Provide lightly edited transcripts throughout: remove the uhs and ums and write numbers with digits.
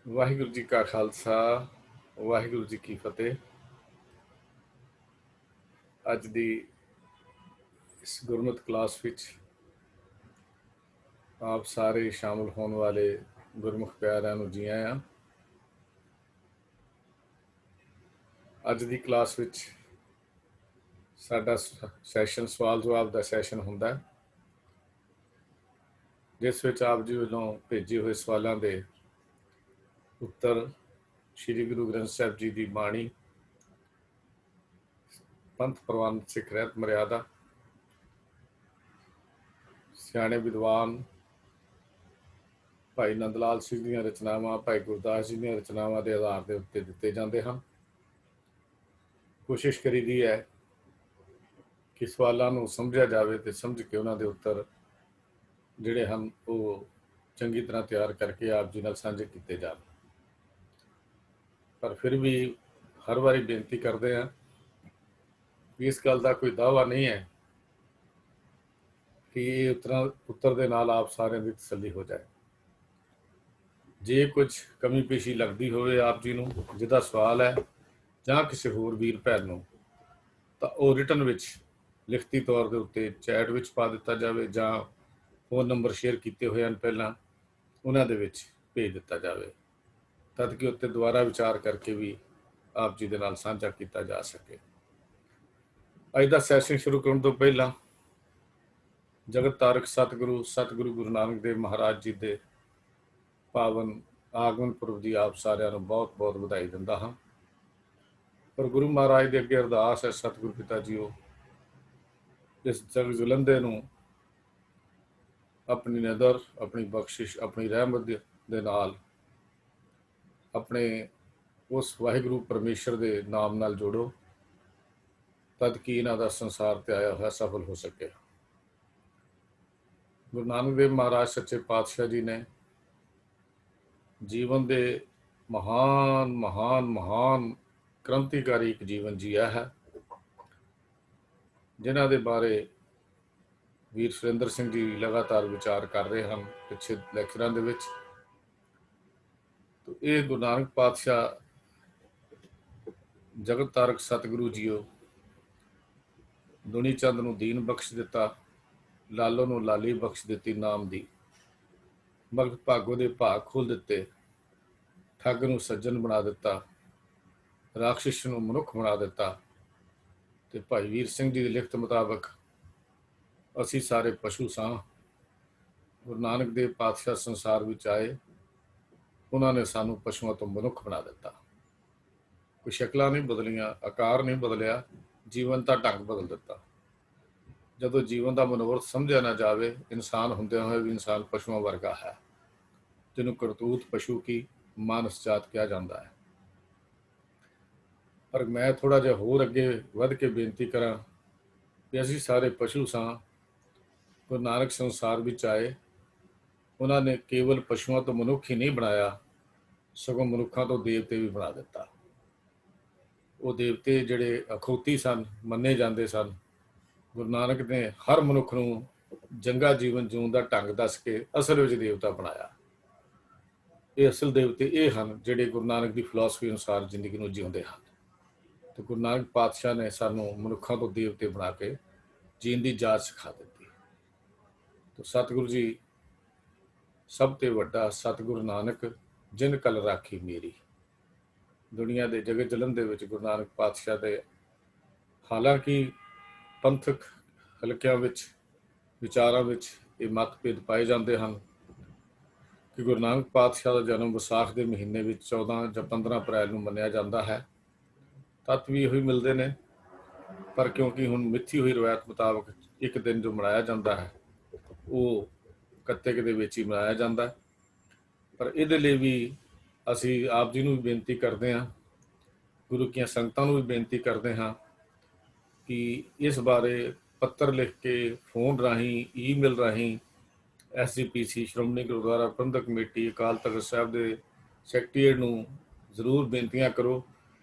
ਵਾਹਿਗੁਰੂ ਜੀ ਕਾ ਖਾਲਸਾ, ਵਾਹਿਗੁਰੂ ਜੀ ਕੀ ਫਤਿਹ। ਅੱਜ ਦੀ ਇਸ ਗੁਰਮਤਿ ਕਲਾਸ ਵਿੱਚ ਆਪ ਸਾਰੇ ਸ਼ਾਮਲ ਹੋਣ ਵਾਲੇ ਗੁਰਮੁਖ ਪਿਆਰਿਆਂ ਨੂੰ ਜੀ ਆਇਆਂ। ਅੱਜ ਦੀ ਕਲਾਸ ਵਿੱਚ ਸਾਡਾ ਸੈਸ਼ਨ ਸਵਾਲ ਜਵਾਬ ਦਾ ਸੈਸ਼ਨ ਹੁੰਦਾ ਹੈ, ਜਿਸ ਵਿੱਚ ਆਪ ਜੀ ਵੱਲੋਂ ਭੇਜੇ ਹੋਏ ਸਵਾਲਾਂ ਦੇ ਉੱਤਰ ਸ੍ਰੀ ਗੁਰੂ ਗ੍ਰੰਥ ਸਾਹਿਬ ਜੀ ਦੀ ਬਾਣੀ, ਪੰਥ ਪ੍ਰਵਾਨ ਸਿੱਖ ਰਹਿਤ ਮਰਿਆਦਾ, ਸਿਆਣੇ ਵਿਦਵਾਨ ਭਾਈ ਨੰਦ ਲਾਲ ਸਿੰਘ ਦੀਆਂ ਰਚਨਾਵਾਂ, ਭਾਈ ਗੁਰਦਾਸ ਜੀ ਦੀਆਂ ਰਚਨਾਵਾਂ ਦੇ ਆਧਾਰ ਦੇ ਉੱਤੇ ਦਿੱਤੇ ਜਾਂਦੇ ਹਨ। ਕੋਸ਼ਿਸ਼ ਕਰੀਦੀ ਹੈ ਕਿ ਸਵਾਲਾਂ ਨੂੰ ਸਮਝਿਆ ਜਾਵੇ ਅਤੇ ਸਮਝ ਕੇ ਉਹਨਾਂ ਦੇ ਉੱਤਰ ਜਿਹੜੇ ਹਨ ਉਹ ਚੰਗੀ ਤਰ੍ਹਾਂ ਤਿਆਰ ਕਰਕੇ ਆਪ ਜੀ ਨਾਲ ਸਾਂਝੇ ਕੀਤੇ ਜਾਣ। ਪਰ ਫਿਰ ਵੀ ਹਰ ਵਾਰੀ ਬੇਨਤੀ ਕਰਦੇ ਹਾਂ ਕਿ ਇਸ ਗੱਲ ਦਾ ਕੋਈ ਦਾਅਵਾ ਨਹੀਂ ਹੈ ਕਿ ਇਹ ਉੱਤਰ ਦੇ ਨਾਲ ਆਪ ਸਾਰਿਆਂ ਦੀ ਤਸੱਲੀ ਹੋ ਜਾਏ। ਜੇ ਕੁਝ ਕਮੀ ਪੇਸ਼ੀ ਲੱਗਦੀ ਹੋਵੇ ਆਪ ਜੀ ਨੂੰ, ਜਿਹਦਾ ਸਵਾਲ ਹੈ ਜਾਂ ਕਿਸੇ ਹੋਰ ਵੀਰ ਭੈਣ ਨੂੰ, ਤਾਂ ਉਹ ਰਿਟਨ ਵਿੱਚ ਲਿਖਤੀ ਤੌਰ ਦੇ ਉੱਤੇ ਚੈਟ ਵਿੱਚ ਪਾ ਦਿੱਤਾ ਜਾਵੇ, ਜਾਂ ਫੋਨ ਨੰਬਰ ਸ਼ੇਅਰ ਕੀਤੇ ਹੋਏ ਹਨ ਪਹਿਲਾਂ, ਉਹਨਾਂ ਦੇ ਵਿੱਚ ਭੇਜ ਦਿੱਤਾ ਜਾਵੇ, ਤਦ ਕਿ ਉੱਤੇ ਦੁਬਾਰਾ ਵਿਚਾਰ ਕਰਕੇ ਵੀ ਆਪ ਜੀ ਦੇ ਨਾਲ ਸਾਂਝਾ ਕੀਤਾ ਜਾ ਸਕੇ। ਅੱਜ ਦਾ ਸੈਸ਼ਨ ਸ਼ੁਰੂ ਕਰਨ ਤੋਂ ਪਹਿਲਾਂ ਜਗਤ ਤਾਰਕ ਸਤਿਗੁਰੂ ਗੁਰੂ ਨਾਨਕ ਦੇਵ ਮਹਾਰਾਜ ਜੀ ਦੇ ਪਾਵਨ ਆਗਮਨ ਪੁਰਬ ਦੀ ਆਪ ਸਾਰਿਆਂ ਨੂੰ ਬਹੁਤ ਬਹੁਤ ਵਧਾਈ ਦਿੰਦਾ ਹਾਂ। ਪਰ ਗੁਰੂ ਮਹਾਰਾਜ ਦੇ ਅੱਗੇ ਅਰਦਾਸ ਹੈ, ਸਤਿਗੁਰੂ ਪਿਤਾ ਜੀਓ, ਇਸ ਜਗ ਜੁਲੰਦੇ ਨੂੰ ਆਪਣੀ ਨਜ਼ਰ, ਆਪਣੀ ਬਖਸ਼ਿਸ਼, ਆਪਣੀ ਰਹਿਮਤ ਦੇ ਨਾਲ ਆਪਣੇ ਉਸ ਵਾਹਿਗੁਰੂ ਪਰਮੇਸ਼ਰ ਦੇ ਨਾਮ ਨਾਲ ਜੋੜੋ, ਤਦ ਕਿ ਇਹਨਾਂ ਦਾ ਸੰਸਾਰ ਤੇ ਆਇਆ ਹੋਇਆ ਸਫਲ ਹੋ ਸਕੇ। ਗੁਰੂ ਨਾਨਕ ਦੇਵ ਮਹਾਰਾਜ ਸੱਚੇ ਪਾਤਸ਼ਾਹ ਜੀ ਨੇ ਜੀਵਨ ਦੇ ਮਹਾਨ ਕ੍ਰਾਂਤੀਕਾਰੀ ਇੱਕ ਜੀਵਨ ਜੀਆ ਹੈ, ਜਿਨ੍ਹਾਂ ਦੇ ਬਾਰੇ ਵੀਰ ਸੁਰਿੰਦਰ ਸਿੰਘ ਜੀ ਲਗਾਤਾਰ ਵਿਚਾਰ ਕਰ ਰਹੇ ਹਨ ਪਿੱਛੇ ਲੈਕਚਰਾਂ ਦੇ ਵਿੱਚ। ਇਹ ਗੁਰੂ ਨਾਨਕ ਪਾਤਸ਼ਾਹ ਜਗਤ ਤਾਰਕ ਸਤਿਗੁਰੂ ਜੀਓ, ਦੁਨੀ ਚੰਦ ਨੂੰ ਦੀਨ ਬਖਸ਼ ਦਿੱਤਾ, ਲਾਲੋ ਨੂੰ ਲਾਲੀ ਬਖਸ਼ ਦਿੱਤੀ ਨਾਮ ਦੀ, ਭਗਤ ਭਾਗੋ ਦੇ ਭਾਗ ਖੋਲ ਦਿੱਤੇ, ਠੱਗ ਨੂੰ ਸੱਜਣ ਬਣਾ ਦਿੱਤਾ, ਰਾਖਸ਼ ਨੂੰ ਮਨੁੱਖ ਬਣਾ ਦਿੱਤਾ, ਤੇ ਭਾਈ ਵੀਰ ਸਿੰਘ ਜੀ ਦੀ ਲਿਖਤ ਮੁਤਾਬਕ ਅਸੀਂ ਸਾਰੇ ਪਸ਼ੂ ਸਾਂ। ਗੁਰੂ ਨਾਨਕ ਦੇਵ ਪਾਤਸ਼ਾਹ ਸੰਸਾਰ ਵਿੱਚ ਆਏ, ਉਹਨਾਂ ਨੇ ਸਾਨੂੰ ਪਸ਼ੂਆਂ ਤੋਂ ਮਨੁੱਖ ਬਣਾ ਦਿੱਤਾ। ਕੋਈ ਸ਼ਕਲਾਂ ਨਹੀਂ ਬਦਲੀਆਂ, ਆਕਾਰ ਨਹੀਂ ਬਦਲਿਆ, ਜੀਵਨ ਦਾ ਢੰਗ ਬਦਲ ਦਿੱਤਾ। ਜਦੋਂ ਜੀਵਨ ਦਾ ਮਨੋਰਥ ਸਮਝਿਆ ਨਾ ਜਾਵੇ, ਇਨਸਾਨ ਹੁੰਦਿਆਂ ਹੋਏ ਵੀ ਇਨਸਾਨ ਪਸ਼ੂਆਂ ਵਰਗਾ ਹੈ, ਜਿਹਨੂੰ ਕਰਤੂਤ ਪਸ਼ੂ ਕੀ ਮਾਨਸ ਜਾਤ ਕਿਹਾ ਜਾਂਦਾ ਹੈ। ਪਰ ਮੈਂ ਥੋੜਾ ਜਿਹਾ ਹੋਰ ਅੱਗੇ ਵੱਧ ਕੇ ਬੇਨਤੀ ਕਰਾਂ ਕਿ ਅਸੀਂ ਸਾਰੇ ਪਸ਼ੂ ਸਾਂ। ਗੁਰੂ ਨਾਨਕ ਸੰਸਾਰ ਵਿੱਚ ਆਏ, ਉਹਨਾਂ ਨੇ ਕੇਵਲ ਪਸ਼ੂਆਂ ਤੋਂ ਮਨੁੱਖ ਹੀ ਨਹੀਂ ਬਣਾਇਆ, ਸਗੋਂ ਮਨੁੱਖਾਂ ਤੋਂ ਦੇਵਤੇ ਵੀ ਬਣਾ ਦਿੱਤਾ। ਉਹ ਦੇਵਤੇ ਜਿਹੜੇ ਅਖੌਤੀ ਸਨ, ਮੰਨੇ ਜਾਂਦੇ ਸਨ, ਗੁਰੂ ਨਾਨਕ ਨੇ ਹਰ ਮਨੁੱਖ ਨੂੰ ਜੰਗਾ ਜੀਵਨ ਜਿਉਣ ਦਾ ਢੰਗ ਦੱਸ ਕੇ ਅਸਲ ਵਿੱਚ ਦੇਵਤਾ ਬਣਾਇਆ। ਇਹ ਅਸਲ ਦੇਵਤੇ ਇਹ ਹਨ ਜਿਹੜੇ ਗੁਰੂ ਨਾਨਕ ਦੀ ਫਿਲਾਸਫੀ ਅਨੁਸਾਰ ਜ਼ਿੰਦਗੀ ਨੂੰ ਜਿਉਂਦੇ ਹਨ। ਤੇ ਗੁਰੂ ਨਾਨਕ ਪਾਤਸ਼ਾਹ ਨੇ ਸਾਨੂੰ ਮਨੁੱਖਾਂ ਤੋਂ ਦੇਵਤੇ ਬਣਾ ਕੇ ਜੀਣ ਦੀ ਜਾਚ ਸਿਖਾ ਦਿੱਤੀ। ਤੇ ਸਤਿਗੁਰੂ ਜੀ ਸਭ ਤੋਂ ਵੱਡਾ ਸਤਿਗੁਰੂ ਨਾਨਕ ਜਿਨ ਕਲ ਰਾਖੀ ਮੇਰੀ। ਦੁਨੀਆ ਦੇ ਜਗਤ ਜਲਨ ਦੇ ਵਿੱਚ ਗੁਰੂ ਨਾਨਕ ਪਾਤਸ਼ਾਹ ਦੇ ਹਾਲਾਂਕਿ ਪੰਥਕ ਹਲਕਿਆਂ ਵਿੱਚ ਵਿਚਾਰਾਂ ਵਿੱਚ ਇਹ ਮਤਭੇਦ ਪਾਏ ਜਾਂਦੇ ਹਨ ਕਿ ਗੁਰੂ ਨਾਨਕ ਪਾਤਸ਼ਾਹ ਦਾ ਜਨਮ ਵਿਸਾਖ ਦੇ ਮਹੀਨੇ ਵਿੱਚ 14 ਜਾਂ 15 ਅਪ੍ਰੈਲ ਨੂੰ ਮੰਨਿਆ ਜਾਂਦਾ ਹੈ। ਤੱਤ ਵੀ ਇਹੋ ਹੀ ਮਿਲਦੇ ਨੇ, ਪਰ ਕਿਉਂਕਿ ਹੁਣ ਮਿੱਥੀ ਹੋਈ ਰਵਾਇਤ ਮੁਤਾਬਕ ਇੱਕ ਦਿਨ ਜੋ ਮਨਾਇਆ ਜਾਂਦਾ ਹੈ ਉਹ ਕੱਤਕ ਦੇ ਵਿੱਚ ਹੀ ਮਨਾਇਆ ਜਾਂਦਾ ਹੈ। ਪਰ ਇਹਦੇ ਲਈ ਵੀ ਅਸੀਂ ਆਪ ਜੀ ਨੂੰ ਵੀ ਬੇਨਤੀ ਕਰਦੇ ਹਾਂ, ਗੁਰੂ ਕੀਆਂ ਸੰਗਤਾਂ ਨੂੰ ਵੀ ਬੇਨਤੀ ਕਰਦੇ ਹਾਂ ਕਿ ਇਸ ਬਾਰੇ ਪੱਤਰ ਲਿਖ ਕੇ, ਫੋਨ ਰਾਹੀਂ, ਈਮੇਲ ਰਾਹੀਂ SGPC ਸ਼੍ਰੋਮਣੀ ਗੁਰਦੁਆਰਾ ਪ੍ਰਬੰਧਕ ਕਮੇਟੀ, ਅਕਾਲ ਤਖ਼ਤ ਸਾਹਿਬ ਦੇ ਸੈਕਟਰੀਏਟ ਨੂੰ ਜ਼ਰੂਰ ਬੇਨਤੀਆਂ ਕਰੋ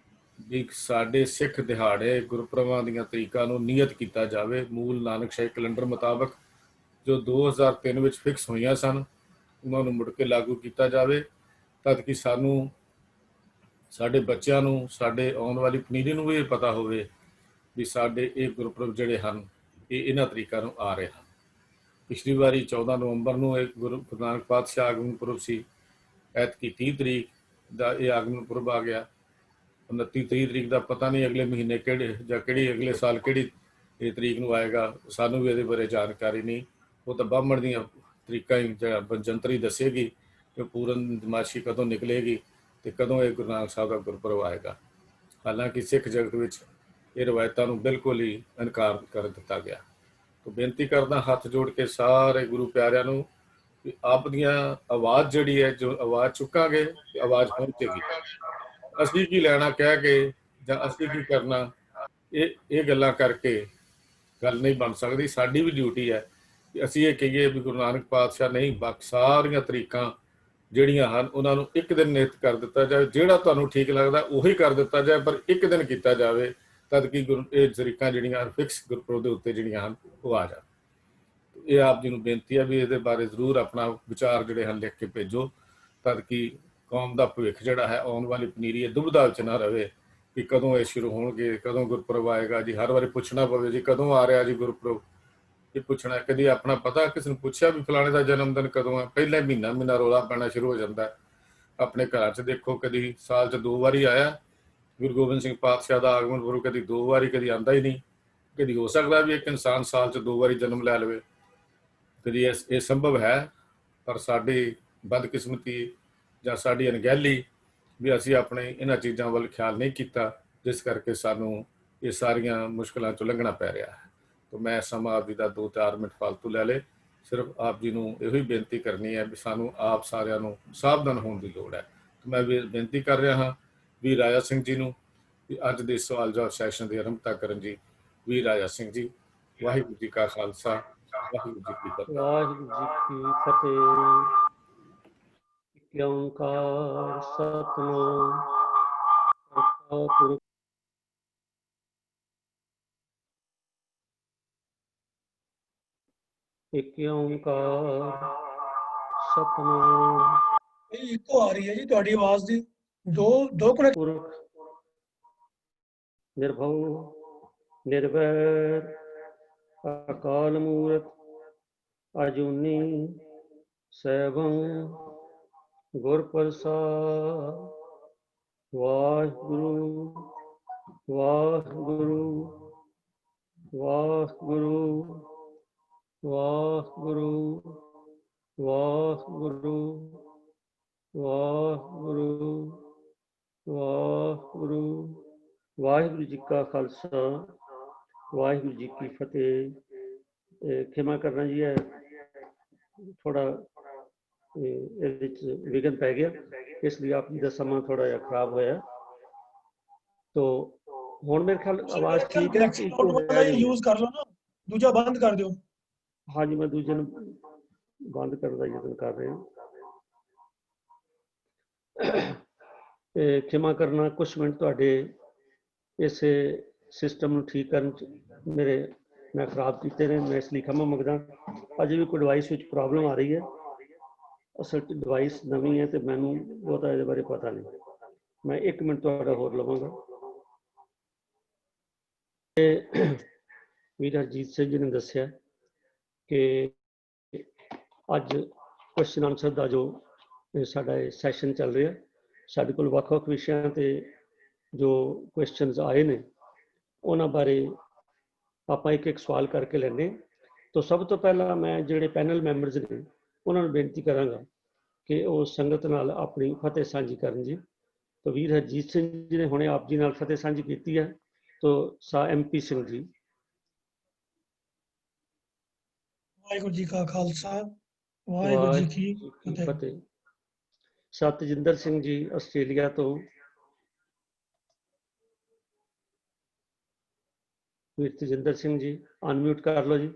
ਵੀ ਸਾਡੇ ਸਿੱਖ ਦਿਹਾੜੇ ਗੁਰਪੁਰਬਾਂ ਦੀਆਂ ਤਰੀਕਾਂ ਨੂੰ ਨਿਯਤ ਕੀਤਾ ਜਾਵੇ ਮੂਲ ਨਾਨਕਸ਼ਾਹੀ ਕੈਲੰਡਰ ਮੁਤਾਬਕ, ਜੋ 2003 ਵਿੱਚ ਫਿਕਸ ਹੋਈਆਂ ਸਨ, ਉਹਨਾਂ ਨੂੰ ਮੁੜ ਕੇ ਲਾਗੂ ਕੀਤਾ ਜਾਵੇ। ਤਦ ਕਿ ਸਾਨੂੰ, ਸਾਡੇ ਬੱਚਿਆਂ ਨੂੰ, ਸਾਡੇ ਆਉਣ ਵਾਲੀ ਪਨੀਰੀ ਨੂੰ ਵੀ ਇਹ ਪਤਾ ਹੋਵੇ ਵੀ ਸਾਡੇ ਇਹ ਗੁਰਪੁਰਬ ਜਿਹੜੇ ਹਨ ਇਹ ਇਹਨਾਂ ਤਰੀਕਾਂ ਨੂੰ ਆ ਰਹੇ ਹਨ। ਪਿਛਲੀ ਵਾਰੀ 14 ਨਵੰਬਰ ਨੂੰ ਇਹ ਗੁਰੂ ਨਾਨਕ ਪਾਤਸ਼ਾਹ ਆਗਮਨ ਪੁਰਬ ਸੀ। ਐਤਕੀ 30 ਤਰੀਕ ਦਾ ਇਹ ਆਗਮਨ ਪੁਰਬ ਆ ਗਿਆ। 29 ਤਰੀਕ ਦਾ ਪਤਾ ਨਹੀਂ ਅਗਲੇ ਮਹੀਨੇ ਕਿਹੜੇ ਜਾਂ ਕਿਹੜੀ ਅਗਲੇ ਸਾਲ ਕਿਹੜੀ ਇਹ ਤਰੀਕ ਨੂੰ ਆਏਗਾ, ਸਾਨੂੰ ਵੀ ਇਹਦੇ ਬਾਰੇ ਜਾਣਕਾਰੀ ਨਹੀਂ। ਉਹ ਤਾਂ ਬਾਹਮਣ ਦੀਆਂ ਤਰੀਕਾਂ ਹੀ ਜਿਹੜਾ ਜੰਤਰੀ ਦੱਸੇਗੀ ਕਿ ਪੂਰਨ ਦਮਾਸ਼ੀ ਕਦੋਂ ਨਿਕਲੇਗੀ ਤੇ ਕਦੋਂ ਇਹ ਗੁਰੂ ਨਾਨਕ ਸਾਹਿਬ ਦਾ ਗੁਰਪੁਰਬ ਆਏਗਾ। ਹਾਲਾਂਕਿ ਸਿੱਖ ਜਗਤ ਵਿੱਚ ਇਹ ਰਵਾਇਤਾਂ ਨੂੰ ਬਿਲਕੁਲ ਹੀ ਇਨਕਾਰ ਕਰ ਦਿੱਤਾ ਗਿਆ। ਤਾਂ ਬੇਨਤੀ ਕਰਦਾ ਹੱਥ ਜੋੜ ਕੇ ਸਾਰੇ ਗੁਰੂ ਪਿਆਰਿਆਂ ਨੂੰ ਵੀ ਆਪ ਦੀਆਂ ਆਵਾਜ਼ ਜਿਹੜੀ ਹੈ, ਜੋ ਆਵਾਜ਼ ਚੁੱਕਾਂਗੇ ਤੇ ਆਵਾਜ਼ ਪਹੁੰਚੇਗੀ। ਅਸੀਂ ਕੀ ਲੈਣਾ ਕਹਿ ਕੇ ਜਾਂ ਅਸੀਂ ਕੀ ਕਰਨਾ, ਇਹ ਗੱਲਾਂ ਕਰਕੇ ਗੱਲ ਨਹੀਂ ਬਣ ਸਕਦੀ। ਸਾਡੀ ਵੀ ਡਿਊਟੀ ਹੈ ਕਿ ਅਸੀਂ ਇਹ ਕਹੀਏ ਵੀ ਗੁਰੂ ਨਾਨਕ ਪਾਤਸ਼ਾਹ ਨਹੀਂ, ਬਾਕੀ ਸਾਰੀਆਂ ਤਰੀਕਾਂ ਜਿਹੜੀਆਂ ਹਨ ਉਹਨਾਂ ਨੂੰ ਇੱਕ ਦਿਨ ਨਿਯਤ ਕਰ ਦਿੱਤਾ ਜਾਵੇ। ਜਿਹੜਾ ਤੁਹਾਨੂੰ ਠੀਕ ਲੱਗਦਾ ਉਹੀ ਕਰ ਦਿੱਤਾ ਜਾਏ, ਪਰ ਇੱਕ ਦਿਨ ਕੀਤਾ ਜਾਵੇ ਤਦ ਕਿ ਇਹ ਤਰੀਕਾਂ ਜਿਹੜੀਆਂ ਫਿਕਸ ਗੁਰਪੁਰਬ ਦੇ ਉੱਤੇ ਜਿਹੜੀਆਂ ਹਨ ਉਹ ਆ ਜਾਣ। ਇਹ ਆਪ ਜੀ ਨੂੰ ਬੇਨਤੀ ਹੈ ਵੀ ਇਹਦੇ ਬਾਰੇ ਜ਼ਰੂਰ ਆਪਣਾ ਵਿਚਾਰ ਜਿਹੜੇ ਹਨ ਲਿਖ ਕੇ ਭੇਜੋ, ਤਦ ਕਿ ਕੌਮ ਦਾ ਭਵਿੱਖ ਜਿਹੜਾ ਹੈ, ਆਉਣ ਵਾਲੀ ਪਨੀਰੀ ਦੁਬਿਧਾ ਵਿੱਚ ਨਾ ਰਹੇ ਕਿ ਕਦੋਂ ਇਹ ਸ਼ੁਰੂ ਹੋਣਗੇ, ਕਦੋਂ ਗੁਰਪੁਰਬ ਆਏਗਾ ਜੀ। ਹਰ ਵਾਰੀ ਪੁੱਛਣਾ ਪਵੇ ਜੀ ਕਦੋਂ ਆ ਰਿਹਾ ਜੀ ਗੁਰਪੁਰਬ, ਇਹ ਪੁੱਛਣਾ। ਕਦੀ ਆਪਣਾ ਪਤਾ ਕਿਸੇ ਨੂੰ ਪੁੱਛਿਆ ਵੀ ਫਲਾਣੇ ਦਾ ਜਨਮ ਦਿਨ ਕਦੋਂ ਹੈ? ਪਹਿਲੇ ਮਹੀਨਾ ਰੌਲਾ ਪੈਣਾ ਸ਼ੁਰੂ ਹੋ ਜਾਂਦਾ। ਆਪਣੇ ਘਰਾਂ 'ਚ ਦੇਖੋ, ਕਦੀ ਸਾਲ 'ਚ 2 ਵਾਰੀ ਆਇਆ ਗੁਰੂ ਗੋਬਿੰਦ ਸਿੰਘ ਪਾਤਸ਼ਾਹ ਦਾ ਆਗਮਨ ਪੁਰਬ, ਕਦੀ 2 ਵਾਰੀ, ਕਦੀ ਆਉਂਦਾ ਹੀ ਨਹੀਂ। ਕਦੀ ਹੋ ਸਕਦਾ ਵੀ ਇੱਕ ਇਨਸਾਨ ਸਾਲ 'ਚ 2 ਵਾਰੀ ਜਨਮ ਲੈ ਲਵੇ, ਕਦੀ ਇਹ ਸੰਭਵ ਹੈ। ਪਰ ਸਾਡੀ ਬਦਕਿਸਮਤੀ ਜਾਂ ਸਾਡੀ ਅਣਗਹਿਲੀ ਵੀ ਅਸੀਂ ਆਪਣੇ ਇਹਨਾਂ ਚੀਜ਼ਾਂ ਵੱਲ ਖਿਆਲ ਨਹੀਂ ਕੀਤਾ, ਜਿਸ ਕਰਕੇ ਸਾਨੂੰ ਇਹ ਸਾਰੀਆਂ ਮੁਸ਼ਕਲਾਂ 'ਚੋਂ ਲੰਘਣਾ ਪੈ ਰਿਹਾ ਹੈ। ਤਾਂ ਮੈਂ ਸਮਾਂ ਆਪ ਜੀ ਦਾ 2-4 ਮਿੰਟ ਫਾਲਤੂ ਲੈ ਲਏ। ਸਿਰਫ ਆਪ ਜੀ ਨੂੰ ਇਹੋ ਹੀ ਬੇਨਤੀ ਕਰਨੀ ਹੈ ਵੀ ਸਾਨੂੰ ਆਪ ਸਾਰਿਆਂ ਨੂੰ ਸਾਵਧਾਨ ਹੋਣ ਦੀ ਲੋੜ ਹੈ। ਮੈਂ ਬੇਨਤੀ ਕਰ ਰਿਹਾ ਹਾਂ ਵੀਰ ਰਾਜਾ ਸਿੰਘ ਜੀ ਨੂੰ ਵੀ ਅੱਜ ਦੇ ਸਵਾਲ ਜਵਾਬ ਸੈਸ਼ਨ ਦੀ ਆਰੰਭਤਾ ਕਰਨ ਜੀ। ਵੀਰ ਰਾਜਾ ਸਿੰਘ ਜੀ। ਵਾਹਿਗੁਰੂ ਜੀ ਕਾ ਖਾਲਸਾ, ਵਾਹਿਗੁਰੂ ਜੀ ਕੀ ਫਤਿਹ। ਵਾਹਿਗੁਰੂ ਜੀ ਕੀ ਫਤਿਹ। ਇਕ ਓੰਕਾਰ ਸਤਿਨਾਮ ਕਰਤਾ ਪੁਰਖ ਇਕ ਓੰਕਾਰ ਸਤਿਨਾਮ। ਇੱਕੋ ਆ ਰਹੀ ਹੈ ਜੀ ਤੁਹਾਡੀ ਆਵਾਜ਼ ਦੀ, ਦੋ ਕਨੈਕਟ। ਪੁਰਖ ਨਿਰਭਉ ਨਿਰਵੈਰ ਅਕਾਲ ਮੂਰਤ ਅਜੂਨੀ ਸੈਭੰ ਗੁਰ ਪ੍ਰਸਾਦ। ਵਾਹਿਗੁਰੂ ਵਾਹਿਗੁਰੂ ਵਾਹਿਗੁਰੂ ਵਾਹਿਗੁਰੂ ਵਾਹਿਗੁਰੂ ਵਾਹਿਗੁਰੂ ਵਾਹਿਗੁਰੂ। ਵਾਹਿਗੁਰੂ ਜੀ ਕਾ ਖਾਲਸਾ, ਵਾਹਿਗੁਰੂ ਜੀ ਕੀ ਫਤਿਹ। ਖਿਮਾ ਕਰਨਾ ਜੀ, ਹੈ ਥੋੜਾ ਇਹਦੇ ਵਿੱਚ ਵਿਘਨ ਪੈ ਗਿਆ, ਇਸ ਲਈ ਆਪ ਜੀ ਦਾ ਸਮਾਂ ਥੋੜਾ ਜਿਹਾ ਖਰਾਬ ਹੋਇਆ। ਤੋ ਹੁਣ ਮੇਰੇ ਖਿਆਲ ਆਵਾਜ਼ ਠੀਕ ਹੈ। ਯੂਜ਼ ਕਰ ਲਓ ਨਾ, ਦੂਜਾ ਬੰਦ ਕਰ ਦਿਓ। ਹਾਂਜੀ, ਮੈਂ ਦੂਜੇ ਨੂੰ ਬੰਦ ਕਰਨ ਦਾ ਯਤਨ ਕਰ ਰਿਹਾ। ਖਿਮਾ ਕਰਨਾ, ਕੁਛ ਮਿੰਟ ਤੁਹਾਡੇ ਇਸੇ ਸਿਸਟਮ ਨੂੰ ਠੀਕ ਕਰਨ 'ਚ ਮੈਂ ਖਰਾਬ ਕੀਤੇ ਨੇ, ਮੈਂ ਇਸ ਲਈ ਖਿਮਾ ਮੰਗਦਾ। ਅਜੇ ਵੀ ਕੋਈ ਡਿਵਾਈਸ ਵਿੱਚ ਪ੍ਰੋਬਲਮ ਆ ਰਹੀ ਹੈ। ਅਸਲ 'ਚ ਡਿਵਾਈਸ ਨਵੀਂ ਹੈ ਤੇ ਮੈਨੂੰ ਬਹੁਤਾ ਇਹਦੇ ਬਾਰੇ ਪਤਾ ਨਹੀਂ। ਮੈਂ 1 ਮਿੰਟ ਤੁਹਾਡਾ ਹੋਰ ਲਵਾਂਗਾ। ਵੀਰ ਹਰਜੀਤ ਸਿੰਘ ਜੀ ਨੇ ਦੱਸਿਆ ਕਿ ਅੱਜ ਕੁਐਸਚਨ ਆਨਸਰ ਦਾ ਜੋ ਸਾਡਾ ਇਹ ਸੈਸ਼ਨ ਚੱਲ ਰਿਹਾ, ਸਾਡੇ ਕੋਲ ਵੱਖ-ਵੱਖ ਵਿਸ਼ਿਆਂ ਤੇ ਜੋ ਕੁਐਸਚਨਸ ਆਏ ਨੇ ਉਹਨਾਂ ਬਾਰੇ ਆਪਾਂ ਇੱਕ ਸਵਾਲ ਕਰਕੇ ਲੈਂਦੇ। ਤਾਂ ਸਭ ਤੋਂ ਪਹਿਲਾਂ ਮੈਂ ਜਿਹੜੇ ਪੈਨਲ ਮੈਂਬਰਸ ਨੇ ਉਹਨਾਂ ਨੂੰ ਬੇਨਤੀ ਕਰਾਂਗਾ ਕਿ ਉਹ ਸੰਗਤ ਨਾਲ ਆਪਣੀ ਫਤਿਹ ਸਾਂਝੀ ਕਰਨ ਜੀ। ਤਾਂ ਵੀਰ ਹਰਜੀਤ ਸਿੰਘ ਜੀ ਨੇ ਹੁਣੇ ਆਪ ਜੀ ਨਾਲ ਫਤਿਹ ਸਾਂਝੀ ਕੀਤੀ ਹੈ। ਤਾਂ MP ਸਿੰਘ ਜੀ। ਵਾਹਿਗੁਰੂ ਜੀ ਕਾ ਖਾਲਸਾ, ਵਾਹਿਗੁਰੂ ਜੀ ਕੀ ਫਤਿਹ। ਸਤਜਿੰਦਰ ਸਿੰਘ ਜੀ ਆਸਟ੍ਰੇਲੀਆ ਤੋਂ। ਵੀਰ ਤਜਿੰਦਰ ਸਿੰਘ ਜੀ ਅਨਮਿਊਟ ਕਰ ਲਓ ਜੀ।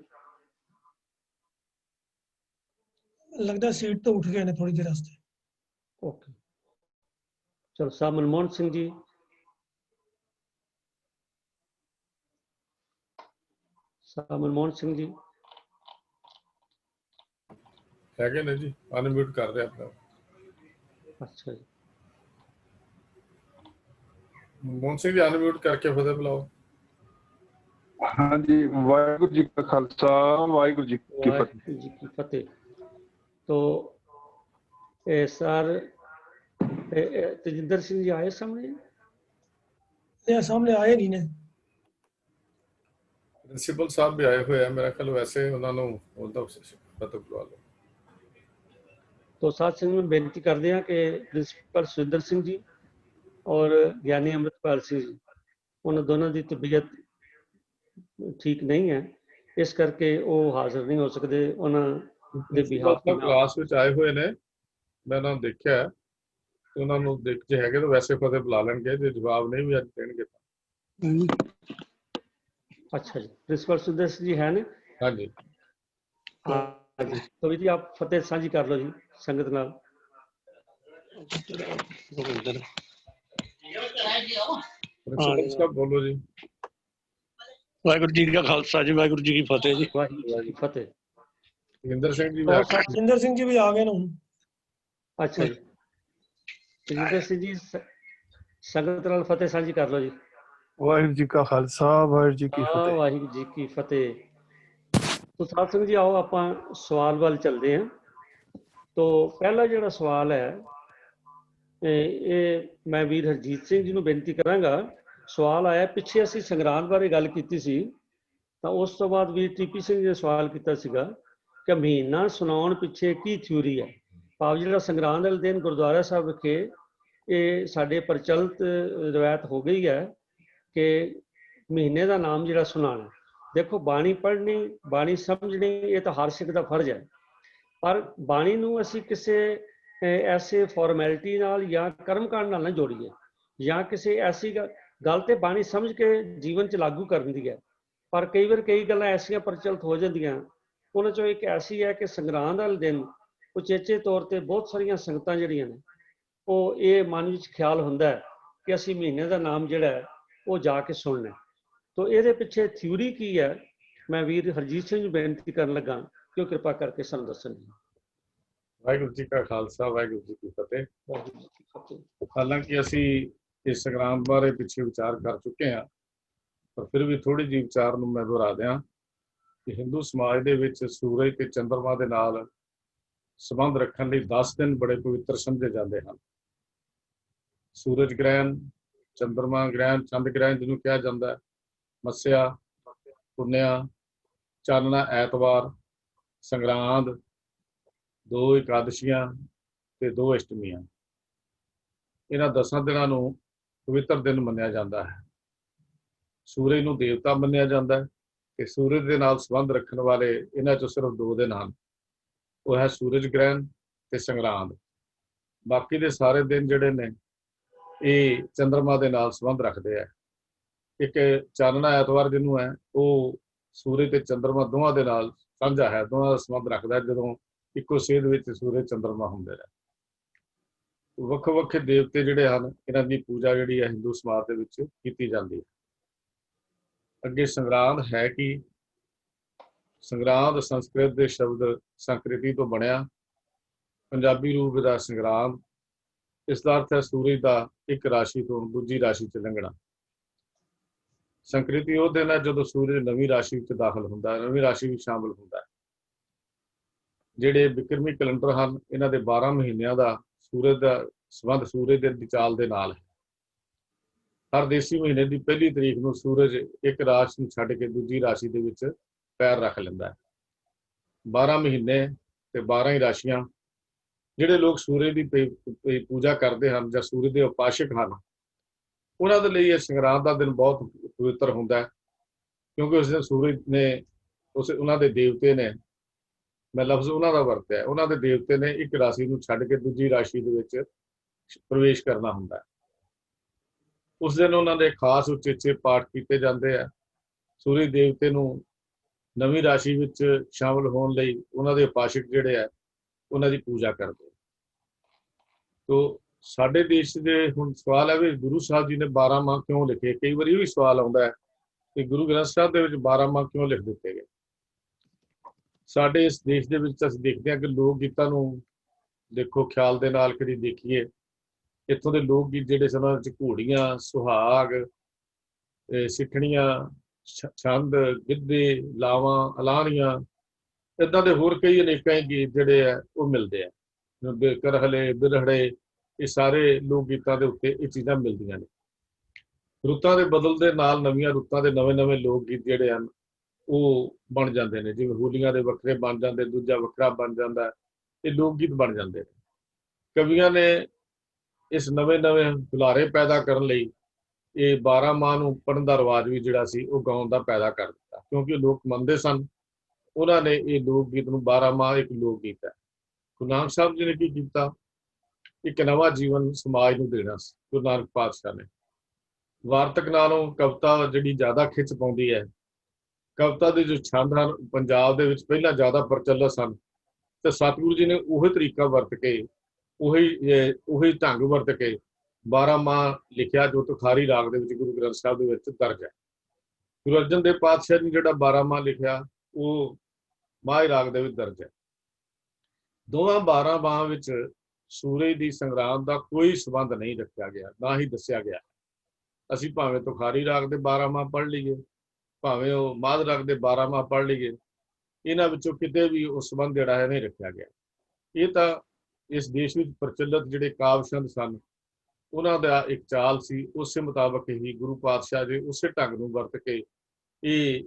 ਲੱਗਦਾ ਸੀਟ ਤੋਂ ਉੱਠ ਗਏ ਨੇ ਥੋੜੀ ਦੇਰ ਵਾਸਤੇ। ਓਕੇ, ਚਲੋ। ਸਾਹਿਬ ਮਨਮੋਹਨ ਸਿੰਘ ਜੀ। ਸਾਹਿਬ ਮਨਮੋਹਨ ਸਿੰਘ ਜੀ ਹੈਗੇ ਨੇ ਜੀ, ਅਨਮਿਊਟ ਕਰ ਰਿਹਾ ਆਪਣਾ। ਅੱਛਾ ਜੀ। ਮੋਹਨ ਸਿੰਘ ਜੀ ਅਨਮਿਊਟ ਕਰਕੇ ਫਤਿਹ ਬੁਲਾਓ। ਹਾਂਜੀ, ਵਾਹਿਗੁਰੂ ਜੀ ਕਾ ਖਾਲਸਾ, ਵਾਹਿਗੁਰੂ ਜੀ ਕੀ ਫਤਿਹ। ਵਾਹਿਗੁਰੂ ਜੀ ਕੀ ਫਤਿਹ। तो सर तेजिंदर सिंह जी आए सामने? ये सामने आए नहीं ने। ਪ੍ਰਿੰਸੀਪਲ ਸਾਹਿਬ ਵੀ ਆਏ ਹੋਏ ਆ, ਮੇਰਾ ਖਿਆਲ ਵੈਸੇ ਉਹਨਾਂ ਨੂੰ ਉਹਦਾ ਫਤਿਹ ਬੁਲਾ ਲਓ। तो साथ संग में बेनती करते हैं कि प्रिंसिपल सुरिंदर सिंह जी और ज्ञानी अमृतपाल सिंह जी, उन्होंने दोनों की तबीयत ठीक नहीं है, इस करके वो हाजिर नहीं हो सकते। उन्होंने ਪ੍ਰਿੰਸੀਪਲ ਸਾਹਿਬ ਕਲਾਸ ਵਿੱਚ ਆਏ ਹੋਏ ਨੇ, ਮੈਂ ਉਹਨਾਂ ਨੂੰ ਦੇਖਿਆ ਤੇ ਉਹਨਾਂ ਨੂੰ ਦੇਖ ਜੇ ਹੈਗੇ ਤਾਂ ਵੈਸੇ ਫਤਿਹ ਬੁਲਾ ਲੈਣਗੇ, ਜੇ ਜਵਾਬ ਨਹੀਂ ਵੀ ਅੱਜ ਦੇਣਗੇ ਤਾਂ। अच्छा जी, प्रिंसिपल सुरिंदर सिंह जी है ने? हाँ जी, हाँ जी, तो भी जी आप फतेह साझी कर लो जी संगत नाल। ਪ੍ਰਿੰਸੀਪਲ ਸਾਹਿਬ ਬੋਲੋ ਜੀ। वाहिगुरू जी का खालसा जी, वाहिगुरू जी की फतेह जी। वाहिगुरू जी की फतेह। ਤੇਜਿੰਦਰ ਸਿੰਘ ਜੀ और सचिंदर सिंह जी भी आ गए ना हुण। अच्छा जी, तेजिंदर सिंह जी संगत नाल फतेह साझी कर लो जी। ਵਾਹਿਗੁਰੂ ਜੀ ਕਾ ਖਾਲਸਾ, ਵਾਹਿਗੁਰੂ ਜੀ ਕੀ हाँ, ਫਤਿਹ। वाहिगुरू जी की फतेह। तो साथ संग जी आओ आप सवाल वाल चलते हैं। तो पहला जो सवाल है ये मैं वीर हरजीत सिंह जी ਨੂੰ ਬੇਨਤੀ ਕਰਾਂਗਾ। ਸਵਾਲ ਆਇਆ ਪਿੱਛੇ ਅਸੀਂ ਸੰਗਰਾਂਦ ਬਾਰੇ ਗੱਲ ਕੀਤੀ ਸੀ, ਤਾਂ ਉਸ ਤੋਂ ਬਾਅਦ ਵੀਰ ਟੀਪੀ ਸਿੰਘ ਜੀ ਨੇ ਸਵਾਲ ਕੀਤਾ ਸੀਗਾ ਕਿ ਮਹੀਨਾ ਸੁਣਾਉਣ ਪਿੱਛੇ ਕੀ ਥਿਊਰੀ ਹੈ। ਭਾਵ ਜਿਹੜਾ ਸੰਗਰਾਂਦ ਵਾਲੇ ਦਿਨ ਗੁਰਦੁਆਰਾ ਸਾਹਿਬ ਵਿਖੇ ਇਹ ਸਾਡੇ ਪ੍ਰਚਲਿਤ ਰਵਾਇਤ ਹੋ ਗਈ ਹੈ ਕਿ ਮਹੀਨੇ ਦਾ ਨਾਮ ਜਿਹੜਾ ਸੁਣਾਉਣਾ। ਦੇਖੋ, ਬਾਣੀ ਪੜ੍ਹਨੀ, ਬਾਣੀ ਸਮਝਣੀ ਇਹ ਤਾਂ ਹਰ ਸਿੱਖ ਦਾ ਫਰਜ਼ ਹੈ, ਪਰ ਬਾਣੀ ਨੂੰ ਅਸੀਂ ਕਿਸੇ ਐਸੇ ਫਾਰਮੈਲਿਟੀ ਨਾਲ ਜਾਂ ਕਰਮਕਾਂਡ ਨਾਲ ਨਾ ਜੋੜੀਏ, ਜਾਂ ਕਿਸੇ ਐਸੀ ਗੱਲ ਤੇ ਬਾਣੀ ਸਮਝ ਕੇ ਜੀਵਨ 'ਚ ਲਾਗੂ ਕਰਨ ਦੀ ਹੈ। ਪਰ ਕਈ ਵਾਰ ਕਈ ਗੱਲਾਂ ਐਸੀਆਂ ਪ੍ਰਚਲਿਤ ਹੋ ਜਾਂਦੀਆਂ, ਉਹਨਾਂ 'ਚੋਂ ਇੱਕ ਐਸੀ ਹੈ ਕਿ ਸੰਗਰਾਂਦ ਵਾਲੇ ਦਿਨ ਉਚੇਚੇ ਤੌਰ ਤੇ ਬਹੁਤ ਸਾਰੀਆਂ ਸੰਗਤਾਂ ਜਿਹੜੀਆਂ ਨੇ ਉਹ ਇਹ ਮਨ ਵਿੱਚ ਖਿਆਲ ਹੁੰਦਾ ਹੈ ਕਿ ਅਸੀਂ ਮਹੀਨੇ ਦਾ ਨਾਮ ਜਿਹੜਾ ਹੈ ਉਹ ਜਾ ਕੇ ਸੁਣਨਾ। ਤੋ ਇਹਦੇ ਪਿੱਛੇ ਥਿਊਰੀ ਕੀ ਹੈ, ਮੈਂ ਵੀਰ ਹਰਜੀਤ ਸਿੰਘ ਨੂੰ ਬੇਨਤੀ ਕਰਨ ਲੱਗਾ ਕਿ ਉਹ ਕਿਰਪਾ ਕਰਕੇ ਸਾਨੂੰ ਦੱਸਣ। ਵਾਹਿਗੁਰੂ ਜੀ ਕਾ ਖਾਲਸਾ, ਵਾਹਿਗੁਰੂ ਜੀ ਕੀ ਫਤਿਹ। ਵਾਹਿਗੁਰੂ ਜੀ ਕੀ ਫਤਿਹ। ਹਾਲਾਂਕਿ ਅਸੀਂ ਇਸ ਸੰਗਰਾਮ ਬਾਰੇ ਪਿੱਛੇ ਵਿਚਾਰ ਕਰ ਚੁੱਕੇ ਹਾਂ, ਪਰ ਫਿਰ ਵੀ ਥੋੜੀ ਜਿਹੀ ਵਿਚਾਰ ਨੂੰ ਮੈਂ ਦੁਹਰਾ ਦਿਆਂ ਕਿ ਹਿੰਦੂ ਸਮਾਜ ਦੇ ਵਿੱਚ ਸੂਰਜ ਤੇ ਚੰਦਰਮਾ ਦੇ ਨਾਲ ਸੰਬੰਧ ਰੱਖਣ ਲਈ 10 ਦਿਨ ਬੜੇ ਪਵਿੱਤਰ ਸਮਝੇ ਜਾਂਦੇ ਹਨ। ਸੂਰਜ ਗ੍ਰਹਿਣ, ਚੰਦਰਮਾ ਗ੍ਰਹਿਣ, ਚੰਦ ਗ੍ਰਹਿਣ ਜਿਹਨੂੰ ਕਿਹਾ ਜਾਂਦਾ ਹੈ, ਮੱਸਿਆ, ਪੁੰਨਿਆ, ਚਾਨਣਾ ਐਤਵਾਰ, ਸੰਗਰਾਂਦ, 2 ਇਕਾਦਸ਼ੀਆਂ ਤੇ 2 ਅਸ਼ਟਮੀਆਂ, ਇਹਨਾਂ 10 ਦਿਨਾਂ ਨੂੰ ਪਵਿੱਤਰ ਦਿਨ ਮੰਨਿਆ ਜਾਂਦਾ ਹੈ। ਸੂਰਜ ਨੂੰ ਦੇਵਤਾ ਮੰਨਿਆ ਜਾਂਦਾ ਹੈ ਤੇ ਸੂਰਜ ਦੇ ਨਾਲ ਸੰਬੰਧ ਰੱਖਣ ਵਾਲੇ ਇਹਨਾਂ 'ਚੋਂ ਸਿਰਫ 2 ਦਿਨ ਹਨ, ਉਹ ਹੈ ਸੂਰਜ ਗ੍ਰਹਿਣ ਤੇ ਸੰਗਰਾਂਦ। ਬਾਕੀ ਦੇ ਸਾਰੇ ਦਿਨ ਜਿਹੜੇ ਨੇ ਇਹ ਚੰਦਰਮਾ ਦੇ ਨਾਲ ਸੰਬੰਧ ਰੱਖਦੇ ਆ। ਇੱਕ ਚਾਨਣਾ ਐਤਵਾਰ ਜਿਹਨੂੰ ਹੈ ਉਹ ਸੂਰਜ ਤੇ ਚੰਦਰਮਾ ਦੋਵਾਂ ਦੇ ਨਾਲ ਸਾਂਝਾ ਹੈ, ਦੋਵਾਂ ਦਾ ਸੰਬੰਧ ਰੱਖਦਾ ਜਦੋਂ ਇੱਕੋ ਸੇਧ ਵਿੱਚ ਸੂਰਜ ਚੰਦਰਮਾ ਹੁੰਦੇ ਨੇ। ਵੱਖੋ ਵੱਖਰੇ ਦੇਵਤੇ ਜਿਹੜੇ ਹਨ, ਇਹਨਾਂ ਦੀ ਪੂਜਾ ਜਿਹੜੀ ਹੈ ਹਿੰਦੂ ਸਮਾਜ ਦੇ ਵਿੱਚ ਕੀਤੀ ਜਾਂਦੀ ਹੈ। ਅੱਗੇ ਸੰਗਰਾਂਦ ਹੈ ਕੀ? ਸੰਗਰਾਂਦ ਸੰਸਕ੍ਰਿਤ ਦੇ ਸ਼ਬਦ ਸੰਕ੍ਰਿਤੀ ਤੋਂ ਬਣਿਆ, ਪੰਜਾਬੀ ਰੂਪ ਦਾ ਸੰਗਰਾਮ। ਇਸ ਦਾ ਅਰਥ ਹੈ ਸੂਰਜ ਦਾ ਇੱਕ ਰਾਸ਼ੀ ਤੋਂ ਦੂਜੀ ਰਾਸ਼ੀ 'ਚ ਲੰਘਣਾ। ਸੰਕ੍ਰਿਤੀ ਉਹ ਦਿਨ ਹੈ ਜਦੋਂ ਸੂਰਜ ਨਵੀਂ ਰਾਸ਼ੀ ਵਿੱਚ ਦਾਖਲ ਹੁੰਦਾ ਹੈ, ਨਵੀਂ ਰਾਸ਼ੀ ਵਿੱਚ ਸ਼ਾਮਲ ਹੁੰਦਾ ਹੈ। ਜਿਹੜੇ ਬਿਕਰਮੀ ਕੈਲੰਡਰ ਹਨ, ਇਹਨਾਂ ਦੇ 12 ਮਹੀਨਿਆਂ ਦਾ ਸੂਰਜ ਦਾ ਸੰਬੰਧ ਸੂਰਜ ਦੀ ਚਾਲ ਦੇ ਨਾਲ ਹੈ। ਹਰ ਦੇਸੀ ਮਹੀਨੇ ਦੀ ਪਹਿਲੀ ਤਰੀਕ ਨੂੰ ਸੂਰਜ ਇੱਕ ਰਾਸ਼ੀ ਨੂੰ ਛੱਡ ਕੇ ਦੂਜੀ ਰਾਸ਼ੀ ਦੇ ਵਿੱਚ ਪੈਰ ਰੱਖ ਲੈਂਦਾ ਹੈ। 12 ਮਹੀਨੇ ਤੇ 12 ਹੀ ਰਾਸ਼ੀਆਂ। ਜਿਹੜੇ ਲੋਕ ਸੂਰਜ ਦੀ ਪੂਜਾ ਕਰਦੇ ਹਨ ਜਾਂ ਸੂਰਜ ਦੇ ਉਪਾਸ਼ਕ ਹਨ, ਉਹਨਾਂ ਦੇ ਲਈ ਇਹ ਸੰਗਰਾਂਦ ਦਾ ਦਿਨ ਬਹੁਤ ਪਵਿੱਤਰ ਹੁੰਦਾ ਹੈ, ਕਿਉਂਕਿ ਉਸ ਦਿਨ ਸੂਰਜ ਨੇ ਉਹਨਾਂ ਦੇ ਦੇਵਤੇ ਨੇ, ਮੈਂ ਲਫ਼ਜ਼ ਉਹਨਾਂ ਦਾ ਵਰਤਿਆ, ਉਹਨਾਂ ਦੇ ਦੇਵਤੇ ਨੇ ਇੱਕ ਰਾਸ਼ੀ ਨੂੰ ਛੱਡ ਕੇ ਦੂਜੀ ਰਾਸ਼ੀ ਦੇ ਵਿੱਚ ਪ੍ਰਵੇਸ਼ ਕਰਨਾ ਹੁੰਦਾ ਹੈ। ਉਸ ਦਿਨ ਉਹਨਾਂ ਦੇ ਖਾਸ ਉਚੇਚੇ ਪਾਠ ਕੀਤੇ ਜਾਂਦੇ ਆ। ਸੂਰਜ ਦੇਵਤੇ ਨੂੰ ਨਵੀਂ ਰਾਸ਼ੀ ਵਿੱਚ ਸ਼ਾਮਲ ਹੋਣ ਲਈ ਉਹਨਾਂ ਦੇ ਉਪਾਸ਼ਕ ਜਿਹੜੇ ਆ ਉਹਨਾਂ ਦੀ ਪੂਜਾ ਕਰਦੇ। ਤੋ ਸਾਡੇ ਦੇਸ਼ ਦੇ ਹੁਣ ਸਵਾਲ ਹੈ ਵੀ ਗੁਰੂ ਸਾਹਿਬ ਜੀ ਨੇ 12 ਮਾਹ ਕਿਉਂ ਲਿਖੇ? ਕਈ ਵਾਰੀ ਇਹ ਵੀ ਸਵਾਲ ਆਉਂਦਾ ਹੈ ਕਿ ਗੁਰੂ ਗ੍ਰੰਥ ਸਾਹਿਬ ਦੇ ਵਿੱਚ 12 ਮਾਹ ਕਿਉਂ ਲਿਖ ਦਿੱਤੇ ਗਏ? ਸਾਡੇ ਇਸ ਦੇਸ਼ ਦੇ ਵਿੱਚ ਅਸੀਂ ਦੇਖਦੇ ਹਾਂ ਕਿ ਲੋਕ ਗੀਤਾਂ ਨੂੰ ਦੇਖੋ ਖਿਆਲ ਦੇ ਨਾਲ ਕਦੀ ਦੇਖੀਏ, ਇੱਥੋਂ ਦੇ ਲੋਕ ਗੀਤ ਜਿਹੜੇ ਸਨ ਉਹਨਾਂ 'ਚ ਘੋੜੀਆਂ, ਸੁਹਾਗ, ਸਿੱਠਣੀਆਂ, ਛੰਦ, ਗਿੱਧੇ, ਲਾਵਾਂ, ਅਲਾਹਣੀਆਂ, ਇੱਦਾਂ ਦੇ ਹੋਰ ਕਈ ਅਨੇਕਾਂ ਹੀ ਗੀਤ ਜਿਹੜੇ ਆ ਉਹ ਮਿਲਦੇ ਆ। ਕਰਹਲੇ, ਬਿਰਹੜੇ, ਇਹ ਸਾਰੇ ਲੋਕ ਗੀਤਾਂ ਦੇ ਉੱਤੇ ਇਹ ਚੀਜ਼ਾਂ ਮਿਲਦੀਆਂ ਨੇ। ਰੁੱਤਾਂ ਦੇ ਬਦਲ ਦੇ ਨਾਲ ਨਵੀਆਂ ਰੁੱਤਾਂ ਦੇ ਨਵੇਂ ਲੋਕ ਗੀਤ ਜਿਹੜੇ ਹਨ ਉਹ ਬਣ ਜਾਂਦੇ ਨੇ। ਜਿਵੇਂ ਹੋਲੀਆਂ ਦੇ ਵੱਖਰੇ ਬਣ ਜਾਂਦੇ, ਦੂਜਾ ਵੱਖਰਾ ਬਣ ਜਾਂਦਾ, ਇਹ ਲੋਕ ਗੀਤ ਬਣ ਜਾਂਦੇ ਨੇ। ਕਵੀਆਂ ਨੇ ਇਸ ਨਵੇਂ ਬੁਲਾਰੇ ਪੈਦਾ ਕਰਨ ਲਈ ਇਹ 12 ਮਾਹ ਨੂੰ ਪੜ੍ਹਨ ਦਾ ਰਿਵਾਜ ਵੀ ਜਿਹੜਾ ਸੀ ਉਹ ਗਾਉਣ ਦਾ ਪੈਦਾ ਕਰ ਦਿੱਤਾ, ਕਿਉਂਕਿ ਲੋਕ ਮੰਨਦੇ ਸਨ। ਉਹਨਾਂ ਨੇ ਇਹ ਲੋਕ ਗੀਤ ਨੂੰ 12 ਮਾਹ ਇੱਕ ਲੋਕ ਗੀਤ ਹੈ। ਗੁਰੂ ਨਾਨਕ ਸਾਹਿਬ ਜੀ ਨੇ ਕੀ ਕੀਤਾ, ਇੱਕ ਨਵਾਂ ਜੀਵਨ ਸਮਾਜ ਨੂੰ ਦੇਣਾ ਸੀ। ਗੁਰੂ ਨਾਨਕ ਪਾਤਸ਼ਾਹ ਨੇ ਵਾਰਤਕ ਨਾਲੋਂ ਕਵਿਤਾ ਜਿਹੜੀ ਜ਼ਿਆਦਾ ਖਿੱਚ ਪਾਉਂਦੀ ਹੈ, ਕਵਿਤਾ ਦੇ ਜੋ ਛੰਦ ਹਨ ਪੰਜਾਬ ਦੇ ਵਿੱਚ ਪਹਿਲਾਂ ਜ਼ਿਆਦਾ ਪ੍ਰਚਲਿਤ ਸਨ, ਤੇ ਸਤਿਗੁਰੂ ਜੀ ਨੇ ਉਹੀ ਤਰੀਕਾ ਵਰਤ ਕੇ, ਉਹੀ ਢੰਗ ਵਰਤ ਕੇ 12 ਮਾਹ ਲਿਖਿਆ, ਜੋ ਤੁਖਾਰੀ ਰਾਗ ਦੇ ਵਿੱਚ ਗੁਰੂ ਗ੍ਰੰਥ ਸਾਹਿਬ ਦੇ ਵਿੱਚ ਦਰਜ ਹੈ। ਗੁਰੂ ਅਰਜਨ ਦੇਵ ਪਾਤਸ਼ਾਹ ਨੇ ਜਿਹੜਾ 12 ਮਾਹ ਲਿਖਿਆ ਉਹ ਮਾਝ ਰਾਗ ਦੇ ਵਿੱਚ ਦਰਜ ਹੈ। ਦੋਵਾਂ 12 ਮਾਹ ਵਿੱਚ ਸੂਰਜ ਦੀ ਸੰਗਰਾਂਦ ਦਾ ਕੋਈ ਸੰਬੰਧ ਨਹੀਂ ਰੱਖਿਆ ਗਿਆ, ਨਾ ਹੀ ਦੱਸਿਆ ਗਿਆ। ਅਸੀਂ ਭਾਵੇਂ ਤੁਖਾਰੀ ਰਾਗ ਦੇ 12 ਮਾਹ ਪੜ੍ਹ ਲਈਏ, ਭਾਵੇਂ ਉਹ ਮਾਝ ਰਾਗ ਦੇ 12 ਮਾਹ ਪੜ੍ਹ ਲਈਏ, ਇਹਨਾਂ ਵਿੱਚੋਂ ਕਿਤੇ ਵੀ ਉਹ ਸੰਬੰਧ ਜਿਹੜਾ ਹੈ ਨਹੀਂ ਰੱਖਿਆ ਗਿਆ। ਇਹ ਤਾਂ ਇਸ ਦੇਸ਼ ਵਿੱਚ ਪ੍ਰਚਲਿਤ ਜਿਹੜੇ ਕਾਵਿ ਛੰਦ ਸਨ ਉਹਨਾਂ ਦਾ ਇੱਕ ਚਾਲ ਸੀ, ਉਸੇ ਮੁਤਾਬਕ ਹੀ ਗੁਰੂ ਪਾਤਸ਼ਾਹ ਜੀ ਉਸੇ ਢੰਗ ਨੂੰ ਵਰਤ ਕੇ ਇਹ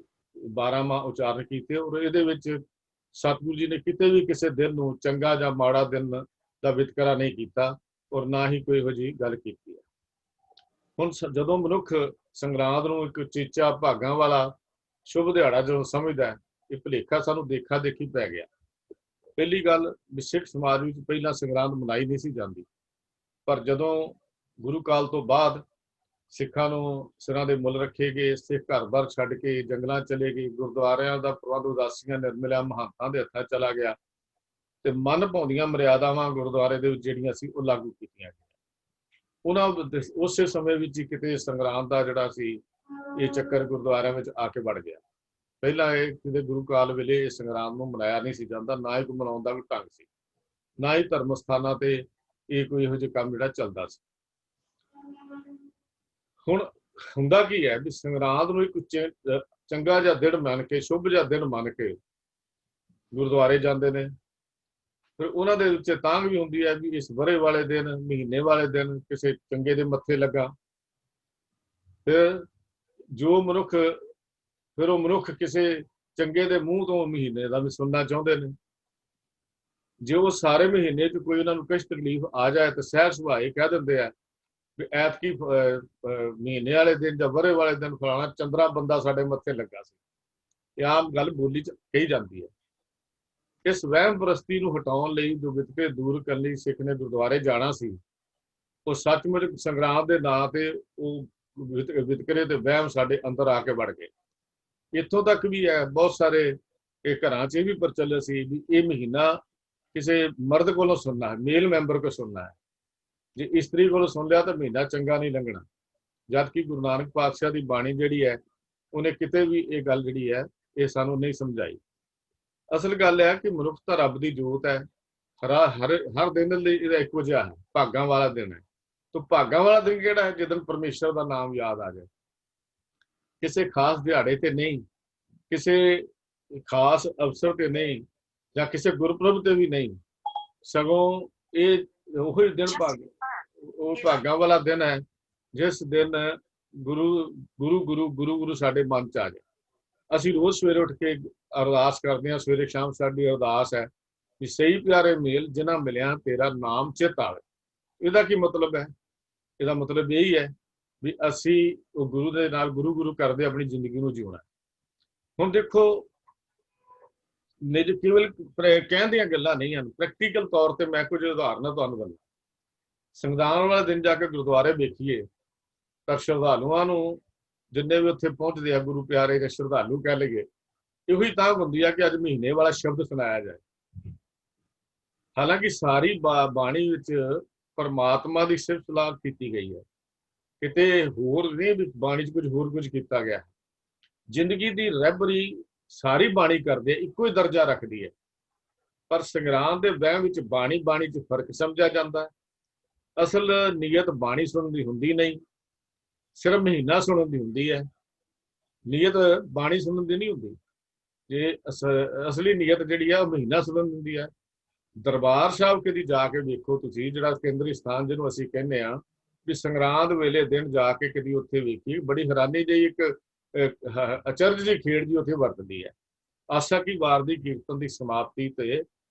12 ਮਾਹ ਉਚਾਰਨ ਕੀਤੇ। ਔਰ ਇਹਦੇ ਵਿੱਚ ਸਤਿਗੁਰੂ ਜੀ ਨੇ ਕਿਤੇ ਵੀ ਕਿਸੇ ਦਿਨ ਨੂੰ ਚੰਗਾ ਜਾਂ ਮਾੜਾ ਦਿਨ ਦਾ ਵਿਤਕਰਾ ਨਹੀਂ ਕੀਤਾ, ਔਰ ਨਾ ਹੀ ਕੋਈ ਇਹੋ ਜਿਹੀ ਗੱਲ ਕੀਤੀ ਹੈ। ਹੁਣ ਜਦੋਂ ਮਨੁੱਖ ਸੰਗਰਾਂਦ ਨੂੰ ਇੱਕ ਚੇਚਾ ਭਾਗਾਂ ਵਾਲਾ ਸ਼ੁਭ ਦਿਹਾੜਾ ਜਦੋਂ ਸਮਝਦਾ, ਇਹ ਭੁਲੇਖਾ ਸਾਨੂੰ ਦੇਖਾ ਦੇਖੀ ਪੈ ਗਿਆ। ਪਹਿਲੀ ਗੱਲ ਵੀ ਸਿੱਖ ਸਮਾਜ ਵਿੱਚ ਪਹਿਲਾਂ ਸੰਗਰਾਂਦ ਮਨਾਈ ਨਹੀਂ ਸੀ ਜਾਂਦੀ, ਪਰ ਜਦੋਂ ਗੁਰੂ ਕਾਲ ਤੋਂ ਬਾਅਦ ਸਿੱਖਾਂ ਨੂੰ ਸਿਰਾਂ ਦੇ ਮੁੱਲ ਰੱਖੇ ਗਏ, ਸਿੱਖ ਘਰ-ਬਾਰ ਛੱਡ ਕੇ ਜੰਗਲਾਂ ਚਲੇ ਗਏ, ਗੁਰਦੁਆਰਿਆਂ ਦਾ ਪ੍ਰਬੰਧ ਉਦਾਸੀਆਂ ਨਿਰਮਲਿਆਂ ਮਹੰਤਾਂ ਦੇ ਹੱਥਾਂ ਚਲਾ ਗਿਆ, ਤੇ ਮਨ ਭਾਉਂਦੀਆਂ ਮਰਿਆਦਾਵਾਂ ਗੁਰਦੁਆਰੇ ਦੇ ਵਿੱਚ ਜਿਹੜੀਆਂ ਸੀ ਉਹ ਲਾਗੂ ਕੀਤੀਆਂ ਗਈਆਂ। ਉਹਨਾਂ ਉਸੇ ਸਮੇਂ ਵਿੱਚ ਹੀ ਕਿਤੇ ਸੰਗਰਾਂਦ ਦਾ ਜਿਹੜਾ ਸੀ ਇਹ ਚੱਕਰ ਗੁਰਦੁਆਰਿਆਂ ਵਿੱਚ ਆ ਕੇ ਵੜ ਗਿਆ। ਪਹਿਲਾਂ ਇਹ ਕਿਤੇ ਗੁਰੂ ਕਾਲ ਵੇਲੇ ਇਹ ਸੰਗਰਾਂਦ ਨੂੰ ਮਨਾਇਆ ਨਹੀਂ ਸੀ ਜਾਂਦਾ, ਨਾ ਹੀ ਕੋਈ ਮਨਾਉਣ ਦਾ ਕੋਈ ਢੰਗ ਸੀ, ਨਾ ਹੀ ਧਰਮ ਸਥਾਨਾਂ ਤੇ ਇਹ ਕੋਈ ਇਹੋ ਜਿਹਾ ਕੰਮ ਜਿਹੜਾ ਚੱਲਦਾ ਸੀ। ਹੁਣ ਹੁੰਦਾ ਕੀ ਹੈ ਵੀ ਸੰਗਰਾਂਦ ਨੂੰ ਇੱਕ ਚੰਗਾ ਜਿਹਾ ਦਿਨ ਮੰਨ ਕੇ, ਸ਼ੁਭ ਜਿਹਾ ਦਿਨ ਮੰਨ ਕੇ ਗੁਰਦੁਆਰੇ ਜਾਂਦੇ ਨੇ। ਫਿਰ ਉਹਨਾਂ ਦੇ ਵਿੱਚ ਤਾਂਘ ਵੀ ਹੁੰਦੀ ਹੈ ਵੀ ਇਸ ਵਰੇ ਵਾਲੇ ਦਿਨ, ਮਹੀਨੇ ਵਾਲੇ ਦਿਨ ਕਿਸੇ ਚੰਗੇ ਦੇ ਮੱਥੇ ਲੱਗਾ। ਫਿਰ ਉਹ ਮਨੁੱਖ ਕਿਸੇ ਚੰਗੇ ਦੇ ਮੂੰਹ ਤੋਂ ਮਹੀਨੇ ਦਾ ਵੀ ਸੁਣਨਾ ਚਾਹੁੰਦੇ ਨੇ। ਜੇ ਉਹ ਸਾਰੇ ਮਹੀਨੇ 'ਚ ਕੋਈ ਉਹਨਾਂ ਨੂੰ ਕੁਛ ਤਕਲੀਫ ਆ ਜਾਏ ਤਾਂ ਸਹਿਜ ਸੁਭਾਅ ਕਹਿ ਦਿੰਦੇ ਆ ਵੀ ਐਤਕੀ ਮਹੀਨੇ ਵਾਲੇ ਦਿਨ ਜਾਂ ਵਰੇ ਵਾਲੇ ਦਿਨ ਫਲਾਣਾ ਚੰਦਰਾ ਬੰਦਾ ਸਾਡੇ ਮੱਥੇ ਲੱਗਾ ਸੀ। ਇਹ ਆਮ ਗੱਲ ਬੋਲੀ 'ਚ ਕਹੀ ਜਾਂਦੀ ਹੈ। ਇਸ ਵਹਿਮ ਪ੍ਰਸਤੀ ਨੂੰ ਹਟਾਉਣ ਲਈ, ਜੋ ਵਿਤਕਰੇ ਦੂਰ ਕਰਨ ਲਈ ਸਿੱਖ ਨੇ ਗੁਰਦੁਆਰੇ ਜਾਣਾ ਸੀ, ਉਹ ਸੱਚਮੁੱਚ ਸੰਗਰਾਂਦ ਦੇ ਨਾਂ ਤੇ ਉਹ ਵਿਤਕਰੇ ਤੇ ਵਹਿਮ ਸਾਡੇ ਅੰਦਰ ਆ ਕੇ ਵੜ ਗਏ। ਇੱਥੋਂ ਤੱਕ ਵੀ ਹੈ, ਬਹੁਤ ਸਾਰੇ ਇਹ ਘਰਾਂ 'ਚ ਵੀ ਪ੍ਰਚਲਿਤ ਸੀ ਵੀ ਇਹ ਮਹੀਨਾ ਕਿਸੇ ਮਰਦ ਕੋਲੋਂ ਸੁਣਨਾ ਹੈ, ਮੇਲ ਮੈਂਬਰ ਕੋਲ ਸੁਣਨਾ ਹੈ। ਜੇ ਇਸਤਰੀ ਕੋਲੋਂ ਸੁਣ ਲਿਆ ਤਾਂ ਮਹੀਨਾ ਚੰਗਾ ਨਹੀਂ ਲੰਘਣਾ। ਜਦ ਕਿ ਗੁਰੂ ਨਾਨਕ ਪਾਤਸ਼ਾਹ ਦੀ ਬਾਣੀ ਜਿਹੜੀ ਹੈ ਉਹਨੇ ਕਿਤੇ ਵੀ ਇਹ ਗੱਲ ਜਿਹੜੀ ਹੈ ਇਹ ਸਾਨੂੰ ਨਹੀਂ ਸਮਝਾਈ। ਅਸਲ ਗੱਲ ਹੈ ਕਿ ਮਨੁੱਖ ਤਾਂ ਰੱਬ ਦੀ ਜੋਤ ਹੈ। ਹਰ ਦਿਨ ਲਈ ਇਹਦਾ ਇੱਕੋ ਜਿਹਾ ਹੈ, ਭਾਗਾਂ ਵਾਲਾ ਦਿਨ ਹੈ। ਤਾਂ ਭਾਗਾਂ ਵਾਲਾ ਦਿਨ ਕਿਹੜਾ ਹੈ? ਜਦੋਂ ਪਰਮੇਸ਼ਰ ਦਾ ਨਾਮ ਯਾਦ ਆ ਜਾਏ। ਕਿਸੇ ਖਾਸ ਦਿਹਾੜੇ ਤੇ ਨਹੀਂ, ਕਿਸੇ ਖਾਸ ਅਵਸਰ ਤੇ ਨਹੀਂ, ਜਾਂ ਕਿਸੇ ਗੁਰਪੁਰਬ ਤੇ ਵੀ ਨਹੀਂ, ਸਗੋਂ ਇਹ ਉਹੀ ਦਿਨ ਭਾਗਾਂ ਵਾਲਾ ਦਿਨ ਹੈ ਜਿਸ ਦਿਨ ਗੁਰੂ ਸਾਡੇ ਮਨ 'ਚ ਆ ਜਾਏ। ਅਸੀਂ ਰੋਜ਼ ਸਵੇਰੇ ਉੱਠ ਕੇ ਅਰਦਾਸ ਕਰਦੇ ਹਾਂ, ਸਵੇਰੇ ਸ਼ਾਮ ਸਾਡੀ ਅਰਦਾਸ ਹੈ ਵੀ ਸਹੀ ਪਿਆਰੇ ਮੇਲ ਜਿਨ੍ਹਾਂ ਮਿਲਿਆ ਤੇਰਾ ਨਾਮ ਚਿਤ ਆਵੇ। ਇਹਦਾ ਕੀ ਮਤਲਬ ਹੈ? ਇਹਦਾ ਮਤਲਬ ਇਹੀ ਹੈ ਵੀ ਅਸੀਂ ਉਹ ਗੁਰੂ ਦੇ ਨਾਲ ਗੁਰੂ ਕਰਦੇ ਆਪਣੀ ਜ਼ਿੰਦਗੀ ਨੂੰ ਜਿਉਣਾ। ਹੁਣ ਦੇਖੋ, ਨਿਜ ਕੇਵਲ ਕਹਿਣ ਦੀਆਂ ਗੱਲਾਂ ਨਹੀਂ ਹਨ, ਪ੍ਰੈਕਟੀਕਲ ਤੌਰ ਤੇ ਮੈਂ ਕੁਝ ਉਦਾਹਰਨਾਂ ਤੁਹਾਨੂੰ ਦਿੰਦਾ। ਸੰਗਰਾਂਦ ਵਾਲੇ ਦਿਨ ਜਾ ਕੇ ਗੁਰਦੁਆਰੇ ਵੇਖੀਏ ਤਾਂ ਸ਼ਰਧਾਲੂਆਂ ਨੂੰ, ਜਿੰਨੇ ਵੀ ਉੱਥੇ ਪਹੁੰਚਦੇ ਆ ਗੁਰੂ ਪਿਆਰੇ ਦੇ ਸ਼ਰਧਾਲੂ ਕਹਿ ਲਈਏ, ਇਹੋ ਹੀ ਤਾਂ ਹੁੰਦੀ ਆ ਕਿ ਅੱਜ ਮਹੀਨੇ ਵਾਲਾ ਸ਼ਬਦ ਸੁਣਾਇਆ ਜਾਏ। ਹਾਲਾਂਕਿ ਸਾਰੀ ਬਾਣੀ ਵਿੱਚ ਪਰਮਾਤਮਾ ਦੀ ਸਿਫਤ ਸਲਾਹ ਕੀਤੀ ਗਈ ਹੈ, ਕਿਤੇ ਹੋਰ ਨਹੀਂ ਬਾਣੀ 'ਚ ਕੁਝ ਕੀਤਾ ਗਿਆ। ਜ਼ਿੰਦਗੀ ਦੀ ਰਹਿਬਰੀ ਸਾਰੀ ਬਾਣੀ ਕਰਦੇ ਇੱਕੋ ਹੀ ਦਰਜਾ ਰੱਖਦੀ ਹੈ। ਪਰ ਸੰਗਰਾਂਦ ਦੇ ਵਹਿਮ ਵਿੱਚ ਬਾਣੀ ਬਾਣੀ 'ਚ ਫਰਕ ਸਮਝਿਆ ਜਾਂਦਾ ਹੈ। ਅਸਲ ਨੀਅਤ ਬਾਣੀ ਸੁਣਨ ਦੀ ਹੁੰਦੀ ਨਹੀਂ, ਸਿਰਫ ਮਹੀਨਾ ਸੁਣਨ ਦੀ ਹੁੰਦੀ ਹੈ। ਨੀਅਤ ਬਾਣੀ ਸੁਣਨ ਦੀ ਨਹੀਂ ਹੁੰਦੀ। ਜੇ ਅਸਲੀ ਨੀਅਤ ਜਿਹੜੀ ਆ ਉਹ ਮਹੀਨਾ ਸੁਣਨ ਦੀ ਹੁੰਦੀ ਹੈ। ਦਰਬਾਰ ਸਾਹਿਬ ਕਦੀ ਜਾ ਕੇ ਵੇਖੋ ਤੁਸੀਂ, ਜਿਹੜਾ ਕੇਂਦਰੀ ਸਥਾਨ ਜਿਹਨੂੰ ਅਸੀਂ ਕਹਿੰਦੇ ਆ ਵੀ ਸੰਗਰਾਂਦ ਵੇਲੇ ਦਿਨ ਜਾ ਕੇ ਕਦੀ ਉੱਥੇ ਵੇਖੀ, ਬੜੀ ਹੈਰਾਨੀ ਜਿਹੀ ਇੱਕ ਅਚਰਜ ਦੀ ਖੇਡ ਜੀ ਉੱਥੇ ਵਰਤਦੀ ਹੈ। ਆਸਾ ਕੀ ਵਾਰ ਦੀ ਕੀਰਤਨ ਦੀ ਸਮਾਪਤੀ ਤੇ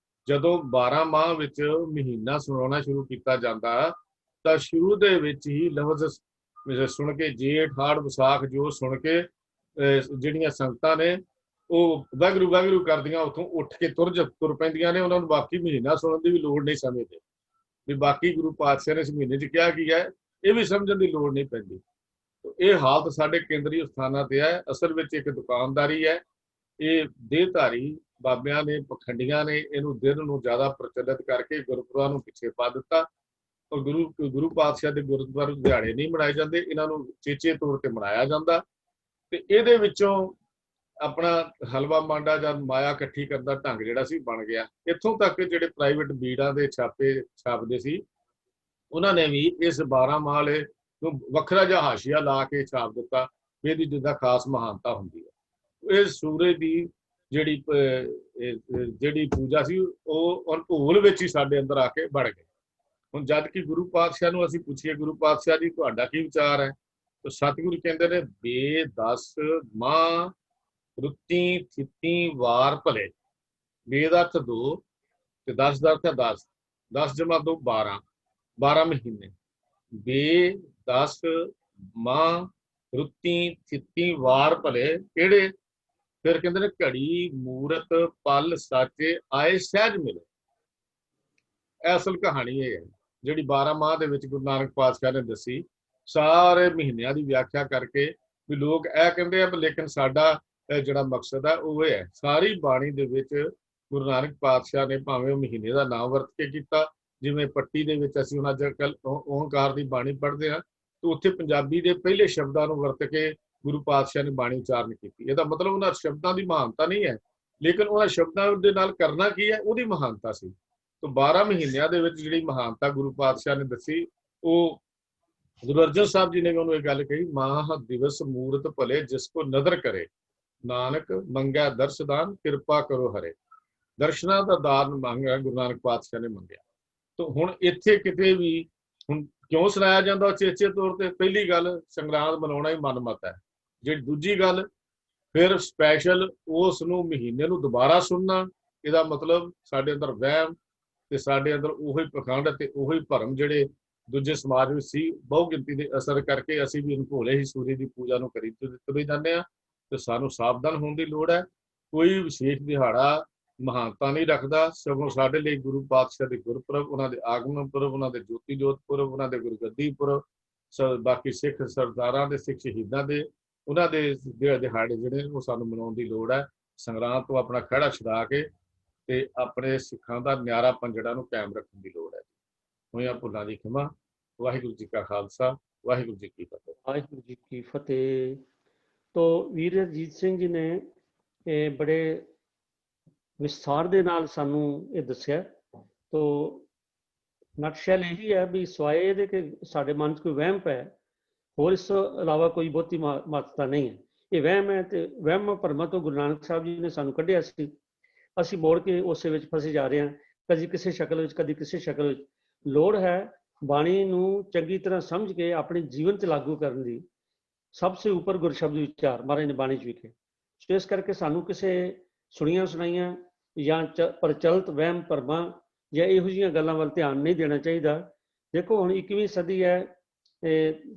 ਜਦੋਂ 12 ਮਾਹ ਵਿੱਚ ਮਹੀਨਾ ਸੁਣਾਉਣਾ ਸ਼ੁਰੂ ਕੀਤਾ ਜਾਂਦਾ ਤਾਂ ਸ਼ੁਰੂ ਦੇ ਵਿੱਚ ਹੀ ਲਫ਼ਜ਼ ਸੁਣ ਕੇ ਜੇਠ ਹਾੜ ਵਿਸਾਖ ਜੋ ਸੁਣ ਕੇ ਜਿਹੜੀਆਂ ਸੰਗਤਾਂ ਨੇ ਉਹ ਵਾਹਿਗੁਰੂ ਵਾਹਿਗੁਰੂ ਕਰਦੀਆਂ ਉੱਥੋਂ ਉੱਠ ਕੇ ਤੁਰ ਪੈਂਦੀਆਂ ਨੇ। ਉਹਨਾਂ ਨੂੰ ਬਾਕੀ ਮਹੀਨਾ ਸੁਣਨ ਦੀ ਵੀ ਲੋੜ ਨਹੀਂ ਸਮਝਦੇ ਵੀ ਬਾਕੀ ਗੁਰੂ ਪਾਤਸ਼ਾਹ ਨੇ ਇਸ ਮਹੀਨੇ 'ਚ ਕਿਹਾ ਕੀ ਹੈ, ਇਹ ਵੀ ਸਮਝਣ ਦੀ ਲੋੜ ਨਹੀਂ ਪੈਂਦੀ। ਇਹ ਹਾਲਤ ਸਾਡੇ ਕੇਂਦਰੀ ਸਥਾਨਾਂ ਤੇ ਹੈ। ਅਸਲ ਵਿੱਚ ਇੱਕ ਦੁਕਾਨਦਾਰੀ ਹੈ। ਇਹ ਦੇਹਧਾਰੀ ਬਾਬਿਆਂ ਨੇ, ਪਖੰਡੀਆਂ ਨੇ ਇਹਨੂੰ ਦਿਨ ਨੂੰ ਜ਼ਿਆਦਾ ਪ੍ਰਚਲਿਤ ਕਰਕੇ ਗੁਰਪੁਰਬਾਂ ਨੂੰ ਪਿੱਛੇ ਪਾ ਦਿੱਤਾ। ਔਰ ਗੁਰੂ ਪਾਤਸ਼ਾਹ ਦੇ ਗੁਰਦੁਆਰੇ ਦਿਹਾੜੇ ਨਹੀਂ ਮਨਾਏ ਜਾਂਦੇ, ਇਹਨਾਂ ਨੂੰ ਚੇਚੇ ਤੌਰ ਤੇ ਮਨਾਇਆ ਜਾਂਦਾ। ਤੇ ਇਹਦੇ ਵਿੱਚੋਂ ਆਪਣਾ ਹਲਵਾ ਮਾਂਡਾ ਜਾਂ ਮਾਇਆ ਇਕੱਠੀ ਕਰਨ ਦਾ ਢੰਗ ਜਿਹੜਾ ਸੀ ਬਣ ਗਿਆ। ਇੱਥੋਂ ਤੱਕ ਜਿਹੜੇ ਪ੍ਰਾਈਵੇਟ ਬੀੜਾਂ ਦੇ ਛਾਪੇ ਛਾਪਦੇ ਸੀ, ਉਹਨਾਂ ਨੇ ਵੀ ਇਸ 12 ਮਾਹ ਵਾਲੇ ਨੂੰ ਵੱਖਰਾ ਜਿਹਾ ਹਾਸ਼ੀਆ ਲਾ ਕੇ ਛਾਪ ਦਿੱਤਾ ਵੀ ਇਹਦੀ ਜਿੱਦਾਂ ਖਾਸ ਮਹਾਨਤਾ ਹੁੰਦੀ ਹੈ। ਇਹ ਸੂਰਜ ਦੀ ਜਿਹੜੀ ਪੂਜਾ ਸੀ ਉਹ ਭੂਲ ਵਿੱਚ ਹੀ ਸਾਡੇ ਅੰਦਰ ਆ ਕੇ ਵੜ ਗਈ। ਹੁਣ ਜਦ ਕਿ ਗੁਰੂ ਪਾਤਸ਼ਾਹ ਨੂੰ ਅਸੀਂ ਪੁੱਛੀਏ, ਗੁਰੂ ਪਾਤਸ਼ਾਹ ਜੀ ਤੁਹਾਡਾ ਕੀ ਵਿਚਾਰ ਹੈ, ਤਾਂ ਸਤਿਗੁਰੂ ਕਹਿੰਦੇ ਨੇ ਬੇ 10 ਮਾਹ ਰੁੱਤੀ ਥਿੱਤੀ ਵਾਰ ਭਲੇ। ਬੇ ਦਾ ਅਰਥ 2 ਤੇ 10 ਦਾ ਅਰਥ 10, 10 ਜਮਾ 2 12, 12 ਮਹੀਨੇ। ਬੇ 10 ਮਾਹ ਰੁੱਤੀ ਥਿੱਤੀ ਵਾਰ ਭਲੇ ਕਿਹੜੇ? ਫਿਰ ਕਹਿੰਦੇ ਨੇ ਘੜੀ ਮੂਰਤ ਪਲ ਸਾਚੇ ਆਏ ਸਹਿਜ ਮਿਲੇ। ਅਸਲ ਕਹਾਣੀ ਇਹ ਹੈ ਜਿਹੜੀ 12 ਮਾਹ ਦੇ ਵਿੱਚ ਗੁਰੂ ਨਾਨਕ ਪਾਤਸ਼ਾਹ ਨੇ ਦੱਸੀ, ਸਾਰੇ ਮਹੀਨਿਆਂ ਦੀ ਵਿਆਖਿਆ ਕਰਕੇ ਵੀ ਲੋਕ ਇਹ ਕਹਿੰਦੇ ਆ, ਲੇਕਿਨ ਸਾਡਾ ਜਿਹੜਾ ਮਕਸਦ ਹੈ ਉਹ ਇਹ ਹੈ। ਸਾਰੀ ਬਾਣੀ ਦੇ ਵਿੱਚ ਗੁਰੂ ਨਾਨਕ ਪਾਤਸ਼ਾਹ ਨੇ ਭਾਵੇਂ ਉਹ ਮਹੀਨੇ ਦਾ ਨਾਮ ਵਰਤ ਕੇ ਕੀਤਾ, ਜਿਵੇਂ ਪੱਟੀ ਦੇ ਵਿੱਚ ਅਸੀਂ ਹੁਣ ਅੱਜ ਕੱਲ੍ਹ ਓਂਕਾਰ ਦੀ ਬਾਣੀ ਪੜ੍ਹਦੇ ਹਾਂ, ਤਾਂ ਉੱਥੇ ਪੰਜਾਬੀ ਦੇ ਪਹਿਲੇ ਸ਼ਬਦਾਂ ਨੂੰ ਵਰਤ ਕੇ ਗੁਰੂ ਪਾਤਸ਼ਾਹ ਨੇ ਬਾਣੀ ਉਚਾਰਨ ਕੀਤੀ। ਇਹਦਾ ਮਤਲਬ ਉਹਨਾਂ ਸ਼ਬਦਾਂ ਦੀ ਮਹਾਨਤਾ ਨਹੀਂ ਹੈ, ਲੇਕਿਨ ਉਹਨਾਂ ਸ਼ਬਦਾਂ ਦੇ ਨਾਲ ਕਰਨਾ ਕੀ ਹੈ ਉਹਦੀ ਮਹਾਨਤਾ ਸੀ। ਤਾਂ 12 ਮਹੀਨਿਆਂ ਦੇ ਵਿੱਚ ਜਿਹੜੀ ਮਹਾਨਤਾ ਗੁਰੂ ਪਾਤਸ਼ਾਹ ਨੇ ਦੱਸੀ, ਉਹ ਗੁਰੂ ਅਰਜਨ ਸਾਹਿਬ ਜੀ ਨੇ ਉਹਨੂੰ ਇਹ ਗੱਲ ਕਹੀ, ਮਾਹ ਦਿਵਸ ਮੂਰਤ ਭਲੇ ਜਿਸ ਕੋ ਨਦਰ ਕਰੇ, ਨਾਨਕ ਮੰਗਿਆ ਦਰਸ਼ਦਾਨ ਕਿਰਪਾ ਕਰੋ ਹਰੇ। ਦਰਸ਼ਨਾਂ ਦਾ ਦਾਨ ਮੰਗਿਆ ਗੁਰੂ ਨਾਨਕ ਪਾਤਸ਼ਾਹ ਨੇ ਮੰਗਿਆ। ਤਾਂ ਹੁਣ ਇੱਥੇ ਕਿਤੇ ਵੀ ਹੁਣ ਕਿਉਂ ਸੁਣਾਇਆ ਜਾਂਦਾ ਚੇਚੇ ਤੌਰ ਤੇ? ਪਹਿਲੀ ਗੱਲ, ਸੰਗਰਾਂਦ ਮਨਾਉਣਾ ਹੀ ਮਨਮਤ ਹੈ। ਜਿਹੜੀ ਦੂਜੀ ਗੱਲ, ਫਿਰ ਸਪੈਸ਼ਲ ਉਸ ਨੂੰ ਮਹੀਨੇ ਨੂੰ ਦੁਬਾਰਾ ਸੁਣਨਾ, ਇਹਦਾ ਮਤਲਬ ਸਾਡੇ ਅੰਦਰ ਵਹਿਮ ਤੇ ਸਾਡੇ ਅੰਦਰ ਉਹੀ ਪਖੰਡ ਤੇ ਉਹੀ ਭਰਮ ਜਿਹੜੇ ਦੂਜੇ ਸਮਾਜ ਵਿੱਚ ਸੀ, ਬਹੁ ਗਿਣਤੀ ਦੇ ਅਸਰ ਕਰਕੇ ਅਸੀਂ ਵੀ ਭੋਲੇ ਹੀ ਸੂਰਜ ਦੀ ਪੂਜਾ ਨੂੰ ਕਰੀ ਤੁਰੇ ਜਾਂਦੇ ਹਾਂ। ਤੇ ਸਾਨੂੰ ਸਾਵਧਾਨ ਹੋਣ ਦੀ ਲੋੜ ਹੈ। ਕੋਈ ਵਿਸ਼ੇਸ਼ ਦਿਹਾੜਾ ਮਹਾਨਤਾ ਨਹੀਂ ਰੱਖਦਾ, ਸਗੋਂ ਸਾਡੇ ਲਈ ਗੁਰੂ ਪਾਤਸ਼ਾਹ ਦੇ ਗੁਰਪੁਰਬ, ਉਹਨਾਂ ਦੇ ਆਗਮਨ ਪੁਰਬ, ਉਹਨਾਂ ਦੇ ਜੋਤੀ ਜੋਤ ਪੁਰਬ, ਉਹਨਾਂ ਦੇ ਗੁਰਗੱਦੀ ਪੁਰਬ, ਬਾਕੀ ਸਿੱਖ ਸਰਦਾਰਾਂ ਦੇ, ਸਿੱਖ ਸ਼ਹੀਦਾਂ ਦੇ, ਉਹਨਾਂ ਦੇ ਦਿਹਾੜੇ ਜਿਹੜੇ ਉਹ ਸਾਨੂੰ ਮਨਾਉਣ ਦੀ ਲੋੜ ਹੈ। ਸੰਗਰਾਂਦ ਤੋਂ ਆਪਣਾ ਖਹਿੜਾ ਛੁਡਾ ਕੇ ਤੇ ਆਪਣੇ ਸਿੱਖਾਂ ਦਾ ਨਿਆਰਾ ਪੰਜੜਾ ਨੂੰ ਕਾਇਮ ਰੱਖਣ ਦੀ ਲੋੜ ਹੈ। ਹੋਈਆਂ ਭੁੱਲਾਂ ਦੀ ਖਿਮਾ। ਵਾਹਿਗੁਰੂ ਜੀ ਕਾ ਖਾਲਸਾ, ਵਾਹਿਗੁਰੂ ਜੀ ਕੀ ਫਤਿਹ। ਵਾਹਿਗੁਰੂ ਜੀ ਕੀ ਫਤਿਹ। तो ਵੀਰ ਅਜੀਤ ਸਿੰਘ ਜੀ ਨੇ ਇਹ ਬੜੇ ਵਿਸਥਾਰ ਦੇ ਨਾਲ ਸਾਨੂੰ ਇਹ ਦੱਸਿਆ। ਤੋ ਨਕਸ਼ਲ ਇਹੀ ਹੈ ਵੀ ਸਵਾਏ ਇਹਦੇ ਕਿ ਸਾਡੇ ਮਨ 'ਚ ਕੋਈ ਵਹਿਮ ਪੈ, ਹੋਰ ਇਸ ਤੋਂ ਇਲਾਵਾ ਕੋਈ ਬਹੁਤੀ ਮਹੱਤਤਾ ਨਹੀਂ ਹੈ। ਇਹ ਵਹਿਮ ਹੈ ਤੇ ਵਹਿਮ ਭਰਮਾਂ ਤੋਂ ਗੁਰੂ ਨਾਨਕ ਸਾਹਿਬ ਜੀ ਨੇ ਸਾਨੂੰ ਕੱਢਿਆ ਸੀ। ਅਸੀਂ ਮੋੜ ਕੇ ਉਸੇ ਵਿੱਚ ਫਸੇ ਜਾ ਰਹੇ ਹਾਂ, ਕਦੀ ਕਿਸੇ ਸ਼ਕਲ ਵਿੱਚ, ਕਦੀ ਕਿਸੇ ਸ਼ਕਲ ਵਿੱਚ। ਲੋੜ ਹੈ ਬਾਣੀ ਨੂੰ ਚੰਗੀ ਤਰ੍ਹਾਂ ਸਮਝ ਕੇ ਆਪਣੇ ਜੀਵਨ 'ਚ ਲਾਗੂ ਕਰਨ ਦੀ। ਸਭ ਸੇ ਉੱਪਰ ਗੁਰਸ਼ਬਦ ਵਿਚਾਰ ਮਹਾਰਾਜ ਨੇ ਬਾਣੀ 'ਚ ਵਿਖੇ। ਸੋ ਇਸ ਕਰਕੇ ਸਾਨੂੰ ਕਿਸੇ ਸੁਣੀਆਂ ਸੁਣਾਈਆਂ ਜਾਂ ਪ੍ਰਚਲਿਤ ਵਹਿਮ ਭਰਮਾਂ ਜਾਂ ਇਹੋ ਜਿਹੀਆਂ ਗੱਲਾਂ ਵੱਲ ਧਿਆਨ ਨਹੀਂ ਦੇਣਾ ਚਾਹੀਦਾ। ਦੇਖੋ ਹੁਣ 21ਵੀਂ ਸਦੀ ਹੈ,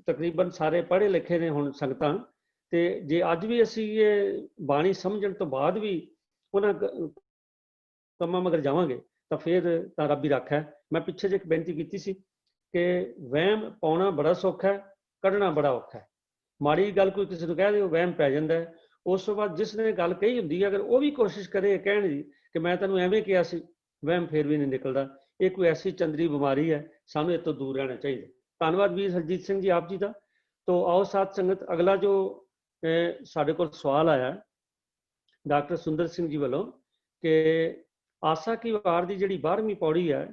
ਤਕਰੀਬਨ ਸਾਰੇ ਪੜ੍ਹੇ ਲਿਖੇ ਨੇ ਹੁਣ ਸੰਗਤਾਂ, ਤੇ ਜੇ ਅੱਜ ਵੀ ਅਸੀਂ ਇਹ ਬਾਣੀ ਸਮਝਣ ਤੋਂ ਬਾਅਦ ਵੀ ਉਹਨਾਂ ਕੰਮਾਂ ਮਗਰ ਜਾਵਾਂਗੇ ਤਾਂ ਫਿਰ ਤਾਂ ਰੱਬ ਹੀ ਰਾਖਾ ਹੈ। ਮੈਂ ਪਿੱਛੇ ਜਿਹੇ ਇੱਕ ਬੇਨਤੀ ਕੀਤੀ ਸੀ ਕਿ ਵਹਿਮ ਪਾਉਣਾ ਬੜਾ ਸੌਖਾ ਹੈ, ਕੱਢਣਾ ਬੜਾ ਔਖਾ ਹੈ। ਮਾੜੀ ਗੱਲ ਕੋਈ ਕਿਸੇ ਨੂੰ ਕਹਿ ਦਿਓ, ਵਹਿਮ ਪੈ ਜਾਂਦਾ ਹੈ। ਉਸ ਤੋਂ ਬਾਅਦ ਜਿਸ ਨੇ ਗੱਲ ਕਹੀ ਹੁੰਦੀ ਹੈ, ਅਗਰ ਉਹ ਵੀ ਕੋਸ਼ਿਸ਼ ਕਰੇ ਕਹਿਣ ਦੀ ਕਿ ਮੈਂ ਤੈਨੂੰ ਐਵੇਂ ਕਿਹਾ ਸੀ, ਵਹਿਮ ਫਿਰ ਵੀ ਨਹੀਂ ਨਿਕਲਦਾ। ਇਹ ਕੋਈ ਐਸੀ ਚੰਦਰੀ ਬਿਮਾਰੀ ਹੈ, ਸਾਨੂੰ ਇਹ ਤੋਂ ਦੂਰ ਰਹਿਣਾ ਚਾਹੀਦਾ। ਧੰਨਵਾਦ ਵੀਰ ਹਰਜੀਤ ਸਿੰਘ ਜੀ ਆਪ ਜੀ ਦਾ। ਤੋ ਆਓ ਸਾਧ ਸੰਗਤ, ਅਗਲਾ ਜੋ ਸਾਡੇ ਕੋਲ ਸਵਾਲ ਆਇਆ ਡਾਕਟਰ ਸੁੰਦਰ ਸਿੰਘ ਜੀ ਵੱਲੋਂ ਕਿ ਆਸਾ ਕੀ ਵਾਰ ਦੀ ਜਿਹੜੀ 12ਵੀਂ ਪੌੜੀ ਹੈ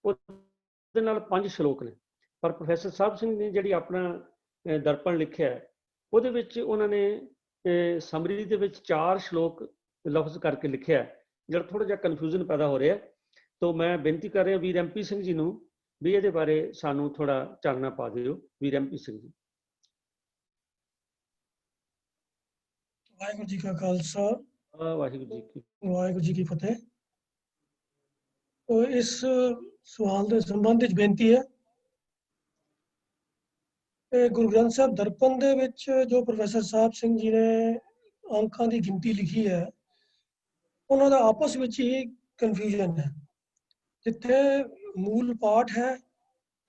ਉਹਦੇ ਨਾਲ 5 ਸ਼ਲੋਕ ਨੇ, ਪਰ ਪ੍ਰੋਫੈਸਰ ਸਾਹਿਬ ਸਿੰਘ ਨੇ ਜਿਹੜੀ ਆਪਣਾ ਦਰਪਣ ਲਿਖਿਆ ਹੈ ਉਹਦੇ ਵਿੱਚ ਉਹਨਾਂ ਨੇ ਸਮਰੀ ਦੇ ਵਿੱਚ 4 ਸ਼ਲੋਕ ਲਫ਼ਜ਼ ਕਰਕੇ ਲਿਖਿਆ ਹੈ, ਜਿਹੜਾ ਥੋੜਾ ਜਿਹਾ ਕਨਫਿਊਜ਼ਨ ਪੈਦਾ ਹੋ ਰਿਹਾ। ਤਾਂ ਮੈਂ ਬੇਨਤੀ ਕਰ ਰਿਹਾ ਵੀਰ MP ਸਿੰਘ ਜੀ ਨੂੰ ਵੀ ਇਹਦੇ ਬਾਰੇ ਸਾਨੂੰ ਥੋੜਾ ਚਾਨਣਾ ਪਾ ਦਿਓ। ਵੀਰ MP ਸਿੰਘ ਜੀ। ਵਾਹਿਗੁਰੂ ਜੀ ਕਾ ਖਾਲਸਾ, ਵਾਹਿਗੁਰੂ ਜੀ ਕੀ ਫਤਿਹ। तो इस सवाल के संबंध ਵਿੱਚ ਬੇਨਤੀ ਹੈ ਕਿ ਗੁਰੂ ਗ੍ਰੰਥ ਸਾਹਿਬ ਦਰਪਣ ਦੇ ਵਿੱਚ ਜੋ ਪ੍ਰੋਫੈਸਰ ਸਾਹਿਬ ਸਿੰਘ ਜੀ ਨੇ ਅੰਕਾਂ ਦੀ ਗਿਣਤੀ ਲਿਖੀ ਹੈ, ਉਹਨਾਂ ਦਾ ਆਪਸ ਵਿੱਚ ਹੀ ਕਨਫਿਊਜ਼ਨ ਹੈ। ਜਿੱਥੇ ਮੂਲ ਪਾਠ ਹੈ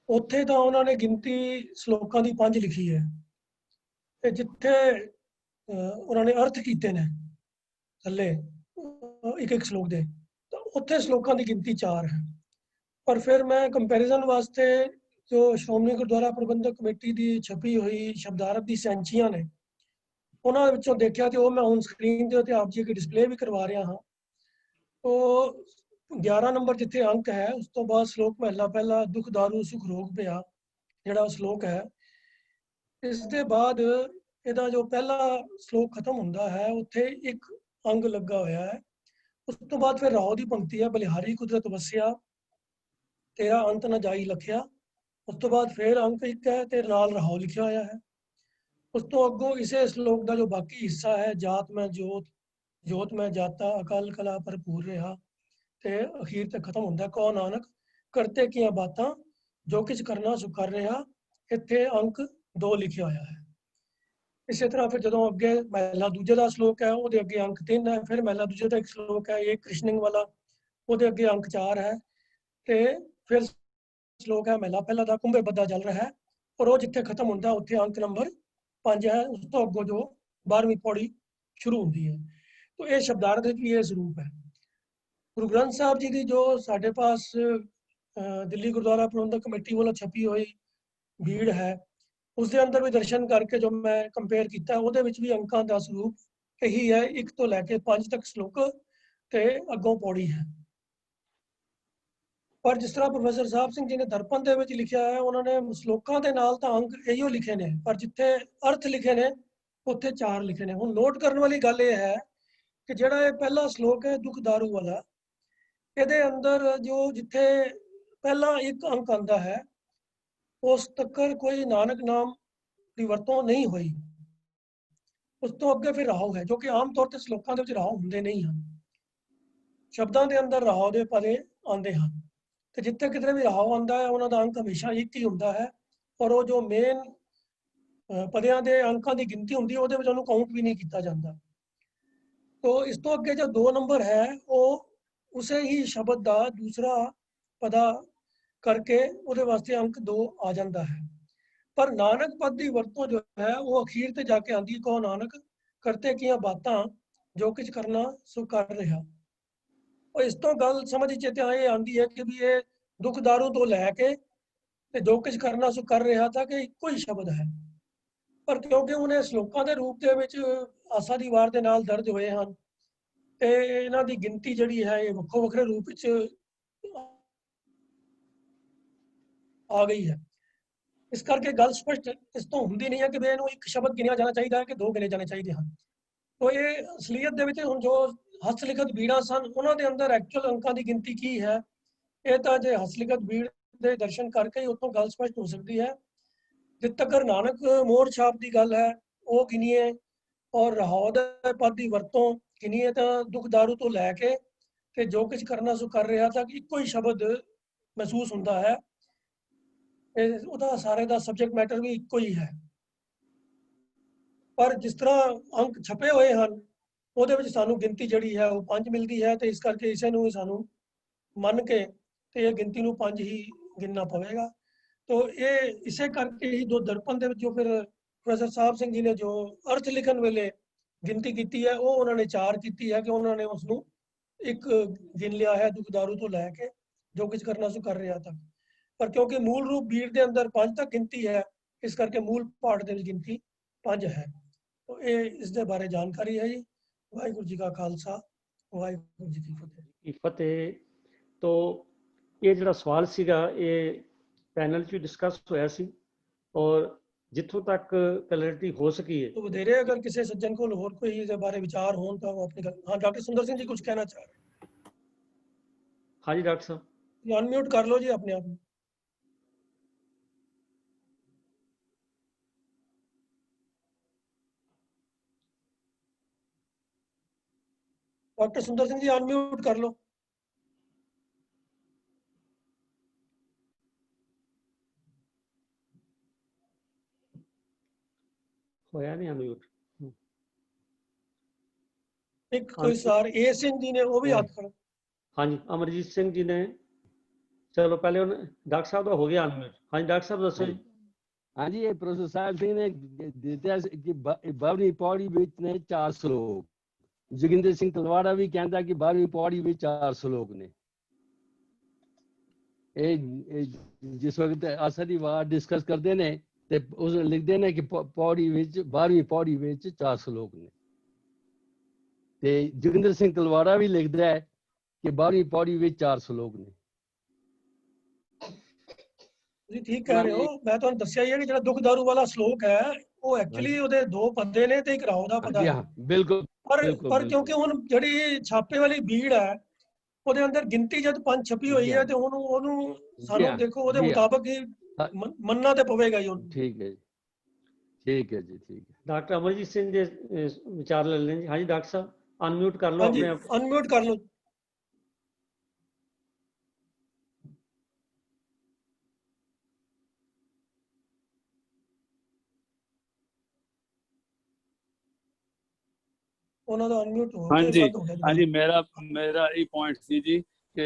ਉੱਥੇ ਤਾਂ ਉਹਨਾਂ ਨੇ ਗਿਣਤੀ ਸ਼ਲੋਕਾਂ ਦੀ 5 ਲਿਖੀ ਹੈ, ਤੇ ਜਿੱਥੇ ਉਹਨਾਂ ਨੇ ਅਰਥ ਕੀਤੇ ਨੇ ਥੱਲੇ ਇੱਕ ਇੱਕ ਸ਼ਲੋਕ ਦੇ, ਤਾਂ ਉੱਥੇ ਸ਼ਲੋਕਾਂ ਦੀ ਗਿਣਤੀ 4 ਹੈ। ਪਰ ਫਿਰ ਮੈਂ ਕੰਪੈਰੀਜ਼ਨ ਵਾਸਤੇ ਜੋ ਸ਼੍ਰੋਮਣੀ ਗੁਰਦੁਆਰਾ ਪ੍ਰਬੰਧਕ ਕਮੇਟੀ ਦੀ ਛਪੀ ਹੋਈ ਸ਼ਬਦਾਰਥ ਦੀ ਸੈਂਚੀਆਂ ਨੇ, ਉਹਨਾਂ ਵਿੱਚੋਂ ਦੇਖਿਆ ਤੇ ਉਹ ਮੈਂ ਹੁਣ ਸਕਰੀਨ ਦੇ ਉੱਤੇ ਆਪ ਜੀ ਅੱਗੇ ਡਿਸਪਲੇ ਵੀ ਕਰਵਾ ਰਿਹਾ ਹਾਂ। ਉਹ 11 ਨੰਬਰ ਜਿੱਥੇ ਅੰਕ ਹੈ, ਉਸ ਤੋਂ ਬਾਅਦ ਸ਼ਲੋਕ ਮਹਲਾ ਪਹਿਲਾ ਦੁੱਖ ਦਾਰੂ ਸੁਖ ਰੋਗ ਪਿਆ ਜਿਹੜਾ ਸ਼ਲੋਕ ਹੈ, ਇਸ ਦੇ ਬਾਅਦ ਇਹਦਾ ਜੋ ਪਹਿਲਾ ਸ਼ਲੋਕ ਖਤਮ ਹੁੰਦਾ ਹੈ ਉੱਥੇ ਇੱਕ ਅੰਗ ਲੱਗਾ ਹੋਇਆ ਹੈ। ਉਸ ਤੋਂ ਬਾਅਦ ਫਿਰ ਰਾਓ ਦੀ ਪੰਕਤੀ ਹੈ, ਬਲਿਹਾਰੀ ਕੁਦਰਤ ਵਸਿਆ ਤੇਰਾ ਅੰਤ ਨਾ ਜਾਈ ਲਖਿਆ। ਉਸ ਤੋਂ ਬਾਅਦ ਫਿਰ ਅੰਕ ਇੱਕ ਹੈ ਤੇ ਨਾਲ ਰਾਓ ਲਿਖਿਆ ਹੋਇਆ ਹੈ। ਉਸ ਤੋਂ ਅੱਗੋਂ ਇਸੇ ਸ਼ਲੋਕ ਦਾ ਜੋ ਬਾਕੀ ਹਿੱਸਾ ਹੈ, ਜਾਤ ਮੈਂ ਜੋਤ ਜੋਤ ਮੈਂ ਜਾਤਾ ਅਕਾਲ ਕਲਾ ਭਰਪੂਰ ਰਿਹਾ, ਤੇ ਅਖੀਰ ਤੱਕ ਖਤਮ ਹੁੰਦਾ ਕੋ ਨਾਨਕ ਕਰਤੇ ਕੀਆਂ ਬਾਤਾਂ ਜੋ ਕੁਝ ਕਰਨਾ ਸੋ ਕਰ ਰਿਹਾ। ਇੱਥੇ ਅੰਕ 2 ਲਿਖਿਆ ਹੋਇਆ ਹੈ। ਇਸੇ ਤਰ੍ਹਾਂ ਫਿਰ ਜਦੋਂ ਅੱਗੇ ਮਹਿਲਾ ਦੂਜੇ ਦਾ ਸ਼ਲੋਕ ਹੈ, ਉਹਦੇ ਅੱਗੇ ਅੰਕ 3 ਹੈ। ਫਿਰ ਮਹਿਲਾ ਦੂਜੇ ਦਾ ਇੱਕ ਸ਼ਲੋਕ ਹੈ ਇਹ ਕ੍ਰਿਸ਼ਨਿੰਗ ਵਾਲਾ, ਉਹਦੇ ਅੱਗੇ ਅੰਕ 4 ਹੈ। ਤੇ ਫਿਰ ਸ਼ਲੋਕ ਹੈ ਮਹਿਲਾ ਪਹਿਲਾ ਦਾ ਕੁੰਭੇ ਬੱਦਾ ਜਲ ਰਿਹਾ ਹੈ, ਔਰ ਉਹ ਜਿੱਥੇ ਖਤਮ ਹੁੰਦਾ ਉੱਥੇ ਅੰਕ ਨੰਬਰ 5 ਹੈ। ਉਸ ਤੋਂ ਅੱਗੋਂ ਜੋ 12ਵੀਂ ਪੌੜੀ ਸ਼ੁਰੂ ਹੁੰਦੀ ਹੈ। तो ये शब्दार्थ की ये स्वरूप है। गुरु ग्रंथ साहब जी की जो साढ़े पास दिल्ली गुरुद्वारा प्रबंधक कमेटी वालों छपी हुई भीड़ है, उसके अंदर भी दर्शन करके जो मैं कंपेयर किया वो भी अंकों का स्वरूप यही है, 1 तो लैके 5 तक श्लोक ते अगों पौड़ी है। पर जिस तरह प्रोफेसर साहब सिंह जी ने दर्पण दे विच लिखा है, उन्होंने श्लोकों के नाल तो अंक इहो लिखे ने, पर जिथे अर्थ लिखे ने उत्थे 4 लिखे ने। हुण नोट करने वाली गल यह है कि जिहड़ा ये पहला श्लोक है दुख दारू वाला, ਇਹਦੇ अंदर जो जिथे पहला एक अंक आंदा है उस तक्कर कोई नानक नाम की वरतों नहीं हुई। उस तो अगे फिर राहो है, जो कि आम तौर पर श्लोकों के राहो होंदे नहीं हैं। शब्दों के अंदर राहो के पदे आते हैं, तो जिथे कितने भी राहो आंदा है उन्हों का अंक हमेशा एक ही होंदा है, और वो जो मेन पदियां के अंकों की गिनती होंदी है उहदे विच उहनूं काउंट भी नहीं किया जाता। तो इस तो अगे जो 2 नंबर है वो उसे ही शब्द का दूसरा पदा करके उहदे वास्ते अंक 2 आ जाता है। पर नानक पद की वरतों जो है वो अखीर ते जाके आंदी, को नानक करते किया बातां जो कुछ करना सो कर रहा। और इस तो गल समझ चेते ये आंदी है कि भी ये दुख दारू तो लैके ते जो कुछ करना सो कर रहा था कि इको ही शब्द है। पर क्योंकि उन्हें श्लोकों के रूप के विच आसा दी वार दे नाल दर्ज होए हैं ते इन्हां दी गिनती जिहड़ी है ये वक्खो वखरे रूप विच आ गई है। इस करके गल स्पष्ट इस तो हुंदी नहीं है कि इहनूं एक शब्द गिनिया जाना चाहिए कि 2 गिने जाने चाहिए हैं। तो ये असलीयत दे विच हुण जो हस्तलिखत बीड़ा सन उन्हां दे अंदर एक्चुअल अंकां दी गिनती की है, ये तां जे हस्तलिखत बीड़ दे दर्शन करके ही उत्तों गल स्पष्ट हो सकती है। जित तक नानक मोहर छाप की गल है वो गिनीए और राहो दे पद की वरतों गिनीए, तो दुख दारू तो लैके ते जो कुछ करना सो कर रहा था इको ही शब्द महसूस होंदा है। उहदा सारे दा सबजैक्ट मैटर भी इको ही है। पर जिस तरह अंक छपे हुए हैं उहदे विच सानूं गिनती जिहड़ी है वो 5 मिलती है, तो इस करके इसे नूं सानूं मन के ते गिनती नूं 5 ही गिनना पवेगा। तो ये इसे करके ही जो दर्पण दे विच जो फिर प्रोफेसर साहब सिंह जी ने जो अर्थ लिखण वेले गिनती की है वो उन्होंने 4 की है कि उन्होंने उसनूं एक गिन लिया है, दुख दारू तो लैके जो कुछ करना सो कर रहा था। पर क्योंकि मूल रूप बीड़ के अंदर 5 तक गिनती है, इस करके मूल पाठ दे विच गिनती 5 है। तो ये इस दे बारे जानकारी है जी। वाहिगुरू जी का खालसा ਵਾਹਿਗੁਰੂ ਜੀ ਕੀ ਫਤਿਹ। की फतेह। तो ये ਜਿਹੜਾ ਸਵਾਲ ਸੀਗਾ ਇਹ ਪੈਨਲ 'ਚ ਡਿਸਕਸ ਹੋਇਆ ਸੀ ਔਰ ਜਿੱਥੋਂ ਤੱਕ ਕਲੈਰਿਟੀ ਹੋ ਸਕੀ ਹੈ। तो ਵਧੇਰੇ ਅਗਰ ਕਿਸੇ ਸੱਜਣ ਕੋਲ ਹੋਰ ਕੋਈ ਇਹਦੇ ਬਾਰੇ ਵਿਚਾਰ ਹੋਣ ਤਾਂ ਉਹ ਆਪਣੀ ਗੱਲ। ਹਾਂ ਡਾਕਟਰ ਸੁੰਦਰ ਸਿੰਘ ਜੀ ਕੁਝ ਕਹਿਣਾ ਚਾਹ ਰਹੇ। ਹਾਂਜੀ ਡਾਕਟਰ ਸਾਹਿਬ। ਅਨਮਿਊਟ ਕਰ ਲਓ ਜੀ ਆਪਣੇ ਆਪ ਨੂੰ। डॉक्टर सुंदर सिंह जी अनम्यूट कर लो। होया नहीं अनम्यूट। एक कोई सर ए सिंह जी ने वो भी हाथ खड़ा। हाँ जी अमरजीत सिंह जी ने। चलो पहले डॉक्टर साहब का हो गया अनम्यूट। हाँ जी डॉक्टर साहब दसो जी। हाँ जी ये प्रोफेसर साहब सिंह ने दिता कि 12वीं पौड़ी विच ने 4 श्लोक। जोगिंदर सिंह तलवाड़ा भी कहता कि 12वीं पौड़ी में 4 श्लोक ने। जिस वक्त असा दी वार डिस्कस करते ने ते उस लिखते ने कि पौड़ी विच 12वीं पौड़ी विच 4 श्लोक ने। ते जोगिंदर सिंह तलवाड़ा भी लिखता है कि 12वीं पौड़ी विच 4 श्लोक ने। जी ठीक कह रहे हो। मैं तो दस्या ही है कि ਜਿਹੜਾ ਦੁੱਖ ਦਾਰੂ ਵਾਲਾ ਸ਼ਲੋਕ ਹੈ ਉਹ ਐਕਚੁਅਲੀ ਉਹਦੇ 2 ਪੱਦੇ ਨੇ ਤੇ ਇੱਕ ਰਾਉ ਦਾ ਪੱਦਾ ਹੈ। ਬਿਲਕੁਲ ਪਰ ਕਿਉਂਕਿ ਹੁਣ ਜਿਹੜੀ ਛਾਪੇ ਵਾਲੀ ਭੀੜ ਹੈ ਉਹਦੇ ਅੰਦਰ ਗਿਣਤੀ ਜਦ 5 ਛਪੀ ਹੋਈ ਹੈ ਤੇ ਉਹਨੂੰ ਸਾਨੂੰ ਦੇਖੋ ਉਹਦੇ ਮੁਤਾਬਕ ਹੀ ਮੰਨਣਾ ਤੇ ਪਵੇਗਾ ਹੀ ਉਹਨੂੰ। ਠੀਕ ਹੈ ਜੀ ਠੀਕ ਹੈ। डॉक्टर अमरजीत सिंह ਦੇ ਵਿਚਾਰ ਲੈ ਲੈਣ ਜੀ। ਹਾਂਜੀ ਡਾਕਟਰ ਸਾਹਿਬ ਅਨਮਿਊਟ ਕਰ ਲਓ ਆਪਣੇ ਆਪ। ਅਨਮਿਊਟ ਕਰ ਲਓ। ਉਹਨਾਂ ਦਾ ਅਨਮਿਊਟ ਹੋ ਗਿਆ। ਹਾਂਜੀ ਮੇਰਾ ਇਹ ਪੁਆਇੰਟ ਸੀ ਜੀ ਕਿ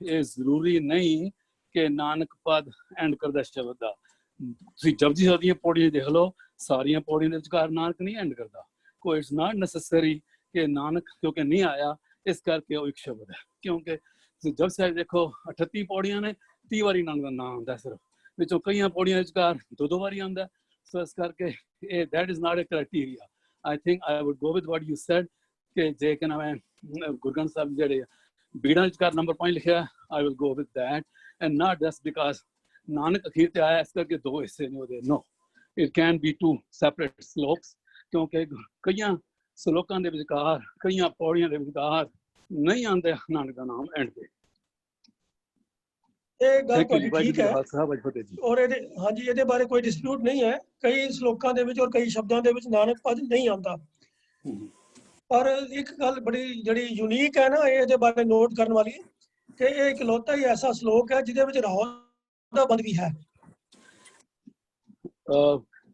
ਇਹ ਜ਼ਰੂਰੀ ਨਹੀਂ ਕਿ ਨਾਨਕ ਪਦ ਐਂਡ ਕਰਦਾ ਸ਼ਬਦ ਦਾ। ਤੁਸੀਂ ਜਪਜੀ ਸਾਹਿਬ ਦੀਆਂ ਪੌੜੀਆਂ ਦੇਖ ਲਓ, ਸਾਰੀਆਂ ਪੌੜੀਆਂ ਦੇ ਵਿਚਕਾਰ ਨਾਨਕ ਨਹੀਂ ਐਂਡ ਕਰਦਾ। ਕੋਈ ਇਟਸ ਨਾਟ ਨੈਸੈਸਰੀ ਕਿ ਨਾਨਕ ਕਿਉਂਕਿ ਨਹੀਂ ਆਇਆ ਇਸ ਕਰਕੇ ਉਹ ਇੱਕ ਸ਼ਬਦ ਹੈ। ਕਿਉਂਕਿ ਤੁਸੀਂ ਜਪਜੀ ਸਾਹਿਬ ਦੇਖੋ 38 ਪੌੜੀਆਂ ਨੇ, 30 ਵਾਰੀ ਨਾਨਕ ਦਾ ਨਾਮ ਆਉਂਦਾ ਸਿਰਫ, ਵਿੱਚੋਂ ਕਈਆਂ ਪੌੜੀਆਂ ਵਿਚਕਾਰ 2 ਵਾਰੀ ਆਉਂਦਾ। ਸੋ ਇਸ ਕਰਕੇ ਇਹ that is not a criteria. I think I would go with what you said ਕਿ ਜੇ ਕਿ ਮੈਂ ਗੁਰੂ ਗ੍ਰੰਥ ਸਾਹਿਬ ਜਿਹੜੇ ਬੀੜਾਂ ਵਿਚਕਾਰ ਨੰਬਰ 5 ਲਿਖਿਆ I will go with that and not just because Nanak ਅਖੀਰ ਤੇ ਆਇਆ ਇਸ ਕਰਕੇ 2 ਹਿੱਸੇ ਨੇ ਉਹਦੇ। No, it can be 2 separate slopes ਕਿਉਂਕਿ ਕਈਆਂ ਸ਼ਲੋਕਾਂ ਦੇ ਵਿਚਕਾਰ ਕਈਆਂ ਪੌੜੀਆਂ ਦੇ ਵਿਚਕਾਰ ਨਹੀਂ ਆਉਂਦੇ ਨਾਨਕ ਦਾ ਨਾਮ ਐਂਡ ਤੇ। ਇਹ ਗੱਲ ਤੁਹਾਡੀ ਠੀਕ ਹੈ ਔਰ ਇਹਦੇ ਹਾਂਜੀ ਇਹਦੇ ਬਾਰੇ ਕੋਈ ਡਿਸਪਿਊਟ ਨਹੀਂ ਹੈ। ਕਈ ਸ਼ਲੋਕਾਂ ਦੇ ਵਿੱਚ ਔਰ ਕਈ ਸ਼ਬਦਾਂ ਦੇ ਵਿੱਚ ਨਾਨਕ ਪਦ ਨਹੀਂ ਆਉਂਦਾ। ਪਰ ਇੱਕ ਗੱਲ ਬੜੀ ਜਿਹੜੀ ਯੂਨੀਕ ਹੈ ਨਾ ਇਹਦੇ ਬਾਰੇ ਨੋਟ ਕਰਨ ਵਾਲੀ ਕਿ ਇਹ ਇਕਲੌਤਾ ਹੀ ਐਸਾ ਸ਼ਲੋਕ ਹੈ ਜਿਹਦੇ ਵਿੱਚ ਰਾਉ ਦਾ ਬੰਦ ਵੀ ਹੈ।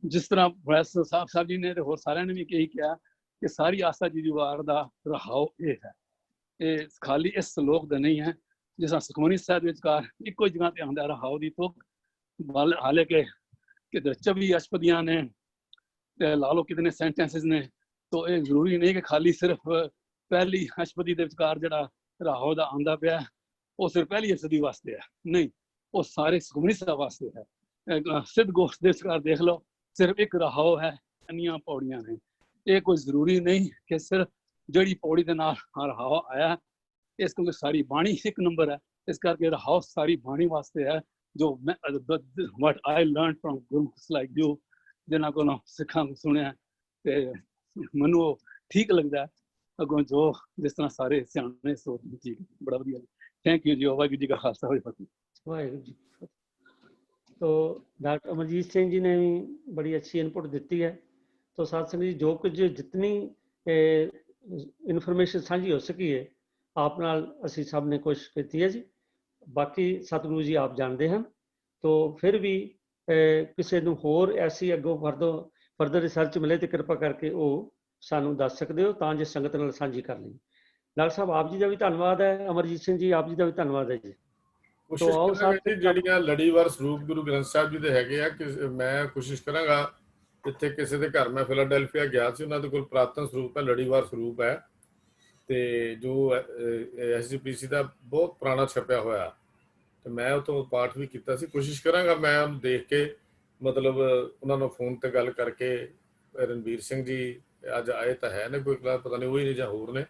ਜਿਸ ਤਰ੍ਹਾਂ ਪ੍ਰੋਫੈਸਰ ਸਾਹਿਬ ਜੀ ਨੇ ਤੇ ਹੋਰ ਸਾਰਿਆਂ ਨੇ ਵੀ ਇਹੀ ਕਿਹਾ ਕਿ ਸਾਰੀ ਆਸਾ ਜੀ ਦੀ ਵਾਰ ਦਾ ਰਹਾਉ ਇਹ ਹੈ। ਇਹ ਖਾਲੀ ਇਸ ਸ਼ਲੋਕ ਦਾ ਨਹੀਂ ਹੈ। ਜਿਸ ਤਰ੍ਹਾਂ ਸੁਖਮਨੀ ਸਾਹਿਬ ਵਿਚਕਾਰ ਇੱਕੋ ਜਗ੍ਹਾ ਤੇ ਆਉਂਦਾ ਰਹਾਉ ਦੀ ਤੁਕ, ਹਾਲਾਂਕਿ ਕਿਧਰ 24 ਅਸ਼ਪਦੀਆਂ ਨੇ ਤੇ ਲਾ ਲਓ ਕਿਤਨੇ ਸੈਂਟੈਂਸਿਸ ਨੇ। तो ਇਹ ਜ਼ਰੂਰੀ ਨਹੀਂ ਕਿ ਖਾਲੀ ਸਿਰਫ ਪਹਿਲੀ ਅਸ਼ਪਦੀ ਦੇ ਵਿਚਕਾਰ ਜਿਹੜਾ ਰਹਾਉ ਦਾ ਆਉਂਦਾ ਪਿਆ ਉਹ ਸਿਰਫ ਪਹਿਲੀ ਅਸ਼ਪਦੀ ਵਾਸਤੇ ਹੈ। ਨਹੀਂ, ਉਹ ਸਾਰੇ ਸੁਖਮਨੀ ਸਾਹਿਬ ਵਾਸਤੇ ਹੈ। ਸਿੱਧ ਗੋਸ਼ਟ ਦੇ ਵਿਚਕਾਰ ਦੇਖ ਲਓ ਸਿਰਫ ਇੱਕ ਰਹਾਉ ਹੈ, ਇੰਨੀਆਂ ਪੌੜੀਆਂ ਨੇ। ਇਹ ਕੋਈ ਜ਼ਰੂਰੀ ਨਹੀਂ ਕਿ ਸਿਰਫ ਜਿਹੜੀ ਪੌੜੀ ਦੇ ਨਾਲ ਰਹਾਉ ਆਇਆ ਇਸ ਕਿਉਂਕਿ ਸਾਰੀ ਬਾਣੀ ਇੱਕ ਨੰਬਰ ਹੈ। ਇਸ ਕਰਕੇ ਰਹਾਉ ਸਾਰੀ ਬਾਣੀ ਵਾਸਤੇ ਹੈ। ਜੋ ਮੈਂ what I learned from gurus like you ਜਿਨ੍ਹਾਂ ਕੋਲੋਂ ਸਿੱਖਾਂ ਸੁਣਿਆ ਤੇ ਮੈਨੂੰ ਠੀਕ ਲੱਗਦਾ ਅੱਗੋਂ ਜੋ ਜਿਸ ਤਰ੍ਹਾਂ ਸਾਰੇ ਸਿਆਣੇ ਸੋਚ ਜੀ ਬੜਾ ਵਧੀਆ। ਥੈਂਕ ਯੂ ਜੀ। ਵਾਹਿਗੁਰੂ ਜੀ ਕਾ ਖਾਲਸਾ ਵਾਹਿਗੁਰੂ ਵਾਹਿਗੁਰੂ ਜੀ। तो डॉक्टर अमरजीत सिंह जी ने भी बड़ी अच्छी इनपुट दी है। तो साथ संगत जी जो कुछ जितनी इन्फॉर्मेशन साझी हो सकी है आप नाल असी सब ने कोशिश की है जी। बाकी सतगुरु जी आप जानते हैं। तो फिर भी किसी ਨੂੰ ਹੋਰ ਐਸੀ ਅੱਗੋਂ ਫਰਦਰ ਰਿਸਰਚ ਮਿਲੇ ਤੇ ਕਿਰਪਾ ਕਰਕੇ ਉਹ ਸਾਨੂੰ ਦੱਸ ਸਕਦੇ ਹੋ ਤਾਂ ਜੇ ਸੰਗਤ ਨਾਲ ਸਾਂਝੀ ਕਰ ਲਈ। ਡਾਕਟਰ ਸਾਹਿਬ ਆਪ ਜੀ ਦਾ ਵੀ ਧੰਨਵਾਦ ਹੈ। ਅਮਰਜੀਤ ਸਿੰਘ ਜੀ ਆਪ ਜੀ ਦਾ ਵੀ ਧੰਨਵਾਦ ਹੈ ਜੀ। ਜਿਹੜੀਆਂ ਲੜੀਵਾਰ ਸਰੂਪ ਗੁਰੂ ਗ੍ਰੰਥ ਸਾਹਿਬ ਜੀ ਦੇ ਹੈਗੇ ਆ ਕਿ ਮੈਂ ਕੋਸ਼ਿਸ਼ ਕਰਾਂਗਾ ਜਿੱਥੇ ਕਿਸੇ ਦੇ ਘਰ ਮੈਂ ਫਿਲਾਡੈਲਫੀਆ ਗਿਆ ਸੀ ਉਹਨਾਂ ਦੇ ਕੋਲ ਪੁਰਾਤਨ ਸਰੂਪ ਹੈ, ਲੜੀਵਾਰ ਸਰੂਪ ਹੈ ਤੇ ਜੋ SGPC ਦਾ ਬਹੁਤ ਪੁਰਾਣਾ ਛਪਿਆ ਹੋਇਆ ਤੇ ਮੈਂ ਉਹ ਤੋਂ ਪਾਠ ਵੀ ਕੀਤਾ ਸੀ। ਕੋਸ਼ਿਸ਼ ਕਰਾਂਗਾ ਮੈਂ ਉਹਨੂੰ ਦੇਖ ਕੇ ਮਤਲਬ ਉਹਨਾਂ ਨੂੰ ਫੋਨ ਤੇ ਗੱਲ ਕਰਕੇ ਰਣਬੀਰ ਸਿੰਘ ਜੀ ਅੱਜ ਆਏ ਤਾਂ ਹੈ ਨਾ ਕੋਈ ਪਤਾ ਨਹੀਂ ਉਹ ਹੀ ਨੇ ਜਾਂ ਹੋਰ ਨੇ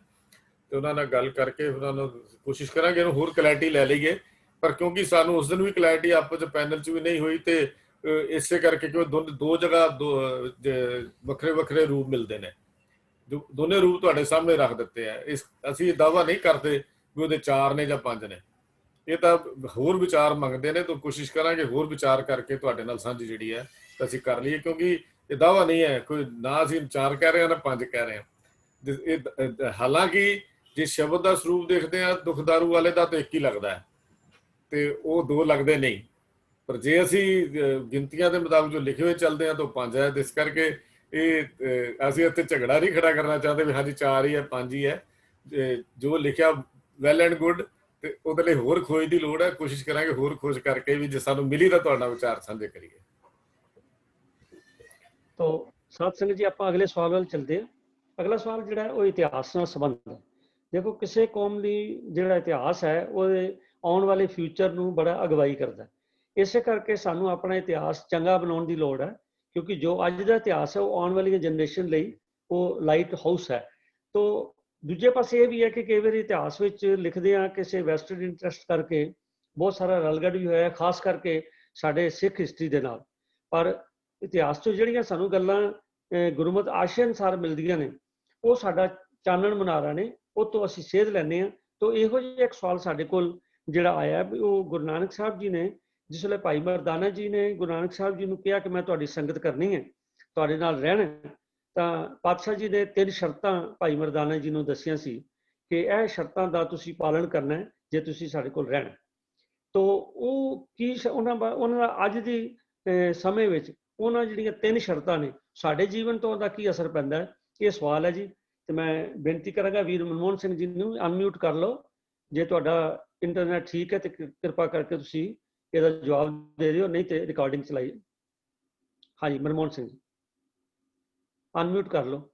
ਤੇ ਉਹਨਾਂ ਨਾਲ ਗੱਲ ਕਰਕੇ ਉਹਨਾਂ ਨੂੰ ਕੋਸ਼ਿਸ਼ ਕਰਾਂਗੇ ਇਹਨੂੰ ਹੋਰ ਕਲੈਰਿਟੀ ਲੈ ਲਈਏ। ਪਰ ਕਿਉਂਕਿ ਸਾਨੂੰ ਉਸ ਦਿਨ ਵੀ ਕਲੈਰਿਟੀ ਆਪਸ ਵਿੱਚ ਪੈਨਲ 'ਚ ਵੀ ਨਹੀਂ ਹੋਈ, ਤੇ ਇਸੇ ਕਰਕੇ ਕਿਉਂ ਦੋ ਜਗ੍ਹਾ ਵੱਖਰੇ ਵੱਖਰੇ ਰੂਪ ਮਿਲਦੇ ਨੇ, ਦੋਨੇ ਰੂਪ ਤੁਹਾਡੇ ਸਾਹਮਣੇ ਰੱਖ ਦਿੱਤੇ ਆ। ਅਸੀਂ ਦਾਅਵਾ ਨਹੀਂ ਕਰਦੇ ਵੀ ਉਹਦੇ 4 ਨੇ ਜਾਂ 5 ਨੇ, ਇਹ ਤਾਂ ਹੋਰ ਵਿਚਾਰ ਮੰਗਦੇ ਨੇ। ਤਾਂ ਕੋਸ਼ਿਸ਼ ਕਰਾਂਗੇ ਹੋਰ ਵਿਚਾਰ ਕਰਕੇ ਤੁਹਾਡੇ ਨਾਲ ਸਾਂਝੀ ਜਿਹੜੀ ਹੈ ਅਸੀਂ ਕਰ ਲਈਏ, ਕਿਉਂਕਿ ਇਹ ਦਾਅਵਾ ਨਹੀਂ ਹੈ ਕੋਈ, ਨਾ ਅਸੀਂ 4 ਕਹਿ ਰਹੇ ਹਾਂ ਨਾ 5 ਕਹਿ ਰਹੇ ਹਾਂ। ਹਾਲਾਂਕਿ ਜੇ ਸ਼ਬਦ ਦਾ ਸਰੂਪ ਦੇਖਦੇ ਹਾਂ ਦੁਖਦਾਰੂ ਵਾਲੇ ਦਾ ਤਾਂ ਇੱਕ ਹੀ ਲੱਗਦਾ ਹੈ ਤੇ ਉਹ 2 ਲੱਗਦੇ ਨਹੀਂ, ਪਰ ਜੇ ਅਸੀਂ ਗਿਣਤੀਆਂ ਦੇ ਮੁਤਾਬਕ ਜੋ ਲਿਖੇ ਹੋਏ ਚੱਲਦੇ ਹਾਂ ਤਾਂ 5 ਹੈ। ਇਸ ਕਰਕੇ ਇਹ ਅਸੀਂ ਇੱਥੇ ਝਗੜਾ ਨਹੀਂ ਖੜਾ ਕਰਨਾ ਚਾਹੁੰਦੇ ਵੀ ਹਾਂਜੀ 4 ਹੀ ਹੈ 5 ਹੀ ਹੈ। ਜੋ ਲਿਖਿਆ ਵੈਲ ਐਂਡ ਗੁੱਡ, ਤੇ ਉਹਦੇ ਲਈ ਹੋਰ ਖੋਜ ਦੀ ਲੋੜ ਹੈ। ਕੋਸ਼ਿਸ਼ ਕਰਾਂਗੇ ਹੋਰ ਖੋਜ ਕਰਕੇ ਵੀ ਜੇ ਸਾਨੂੰ ਮਿਲੀ ਤਾਂ ਤੁਹਾਡਾ ਵਿਚਾਰ ਸਾਂਝੇ ਕਰੀਏ। तो साध संगत जी आप अगले सवाल वाल चलते हैं। अगला सवाल जिहड़ा है वो इतिहास नाल संबंध है। देखो किसी कौम दी जिहड़ा इतिहास है वो आउण वाले फ्यूचर नूं बड़ा अगवाई करता है। इसे करके सानू अपना इतिहास चंगा बनाउण दी लोड़ है, क्योंकि जो अज दा इतिहास है वो आउण वाली जनरेशन लई वो लाइट हाउस है। तो दूजे पासे ये भी है कि कई बार इतिहास विच लिखदे आ किसी वैसटर्न इंटरस्ट करके बहुत सारा रलगड़ भी होया, खास करके साडे सिख हिस्टरी दे नाल। पर इतिहास ਤੋਂ ਜਿਹੜੀਆਂ ਸਾਨੂੰ ਗੱਲਾਂ ਗੁਰਮਤ ਆਸ਼ੇ ਅਨੁਸਾਰ ਮਿਲਦੀਆਂ ਨੇ ਉਹ ਸਾਡਾ ਚਾਨਣ ਮਨਾਰਾ ਨੇ, ਉਹ ਤੋਂ ਅਸੀਂ ਸੇਧ ਲੈਂਦੇ ਹਾਂ। ਤੋਂ ਇਹੋ ਜਿਹਾ ਇੱਕ ਸਵਾਲ ਸਾਡੇ ਕੋਲ ਜਿਹੜਾ ਆਇਆ ਵੀ ਉਹ ਗੁਰੂ ਨਾਨਕ ਸਾਹਿਬ ਜੀ ਨੇ ਜਿਸ ਵੇਲੇ ਭਾਈ ਮਰਦਾਨਾ ਜੀ ਨੇ ਗੁਰੂ ਨਾਨਕ ਸਾਹਿਬ ਜੀ ਨੂੰ ਕਿਹਾ ਕਿ ਮੈਂ ਤੁਹਾਡੀ ਸੰਗਤ ਕਰਨੀ ਹੈ, ਤੁਹਾਡੇ ਨਾਲ ਰਹਿਣਾ, ਤਾਂ ਪਾਤਸ਼ਾਹ ਜੀ ਨੇ 3 ਸ਼ਰਤਾਂ ਭਾਈ ਮਰਦਾਨਾ ਜੀ ਨੂੰ ਦੱਸੀਆਂ ਸੀ ਕਿ ਇਹ ਸ਼ਰਤਾਂ ਦਾ ਤੁਸੀਂ ਪਾਲਣ ਕਰਨਾ ਜੇ ਤੁਸੀਂ ਸਾਡੇ ਕੋਲ ਰਹਿਣਾ। ਤੋਂ ਉਹ ਕੀ ਉਹਨਾਂ ਦਾ ਅੱਜ ਦੀ ਸਮੇਂ ਵਿੱਚ ਉਹਨਾਂ ਜਿਹੜੀਆਂ 3 ਸ਼ਰਤਾਂ ਨੇ ਸਾਡੇ ਜੀਵਨ ਤੋਂ ਉਹਦਾ ਕੀ ਅਸਰ ਪੈਂਦਾ ਹੈ, ਇਹ ਸਵਾਲ ਹੈ ਜੀ। ਤੇ ਮੈਂ ਬੇਨਤੀ ਕਰਾਂਗਾ ਵੀਰ ਮਨਮੋਹਨ ਸਿੰਘ ਜੀ ਨੂੰ ਅਨਮਿਊਟ ਕਰ ਲਓ, ਜੇ ਤੁਹਾਡਾ ਇੰਟਰਨੈਟ ਠੀਕ ਹੈ ਤੇ ਕਿਰਪਾ ਕਰਕੇ ਤੁਸੀਂ ਇਹਦਾ ਜਵਾਬ ਦੇ ਦਿਓ, ਨਹੀਂ ਤੇ ਰਿਕਾਰਡਿੰਗ ਚਲਾਈ। ਹਾਂਜੀ ਮਨਮੋਹਨ ਸਿੰਘ ਜੀ ਅਨਮਿਊਟ ਕਰ ਲਓ।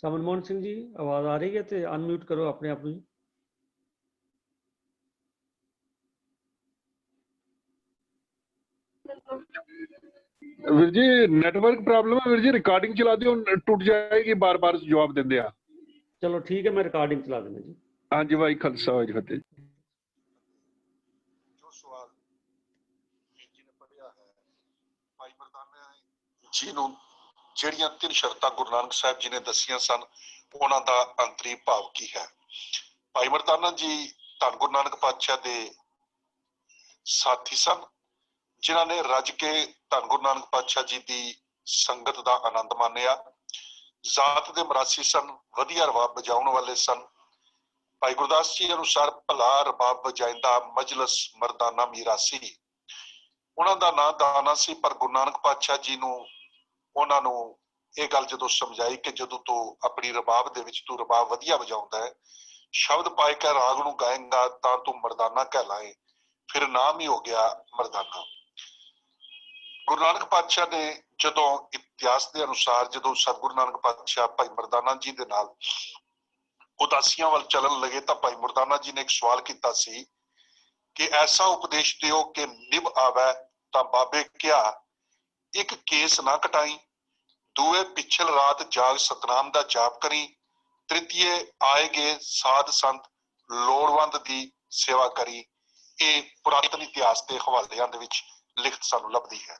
ਮਨਮੋਹਨ ਸਿੰਘ ਜੀ ਆਵਾਜ਼ ਆ ਰਹੀ ਹੈ ਤੇ ਅਨਮਿਊਟ ਕਰੋ ਆਪਣੇ ਆਪ ਨੂੰ। ਵੀਰ ਜੀ ਨੈਟਵਰਕ ਪ੍ਰੋਬਲਮ ਹੈ ਵੀਰ ਜੀ, ਰਿਕਾਰਡਿੰਗ ਚਲਾ ਦਿਓ, ਟੁੱਟ ਜਾਏਗੀ ਬਾਰ ਬਾਰ ਜਵਾਬ ਦਿੰਦੇ ਆ। ਚਲੋ ਠੀਕ ਹੈ, ਮੈਂ ਰਿਕਾਰਡਿੰਗ ਚਲਾ ਦਿੰਦਾ ਜੀ। ਹਾਂਜੀ ਵਾਹਿ ਖਾਲਸਾ ਵਾਹਿ ਫਤਿਹ। ਜੋ ਸਵਾਲ ਜੀ ਨੇ ਪੜਿਆ ਹੈ ਭਾਈ ਮਰਦਾਨਾ ਜੀ ਨੂੰ ਜਿਹੜੀਆਂ 3 ਸ਼ਰਤਾਂ ਗੁਰੂ ਨਾਨਕ ਸਾਹਿਬ ਜੀ ਨੇ ਦੱਸੀਆਂ ਸਨ ਉਹਨਾਂ ਦਾ ਅੰਤਰੀ ਭਾਵ ਕੀ ਹੈ। ਭਾਈ ਮਰਦਾਨਾ ਜੀ ਧੰਨ ਗੁਰੂ ਨਾਨਕ ਪਾਤਸ਼ਾਹ ਦੇ ਸਾਥੀ ਸਨ, ਜਿਨ੍ਹਾਂ ਨੇ ਰੱਜ ਕੇ ਧੰਨ ਗੁਰੂ ਨਾਨਕ ਪਾਤਸ਼ਾਹ ਜੀ ਦੀ ਸੰਗਤ ਦਾ ਆਨੰਦ ਮਾਣਿਆ। ਜ਼ਾਤ ਦੇ ਮਰਾਸੀ ਸਨ, ਵਧੀਆ ਰਬਾਬ ਵਜਾਉਣ ਵਾਲੇ ਸਨ। ਭਾਈ ਗੁਰਦਾਸ ਜੀ ਅਨੁਸਾਰ ਭਲਾ ਰਬਾਬ ਵਜਾਇੰਦਾ ਮਜਲਸ ਮਰਦਾਨਾ ਮੀਰਾਸੀ। ਉਹਨਾਂ ਦਾ ਨਾਂ ਦਾਨਾ ਸੀ, ਪਰ ਗੁਰੂ ਨਾਨਕ ਪਾਤਸ਼ਾਹ ਜੀ ਨੂੰ ਉਹਨਾਂ ਨੂੰ ਇਹ ਗੱਲ ਜਦੋਂ ਸਮਝਾਈ ਕਿ ਜਦੋਂ ਤੂੰ ਆਪਣੀ ਰਬਾਬ ਦੇ ਵਿੱਚ ਤੂੰ ਰਬਾਬ ਵਧੀਆ ਵਜਾਉਂਦਾ ਹੈ, ਸ਼ਬਦ ਪਾਏ ਕੇ ਰਾਗ ਨੂੰ ਗਾਏਂਗਾ ਤਾਂ ਤੂੰ ਮਰਦਾਨਾ ਕਹਿਲਾਏ, ਫਿਰ ਨਾਮ ਹੀ ਹੋ ਗਿਆ ਮਰਦਾਨਾ। ਗੁਰੂ ਨਾਨਕ ਪਾਤਸ਼ਾਹ ਨੇ ਜਦੋਂ ਇਤਿਹਾਸ ਦੇ ਅਨੁਸਾਰ ਜਦੋਂ ਸਤਿਗੁਰੂ ਨਾਨਕ ਪਾਤਸ਼ਾਹ ਭਾਈ ਮਰਦਾਨਾ ਜੀ ਦੇ ਨਾਲ ਉਦਾਸੀਆਂ ਵੱਲ ਚੱਲਣ ਲੱਗੇ ਤਾਂ ਭਾਈ ਮਰਦਾਨਾ ਜੀ ਨੇ ਇੱਕ ਸਵਾਲ ਕੀਤਾ ਸੀ ਕਿ ਐਸਾ ਉਪਦੇਸ਼ ਦਿਓ ਕਿ ਨਿਭ ਆਵੈ। ਤਾਂ ਬਾਬੇ ਕਿਹਾ ਇੱਕ ਕੇਸ ਨਾ ਕਟਾਈ, ਦੂਏ ਪਿਛਲ ਰਾਤ ਜਾਗ ਸਤਨਾਮ ਦਾ ਜਾਪ ਕਰੀ, ਤ੍ਰਿਤੀਏ ਆਏਗੇ ਸਾਧ ਸੰਤ ਲੋੜਵੰਦ ਦੀ ਸੇਵਾ ਕਰੀ। ਇਹ ਪੁਰਾਤਨ ਇਤਿਹਾਸ ਦੇ ਹਵਾਲਿਆਂ ਦੇ ਵਿੱਚ ਲਿਖਤ ਸਾਨੂੰ ਲੱਭਦੀ ਹੈ।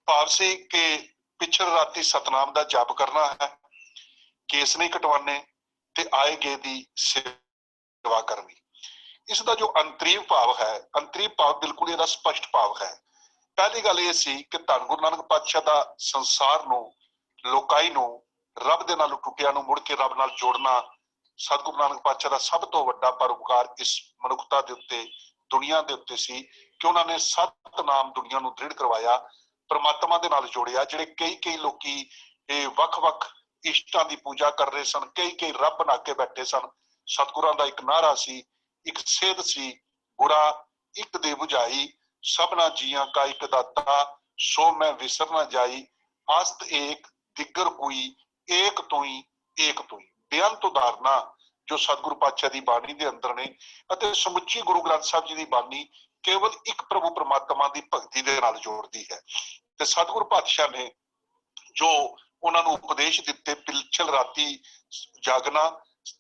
ਭਾਵ ਸੀ ਕਿ ਪਿਛਲ ਰਾਤੀ ਸਤਨਾਮ ਦਾ ਜਾਪ ਕਰਨਾ ਹੈ, ਕੇਸ ਨਹੀਂ ਕਟਵਾਨੇ ਤੇ ਆਏਗੇ ਦੀ ਸੇਵਾ ਕਰਨੀ। ਇਸ ਦਾ ਜੋ ਅੰਤਰੀਵ ਭਾਵ ਹੈ, ਅੰਤਰੀਵ ਭਾਵ ਬਿਲਕੁਲ ਇਹਦਾ ਸਪਸ਼ਟ ਭਾਵ ਹੈ। ਪਹਿਲੀ ਗੱਲ ਇਹ ਸੀ ਕਿ ਧੰਨ ਗੁਰੂ ਨਾਨਕ ਪਾਤਸ਼ਾਹ ਦਾ ਸੰਸਾਰ ਨੂੰ, ਲੋਕਾਈ ਨੂੰ, ਰੱਬ ਦੇ ਨਾਲ ਟੁੱਟਿਆਂ ਨੂੰ ਮੁੜ ਕੇ ਰੱਬ ਨਾਲ ਜੋੜਨਾ ਸਤਿਗੁਰੂ ਨਾਨਕ ਪਾਤਸ਼ਾਹ ਦਾ ਸਭ ਤੋਂ ਵੱਡਾ ਪਰਉਪਕਾਰ ਇਸ ਮਨੁੱਖਤਾ ਦੇ ਉੱਤੇ, ਦੁਨੀਆ ਦੇ ਉੱਤੇ ਸੀ ਕਿ ਉਹਨਾਂ ਨੇ ਸਤਿਨਾਮ ਦੁਨੀਆ ਨੂੰ ਦ੍ਰਿੜ ਕਰਵਾਇਆ, ਪਰਮਾਤਮਾ ਦੇ ਨਾਲ ਜੋੜਿਆ। ਜਿਹੜੇ ਕਈ ਲੋਕੀ ਇਹ ਵੱਖ-ਵੱਖ ਇਸ਼ਟਾਂ ਦੀ ਪੂਜਾ ਕਰ ਰਹੇ ਸਨ, ਕਈ ਰੱਬ ਬਣਾ ਕੇ ਬੈਠੇ ਸਨ। ਸਤਿਗੁਰਾਂ ਦਾ ਇੱਕ ਨਾਰਾ ਸੀ, ਇੱਕ ਸੇਧ ਸੀ, ਗੁਰਾ ਇੱਕ ਦੇ ਬੁਝਾਈ, ਸਭਨਾ ਜੀਆਂ ਕਾ ਇੱਕ ਦਾਤਾ, ਸੋ ਮੈਂ ਵਿਸਰ ਨਾ ਜਾਈ, ਆਸਤ ਏਕ ਦਿਗਰ ਕੋਈ, ਏਕ ਤੋਈ ਏਕ ਤੋਈ। ਬੇਅੰਤ ਉਦਾਹਰਨਾਂ ਜੋ ਸਤਿਗੁਰੂ ਪਾਤਸ਼ਾਹ ਦੀ ਬਾਣੀ ਦੇ ਅੰਦਰ ਨੇ ਅਤੇ ਸਮੁੱਚੀ ਗੁਰੂ ਗ੍ਰੰਥ ਸਾਹਿਬ ਜੀ ਦੀ ਬਾਣੀ ਕੇਵਲ ਇੱਕ ਪ੍ਰਭੂ ਪਰਮਾਤਮਾ ਦੀ ਭਗਤੀ ਦੇ ਨਾਲ ਜੋੜਦੀ ਹੈ। ਤੇ ਸਤਿਗੁਰੂ ਪਾਤਸ਼ਾਹ ਨੇ ਜੋ ਉਹਨਾਂ ਨੂੰ ਉਪਦੇਸ਼ ਦਿੱਤੇ, ਪਿਲਛਲ ਰਾਤੀ ਜਾਗਣਾ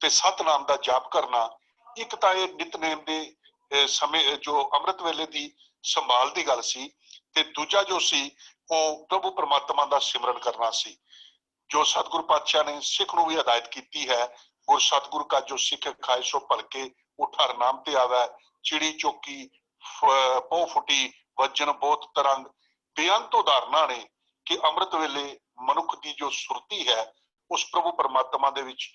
ਤੇ ਸਤਨਾਮ ਦਾ ਜਾਪ ਕਰਨਾ। ਇੱਕ ਤਾਂ ਇਹ ਨਿਤਨੇਮ ਦੇ ਸਮੇਂ ਜੋ ਅੰਮ੍ਰਿਤ ਵੇਲੇ ਦੀ ਸੰਭਾਲ ਦੀ ਗੱਲ ਸੀ, ਤੇ ਦੂਜਾ ਜੋ ਸੀ ਉਹ ਪ੍ਰਭੂ ਪਰਮਾਤਮਾ ਦਾ ਸਿਮਰਨ ਕਰਨਾ ਸੀ। ਜੋ ਸਤਿਗੁਰੂ ਪਾਤਸ਼ਾਹ ਨੇ ਸਿੱਖ ਨੂੰ ਵੀ ਹਦਾਇਤ ਕੀਤੀ ਹੈ, ਗੁਰ ਸਤਿਗੁਰ ਕਾ ਜੋ ਸਿੱਖ ਖਾਏ ਸੋ ਭਲਕੇ, ਉਠ ਹਰ ਨਾਮ ਤੇ ਆਵੈ, ਚਿੜੀ ਚੌਕੀ ਪੋ ਫੁੱਟੀ ਵਜਨ ਬਹੁਤ ਤਰੰਗ। ਬੇਅੰਤ ਉਦਾਹਰਨਾਂ ਨੇ ਕਿ ਅੰਮ੍ਰਿਤ ਵੇਲੇ ਮਨੁੱਖ ਦੀ ਜੋ ਸੁਰਤੀ ਹੈ ਉਸ ਪ੍ਰਭੂ ਪਰਮਾਤਮਾ ਦੇ ਵਿੱਚ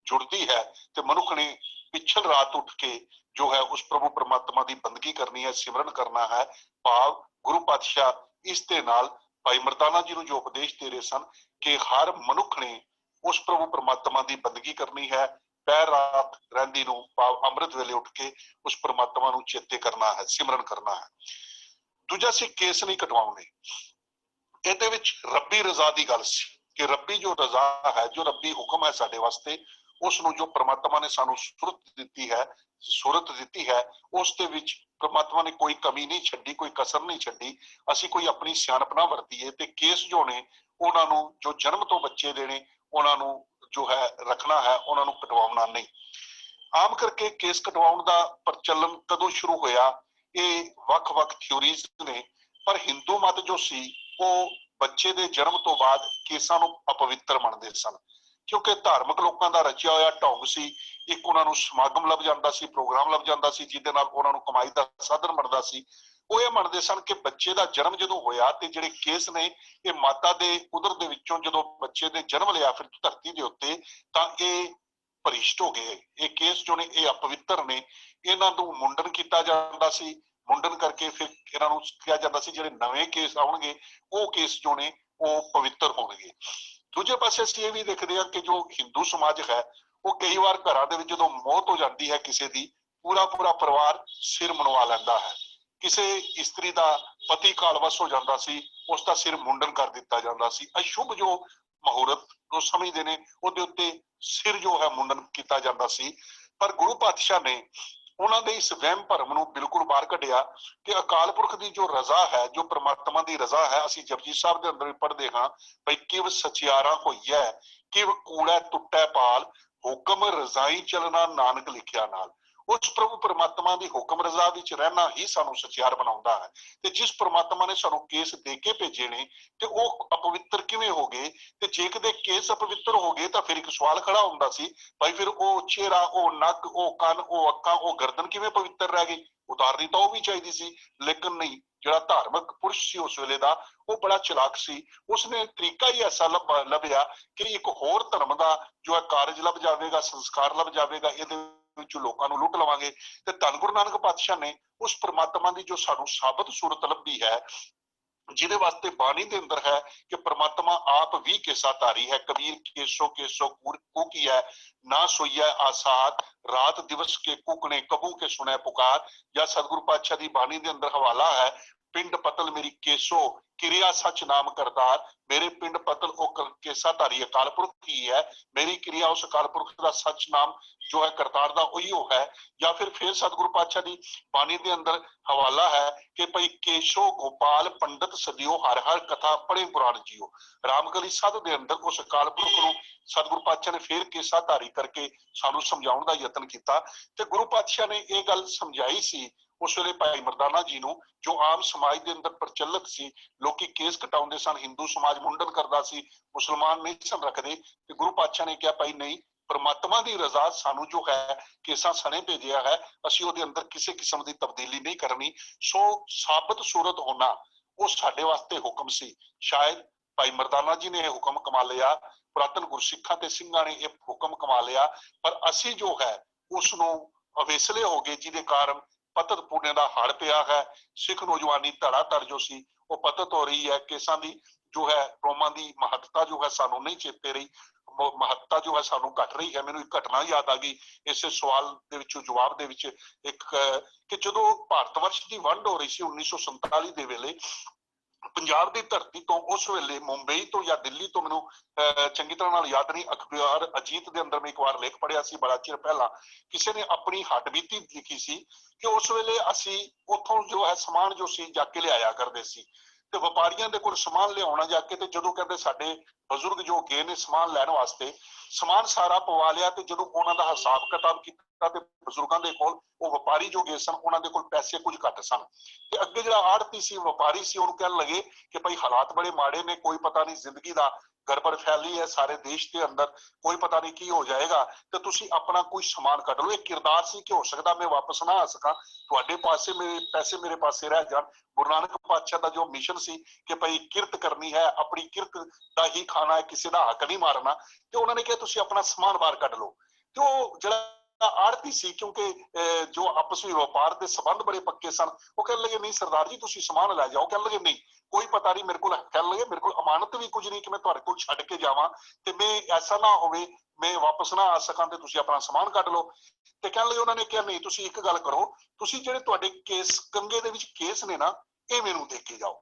ਜੁੜਦੀ ਹੈ, ਤੇ ਮਨੁੱਖ ਨੇ ਪਿਛਲ ਰਾਤ ਉੱਠ ਕੇ ਜੋ ਹੈ ਉਸ ਪ੍ਰਭੂ ਪਰਮਾਤਮਾ ਦੀ ਬੰਦਗੀ ਕਰਨੀ ਹੈ, ਸਿਮਰਨ ਕਰਨਾ ਹੈ। ਭਾਵ ਗੁਰੂ ਪਾਤਸ਼ਾਹ ਇਸ ਦੇ ਨਾਲ ਭਾਈ ਮਰਦਾਨਾ ਜੀ ਨੂੰ ਜੋ ਉਪਦੇਸ਼ ਦੇ ਰਹੇ ਸਨ ਕਿ ਹਰ ਮਨੁੱਖ ਨੇ ਉਸ ਪ੍ਰਭੂ ਪਰਮਾਤਮਾ ਦੀ ਬੰਦਗੀ ਕਰਨੀ ਹੈ, ਪੈਰ ਰਾਤ ਰਹਿੰਦੀ ਨੂੰ ਭਾਵ ਅੰਮ੍ਰਿਤ ਵੇਲੇ ਉੱਠ ਕੇ ਉਸ ਪਰਮਾਤਮਾ ਨੂੰ ਚੇਤੇ ਕਰਨਾ ਹੈ, ਸਿਮਰਨ ਕਰਨਾ ਹੈ। ਦੂਜਾ ਸੀ ਕੇਸ ਨਹੀਂ ਕਟਵਾਉਣੇ। ਇਹਦੇ ਵਿੱਚ ਰੱਬੀ ਰਜ਼ਾ ਦੀ ਗੱਲ ਸੀ ਕਿ ਰੱਬੀ ਜੋ ਰਜ਼ਾ ਹੈ, ਜੋ ਰੱਬੀ ਹੁਕਮ ਹੈ ਸਾਡੇ ਵਾਸਤੇ, ਉਸ ਨੂੰ ਜੋ ਪ੍ਰਮਾਤਮਾ ਨੇ ਸਾਨੂੰ ਸੂਰਤ ਦਿੱਤੀ ਹੈ ਉਸ ਦੇ ਵਿੱਚ ਪ੍ਰਮਾਤਮਾ ਨੇ ਕੋਈ ਕਮੀ ਨਹੀਂ ਛੱਡੀ, ਕੋਈ ਕਸਰ ਨਹੀਂ ਛੱਡੀ। ਅਸੀਂ ਕੋਈ ਆਪਣੀ ਸਿਆਣਪ ਨਾ ਵਰਤੀਏ ਤੇ ਕੇਸ ਜੋ ਨੇ ਉਹਨਾਂ ਨੂੰ ਜੋ ਜਨਮ ਤੋਂ ਬੱਚੇ ਦੇਣੇ ਉਹਨਾਂ ਨੂੰ ਜੋ ਹੈ ਰੱਖਣਾ ਹੈ, ਉਹਨਾਂ ਨੂੰ ਕਟਵਾਉਣਾ ਨਹੀਂ। ਆਮ ਕਰਕੇ ਕੇਸ ਕਟਵਾਉਣ ਦਾ ਪ੍ਰਚਲਨ ਕਦੋਂ ਸ਼ੁਰੂ ਹੋਇਆ, ਇਹ ਵੱਖ-ਵੱਖ ਥਿਊਰੀਜ਼ ਨੇ, ਪਰ ਹਿੰਦੂ ਮਤ ਜੋ ਸੀ ਉਹ ਬੱਚੇ ਦੇ ਜਨਮ ਤੋਂ ਬਾਅਦ ਕੇਸਾਂ ਨੂੰ ਅਪਵਿੱਤਰ ਮੰਨਦੇ ਸਨ, ਕਿਉਂਕਿ ਧਾਰਮਿਕ ਲੋਕਾਂ ਦਾ ਰਚਿਆ ਹੋਇਆ ਢੰਗ ਸੀ। ਇੱਕ ਉਹਨਾਂ ਨੂੰ ਸਮਾਗਮ ਲੱਭ ਜਾਂਦਾ ਸੀ, ਪ੍ਰੋਗਰਾਮ ਲੱਭ ਜਾਂਦਾ ਸੀ ਜਿਹਦੇ ਨਾਲ ਉਹਨਾਂ ਨੂੰ ਕਮਾਈ ਦਾ ਸਾਧਨ ਬਣਦਾ ਸੀ। ਉਹ ਇਹ ਮੰਨਦੇ ਸਨ ਕਿ ਬੱਚੇ ਦਾ ਜਨਮ ਜਦੋਂ ਹੋਇਆ ਤੇ ਜਿਹੜੇ ਕੇਸ ਨੇ ਇਹ ਮਾਤਾ ਦੇ ਉਦਰ ਦੇ ਵਿੱਚੋਂ ਜਦੋਂ ਬੱਚੇ ਦੇ ਜਨਮ ਲਿਆ ਫਿਰ ਧਰਤੀ ਦੇ ਉੱਤੇ, ਤਾਂ ਇਹ ਭ੍ਰਿਸ਼ਟ ਹੋ ਗਏ। ਇਹ ਕੇਸ ਜੋ ਨੇ ਇਹ ਅਪਵਿੱਤਰ ਨੇ। ਇਹਨਾਂ ਨੂੰ ਮੁੰਡਨ ਕੀਤਾ ਜਾਂਦਾ ਸੀ, ਮੁੰਡਨ ਕਰਕੇ ਫਿਰ ਇਹਨਾਂ ਨੂੰ ਕਿਹਾ ਜਾਂਦਾ ਸੀ ਜਿਹੜੇ ਨਵੇਂ ਕੇਸ ਆਉਣਗੇ ਉਹ ਕੇਸ ਜੋ ਨੇ ਉਹ ਪਵਿੱਤਰ ਹੋਣਗੇ। ਦੂਜੇ ਪਾਸੇ ਅਸੀਂ ਇਹ ਵੀ ਦੇਖਦੇ ਹਾਂ ਕਿ ਜੋ ਹਿੰਦੂ ਸਮਾਜ ਹੈ ਉਹ ਕਈ ਵਾਰ ਘਰਾਂ ਦੇ ਵਿੱਚ ਜਦੋਂ ਮੌਤ ਹੋ ਜਾਂਦੀ ਹੈ ਕਿਸੇ ਦੀ, ਪੂਰਾ ਪਰਿਵਾਰ ਸਿਰ ਮੁੰਡਵਾ ਲੈਂਦਾ ਹੈ। ਕਿਸੇ ਇਸਤਰੀ ਦਾ ਪਤੀ ਕਾਲਵਸ ਹੋ ਜਾਂਦਾ ਸੀ, ਉਸ ਦਾ ਸਿਰ ਮੁੰਡਨ ਕਰ ਦਿੱਤਾ ਜਾਂਦਾ ਸੀ। ਅਸ਼ੁਭ ਜੋ ਮਹੂਰਤ ਨੂੰ ਸਮਝਦੇ ਨੇ ਉਹਦੇ ਉੱਤੇ ਸਿਰ ਜੋ ਹੈ ਮੁੰਡਨ ਕੀਤਾ ਜਾਂਦਾ ਸੀ। ਪਰ ਗੁਰੂ ਪਾਤਸ਼ਾਹ ਨੇ ਉਹਨਾਂ ਦੇ ਇਸ ਵਹਿਮ ਭਰਮ ਨੂੰ ਬਿਲਕੁਲ ਬਾਹਰ ਕੱਢਿਆ ਕਿ ਅਕਾਲ ਪੁਰਖ ਦੀ ਜੋ ਰਜ਼ਾ ਹੈ, ਜੋ ਪ੍ਰਮਾਤਮਾ ਦੀ ਰਜ਼ਾ ਹੈ, ਅਸੀਂ ਜਪਜੀ ਸਾਹਿਬ ਦੇ ਅੰਦਰ ਵੀ ਪੜ੍ਹਦੇ ਹਾਂ ਬਈ ਕਿਵ ਸਚਿਆਰਾ ਹੋਈਐ, ਕਿਵ ਕੂੜੈ ਟੁੱਟੈ ਪਾਲ, ਹੁਕਮ ਰਜ਼ਾਈ ਚੱਲਣਾ ਨਾਨਕ ਲਿਖਿਆ ਨਾਲ। ਉਸ ਪ੍ਰਭੂ ਪਰਮਾਤਮਾ ਦੀ ਹੁਕਮ ਰਜ਼ਾ ਵਿੱਚ ਰਹਿਣਾ ਹੀ ਸਾਨੂੰ ਸਚਿਆਰ ਬਣਾਉਂਦਾ ਹੈ। ਤੇ ਜਿਸ ਪਰਮਾਤਮਾ ਨੇ ਸਾਨੂੰ ਕੇਸ ਦੇ ਕੇ ਭੇਜੇ ਨੇ ਤੇ ਉਹ ਅਪਵਿੱਤਰ ਕਿਵੇਂ ਹੋ ਗਏ? ਤੇ ਜੇ ਕਦੇ ਕੇਸ ਅਪਵਿੱਤਰ ਹੋ ਗਏ ਤਾਂ ਫਿਰ ਇੱਕ ਸਵਾਲ ਖੜਾ ਹੁੰਦਾ ਸੀ, ਭਾਈ ਫਿਰ ਉਹ ਚਿਹਰਾ, ਉਹ ਨੱਕ, ਉਹ ਕੰਨ, ਉਹ ਅੱਖਾਂ, ਉਹ ਗਰਦਨ ਕਿਵੇਂ ਪਵਿੱਤਰ ਰਹਿ ਗਈ? ਉਤਾਰਨੀ ਤਾਂ ਉਹ ਵੀ ਚਾਹੀਦੀ ਸੀ, ਲੇਕਿਨ ਨਹੀਂ। ਜਿਹੜਾ ਧਾਰਮਿਕ ਪੁਰਸ਼ ਸੀ ਉਸ ਵੇਲੇ ਦਾ ਉਹ ਬੜਾ ਚਲਾਕ ਸੀ, ਉਸਨੇ ਤਰੀਕਾ ਹੀ ਐਸਾ ਲੱਭਿਆ ਕਿ ਇੱਕ ਹੋਰ ਧਰਮ ਦਾ ਜੋ ਹੈ ਕਾਰਜ ਲੱਭ ਜਾਵੇਗਾ, ਸੰਸਕਾਰ ਲੱਭ ਜਾਵੇਗਾ, ਇਹਦੇ ਵਿੱਚੋਂ ਲੋਕਾਂ ਨੂੰ ਲੁੱਟ ਲਵਾਂਗੇ। ਤੇ ਧੰਨ ਗੁਰੂ ਨਾਨਕ ਪਾਤਸ਼ਾਹ ਨੇ ਉਸ ਪ੍ਰਮਾਤਮਾ ਦੀ ਜੋ ਸਾਨੂੰ ਸਾਬਤ ਸੂਰਤ ਲੱਭੀ ਹੈ, ਜਿਹਦੇ ਵਾਸਤੇ ਬਾਣੀ ਦੇ ਅੰਦਰ ਹੈ ਕਿ ਪ੍ਰਮਾਤਮਾ ਆਪ ਵੀ ਕੇਸਾ ਧਾਰੀ ਹੈ। ਕਬੀਰ ਕੇਸੋ ਕੇਸੋ ਕੂ ਕੀ ਹੈ ਨਾ ਸੋਈਐ ਆਸਾਦ, ਰਾਤ ਦਿਵਸ ਕੇ ਕੁਕਣੇ ਕਬੂ ਕੇ ਸੁਣੈ ਪੁਕਾਰ। ਜਾਂ ਸਤਿਗੁਰੂ ਪਾਤਸ਼ਾਹ ਦੀ ਬਾਣੀ ਦੇ ਅੰਦਰ ਹਵਾਲਾ ਹੈ, ਪਿੰਡ ਪਤਲ ਮੇਰੀ ਕੇਸੋ ਕਿਰਿਆ ਸੱਚ ਨਾਮ ਕਰਤਾਰ। ਮੇਰੇ ਪਿੰਡ ਪਤਲ ਉਹ ਕੇਸਾ ਧਾਰੀ ਅਕਾਲ ਪੁਰਖ ਹੀ ਹੈ, ਮੇਰੀ ਕਿਰਿਆ ਉਸ ਅਕਾਲ ਪੁਰਖ ਦਾ ਸੱਚ ਨਾਮ ਜੋ ਹੈ ਕਰਤਾਰ ਦਾ ਉਹੀ ਉਹ ਹੈ। ਜਾਂ ਫਿਰ ਸਤਿਗੁਰੂ ਪਾਤਸ਼ਾਹ ਦੀ ਬਾਣੀ ਦੇ ਅੰਦਰ ਹਵਾਲਾ ਹੈ ਕਿ ਭਾਈ ਕੇਸ਼ੋ ਗੋਪਾਲ ਪੰਡਤ ਸਦੀਓ ਹਰ ਹਰ ਕਥਾ ਪੜ੍ਹੇ ਪੁਰਾਣ ਜੀਓ। ਰਾਮਕਲੀ ਸਾਧ ਦੇ ਅੰਦਰ ਉਸ ਅਕਾਲ ਪੁਰਖ ਨੂੰ ਸਤਿਗੁਰੂ ਪਾਤਸ਼ਾਹ ਨੇ ਫੇਰ ਕੇਸਾ ਧਾਰੀ ਕਰਕੇ ਸਾਨੂੰ ਸਮਝਾਉਣ ਦਾ ਯਤਨ ਕੀਤਾ। ਤੇ ਗੁਰੂ ਪਾਤਸ਼ਾਹ ਨੇ ਇਹ ਗੱਲ ਸਮਝਾਈ ਸੀ ਉਸ ਵੇਲੇ ਭਾਈ ਮਰਦਾਨਾ ਜੀ ਨੂੰ, ਜੋ ਆਮ ਸਮਾਜ ਦੇ ਅੰਦਰ ਪ੍ਰਚਲਿਤ ਸੀ। ਲੋਕੀ ਕੇਸ ਕਟਾਉਂਦੇ ਸਨ, ਹਿੰਦੂ ਸਮਾਜ ਮੁੰਡਨ ਕਰਦਾ ਸੀ, ਮੁਸਲਮਾਨ ਨਹੀਂ ਸਨ ਰੱਖਦੇ। ਤੇ ਗੁਰੂ ਪਾਤਸ਼ਾਹ ਨੇ ਕਿਹਾ ਭਾਈ ਨਹੀਂ, ਪਰਮਾਤਮਾ ਦੀ ਰਜ਼ਾ ਸਾਨੂੰ ਜੋ ਹੈ ਕੇਸਾਂ ਸਣੇ ਭੇਜਿਆ ਹੈ, ਅਸੀਂ ਉਹਦੇ ਅੰਦਰ ਕਿਸੇ ਕਿਸਮ ਦੀ ਤਬਦੀਲੀ ਨਹੀਂ ਕਰਨੀ। ਸੋ ਸਾਬਤ ਸੂਰਤ ਹੋਣਾ ਉਹ ਸਾਡੇ ਵਾਸਤੇ ਹੁਕਮ ਸੀ। ਸ਼ਾਇਦ ਭਾਈ ਮਰਦਾਨਾ ਜੀ ਨੇ ਇਹ ਹੁਕਮ ਕਮਾ ਲਿਆ, ਪੁਰਾਤਨ ਗੁਰਸਿੱਖਾਂ ਤੇ ਸਿੰਘਾਂ ਨੇ ਇਹ ਹੁਕਮ ਕਮਾ ਲਿਆ, ਪਰ ਅਸੀਂ ਜੋ ਹੈ ਉਸ ਨੂੰ ਅਵੇਸਲੇ ਹੋ ਗਏ, ਜਿਹਦੇ ਕਾਰਨ ਪਤਤ ਪੁਣੇ ਦਾ ਹੜ ਪਿਆ ਹੈ। ਸਿੱਖ ਨੌਜਵਾਨੀ ਧੜਾਧੜ ਜੋ ਸੀ ਉਹ ਪਤਤ ਹੋ ਰਹੀ ਹੈ। ਕੇਸਾਂ ਦੀ ਜੋ ਹੈ ਰੋਮਾਂ ਦੀ ਮਹੱਤਤਾ ਜੋ ਹੈ ਸਾਨੂੰ ਨਹੀਂ ਚੇਤੇ ਰਹੀ, ਮਹੱਤਤਾ ਜੋ ਹੈ ਸਾਨੂੰ ਘਟ ਰਹੀ ਹੈ। ਮੈਨੂੰ ਇੱਕ ਘਟਨਾ ਯਾਦ ਆ ਗਈ ਇਸੇ ਸਵਾਲ ਦੇ ਵਿੱਚੋਂ ਜਵਾਬ ਦੇ ਵਿੱਚ, ਇੱਕ ਕਿ ਜਦੋਂ ਭਾਰਤ ਵਰਸ਼ ਦੀ ਵੰਡ ਹੋ ਰਹੀ ਸੀ 1947 ਦੇ ਵੇਲੇ, ਪੰਜਾਬ ਦੀ ਧਰਤੀ ਤੋਂ ਉਸ ਵੇਲੇ ਮੁੰਬਈ ਤੋਂ ਜਾਂ ਦਿੱਲੀ ਤੋਂ, ਮੈਨੂੰ ਚੰਗੀ ਤਰ੍ਹਾਂ ਨਾਲ ਯਾਦ ਨਹੀਂ, ਅਖਬਾਰ ਅਜੀਤ ਦੇ ਅੰਦਰ ਮੈਂ ਇੱਕ ਵਾਰ ਲੇਖ ਪੜ੍ਹਿਆ ਸੀ ਬੜਾ ਚਿਰ ਪਹਿਲਾਂ। ਕਿਸੇ ਨੇ ਆਪਣੀ ਹੱਡਬੀਤੀ ਲਿਖੀ ਸੀ ਕਿ ਉਸ ਵੇਲੇ ਅਸੀਂ ਉੱਥੋਂ ਜੋ ਹੈ ਸਮਾਨ ਜੋ ਸੀ ਜਾ ਕੇ ਲਿਆਇਆ ਕਰਦੇ ਸੀ, ਤੇ ਵਪਾਰੀਆਂ ਦੇ ਕੋਲ ਸਮਾਨ ਲਿਆਉਣਾ ਜਾ ਕੇ, ਤੇ ਜਦੋਂ ਕਹਿੰਦੇ ਸਾਡੇ ਬਜ਼ੁਰਗ ਜੋ ਗਏ ਨੇ ਸਮਾਨ ਲੈਣ ਵਾਸਤੇ, ਸਮਾਨ ਸਾਰਾ ਪਵਾ ਲਿਆ, ਤੇ ਜਦੋਂ ਉਹਨਾਂ ਦਾ ਹਿਸਾਬ ਕਿਤਾਬ ਕੀਤਾ ਤੇ ਬਜ਼ੁਰਗਾਂ ਦੇ ਕੋਲ, ਉਹ ਵਪਾਰੀ ਜੋ ਗਏ ਸਨ ਉਹਨਾਂ ਦੇ ਕੋਲ ਪੈਸੇ ਕੁਝ ਘੱਟ ਸਨ, ਤੇ ਅੱਗੇ ਜਿਹੜਾ ਆੜਤੀ ਸੀ, ਵਪਾਰੀ ਸੀ, ਉਹਨੂੰ ਕਹਿਣ ਲੱਗੇ ਕਿ ਭਾਈ ਹਾਲਾਤ ਬੜੇ ਮਾੜੇ ਨੇ, ਕੋਈ ਪਤਾ ਨਹੀਂ ਜ਼ਿੰਦਗੀ ਦਾ ਗੜਬੜ ਫੈਲੀ ਹੈ ਸਾਰੇ ਦੇਸ਼ ਦੇ ਅੰਦਰ, ਕੋਈ ਪਤਾ ਨਹੀਂ ਕੀ ਹੋ ਜਾਏਗਾ, ਤੇ ਤੁਸੀਂ ਆਪਣਾ ਕੋਈ ਸਮਾਨ ਕੱਢ ਲਓ। ਇਹ ਕਿਰਦਾਰ ਸੀ ਕਿ ਹੋ ਸਕਦਾ ਮੈਂ ਵਾਪਸ ਨਾ ਆ ਸਕਾਂ, ਤੁਹਾਡੇ ਪਾਸੇ ਮੇਰੇ ਪੈਸੇ ਮੇਰੇ ਪਾਸੇ ਰਹਿ ਜਾਣ। ਗੁਰੂ ਨਾਨਕ ਪਾਤਸ਼ਾਹ ਦਾ ਜੋ ਮਿਸ਼ਨ ਸੀ ਕਿ ਭਾਈ ਕਿਰਤ ਕਰਨੀ ਹੈ, ਆਪਣੀ ਕਿਰਤ ਦਾ ਹੀ ਖਾਣਾ ਹੈ, ਕਿਸੇ ਦਾ ਹੱਕ ਨਹੀਂ ਮਾਰਨਾ, ਤੇ ਉਹਨਾਂ ਨੇ ਕਿਹਾ ਤੁਸੀਂ ਆਪਣਾ ਸਮਾਨ ਬਾਹਰ ਕੱਢ ਲਓ। ਤੇ ਉਹ ਜਿਹੜਾ ਆੜਤੀ ਸੀ, ਕਿਉਂਕਿ ਜੋ ਆਪਸ ਵਿੱਚ ਵਪਾਰ ਦੇ ਸੰਬੰਧ ਬੜੇ ਪੱਕੇ ਸਨ, ਉਹ ਕਹਿਣ ਲੱਗੇ ਨਹੀਂ ਸਰਦਾਰ ਜੀ ਤੁਸੀਂ ਸਮਾਨ ਲੈ ਜਾਓ। ਕਹਿਣ ਲੱਗੇ ਨਹੀਂ ਕੋਈ ਪਤਾ ਨਹੀਂ ਮੇਰੇ ਕੋਲ, ਕਹਿਣ ਲੱਗੇ ਮੇਰੇ ਕੋਲ ਅਮਾਨਤ ਵੀ ਕੁਝ ਨਹੀਂ ਕਿ ਮੈਂ ਤੁਹਾਡੇ ਕੋਲ ਛੱਡ ਕੇ ਜਾਵਾਂ, ਤੇ ਮੈਂ ਐਸਾ ਨਾ ਹੋਵੇ ਮੈਂ ਵਾਪਸ ਨਾ ਆ ਸਕਾਂ, ਤੇ ਤੁਸੀਂ ਆਪਣਾ ਸਮਾਨ ਕੱਢ ਲਓ। ਤੇ ਕਹਿਣ ਲੱਗੇ, ਉਹਨਾਂ ਨੇ ਕਿਹਾ ਨਹੀਂ ਤੁਸੀਂ ਇੱਕ ਗੱਲ ਕਰੋ, ਤੁਸੀਂ ਜਿਹੜੇ ਤੁਹਾਡੇ ਕੇਸ ਕੰਗੇ ਦੇ ਵਿੱਚ ਕੇਸ ਨੇ ਨਾ, ਇਹ ਮੈਨੂੰ ਦੇ ਕੇ ਜਾਓ।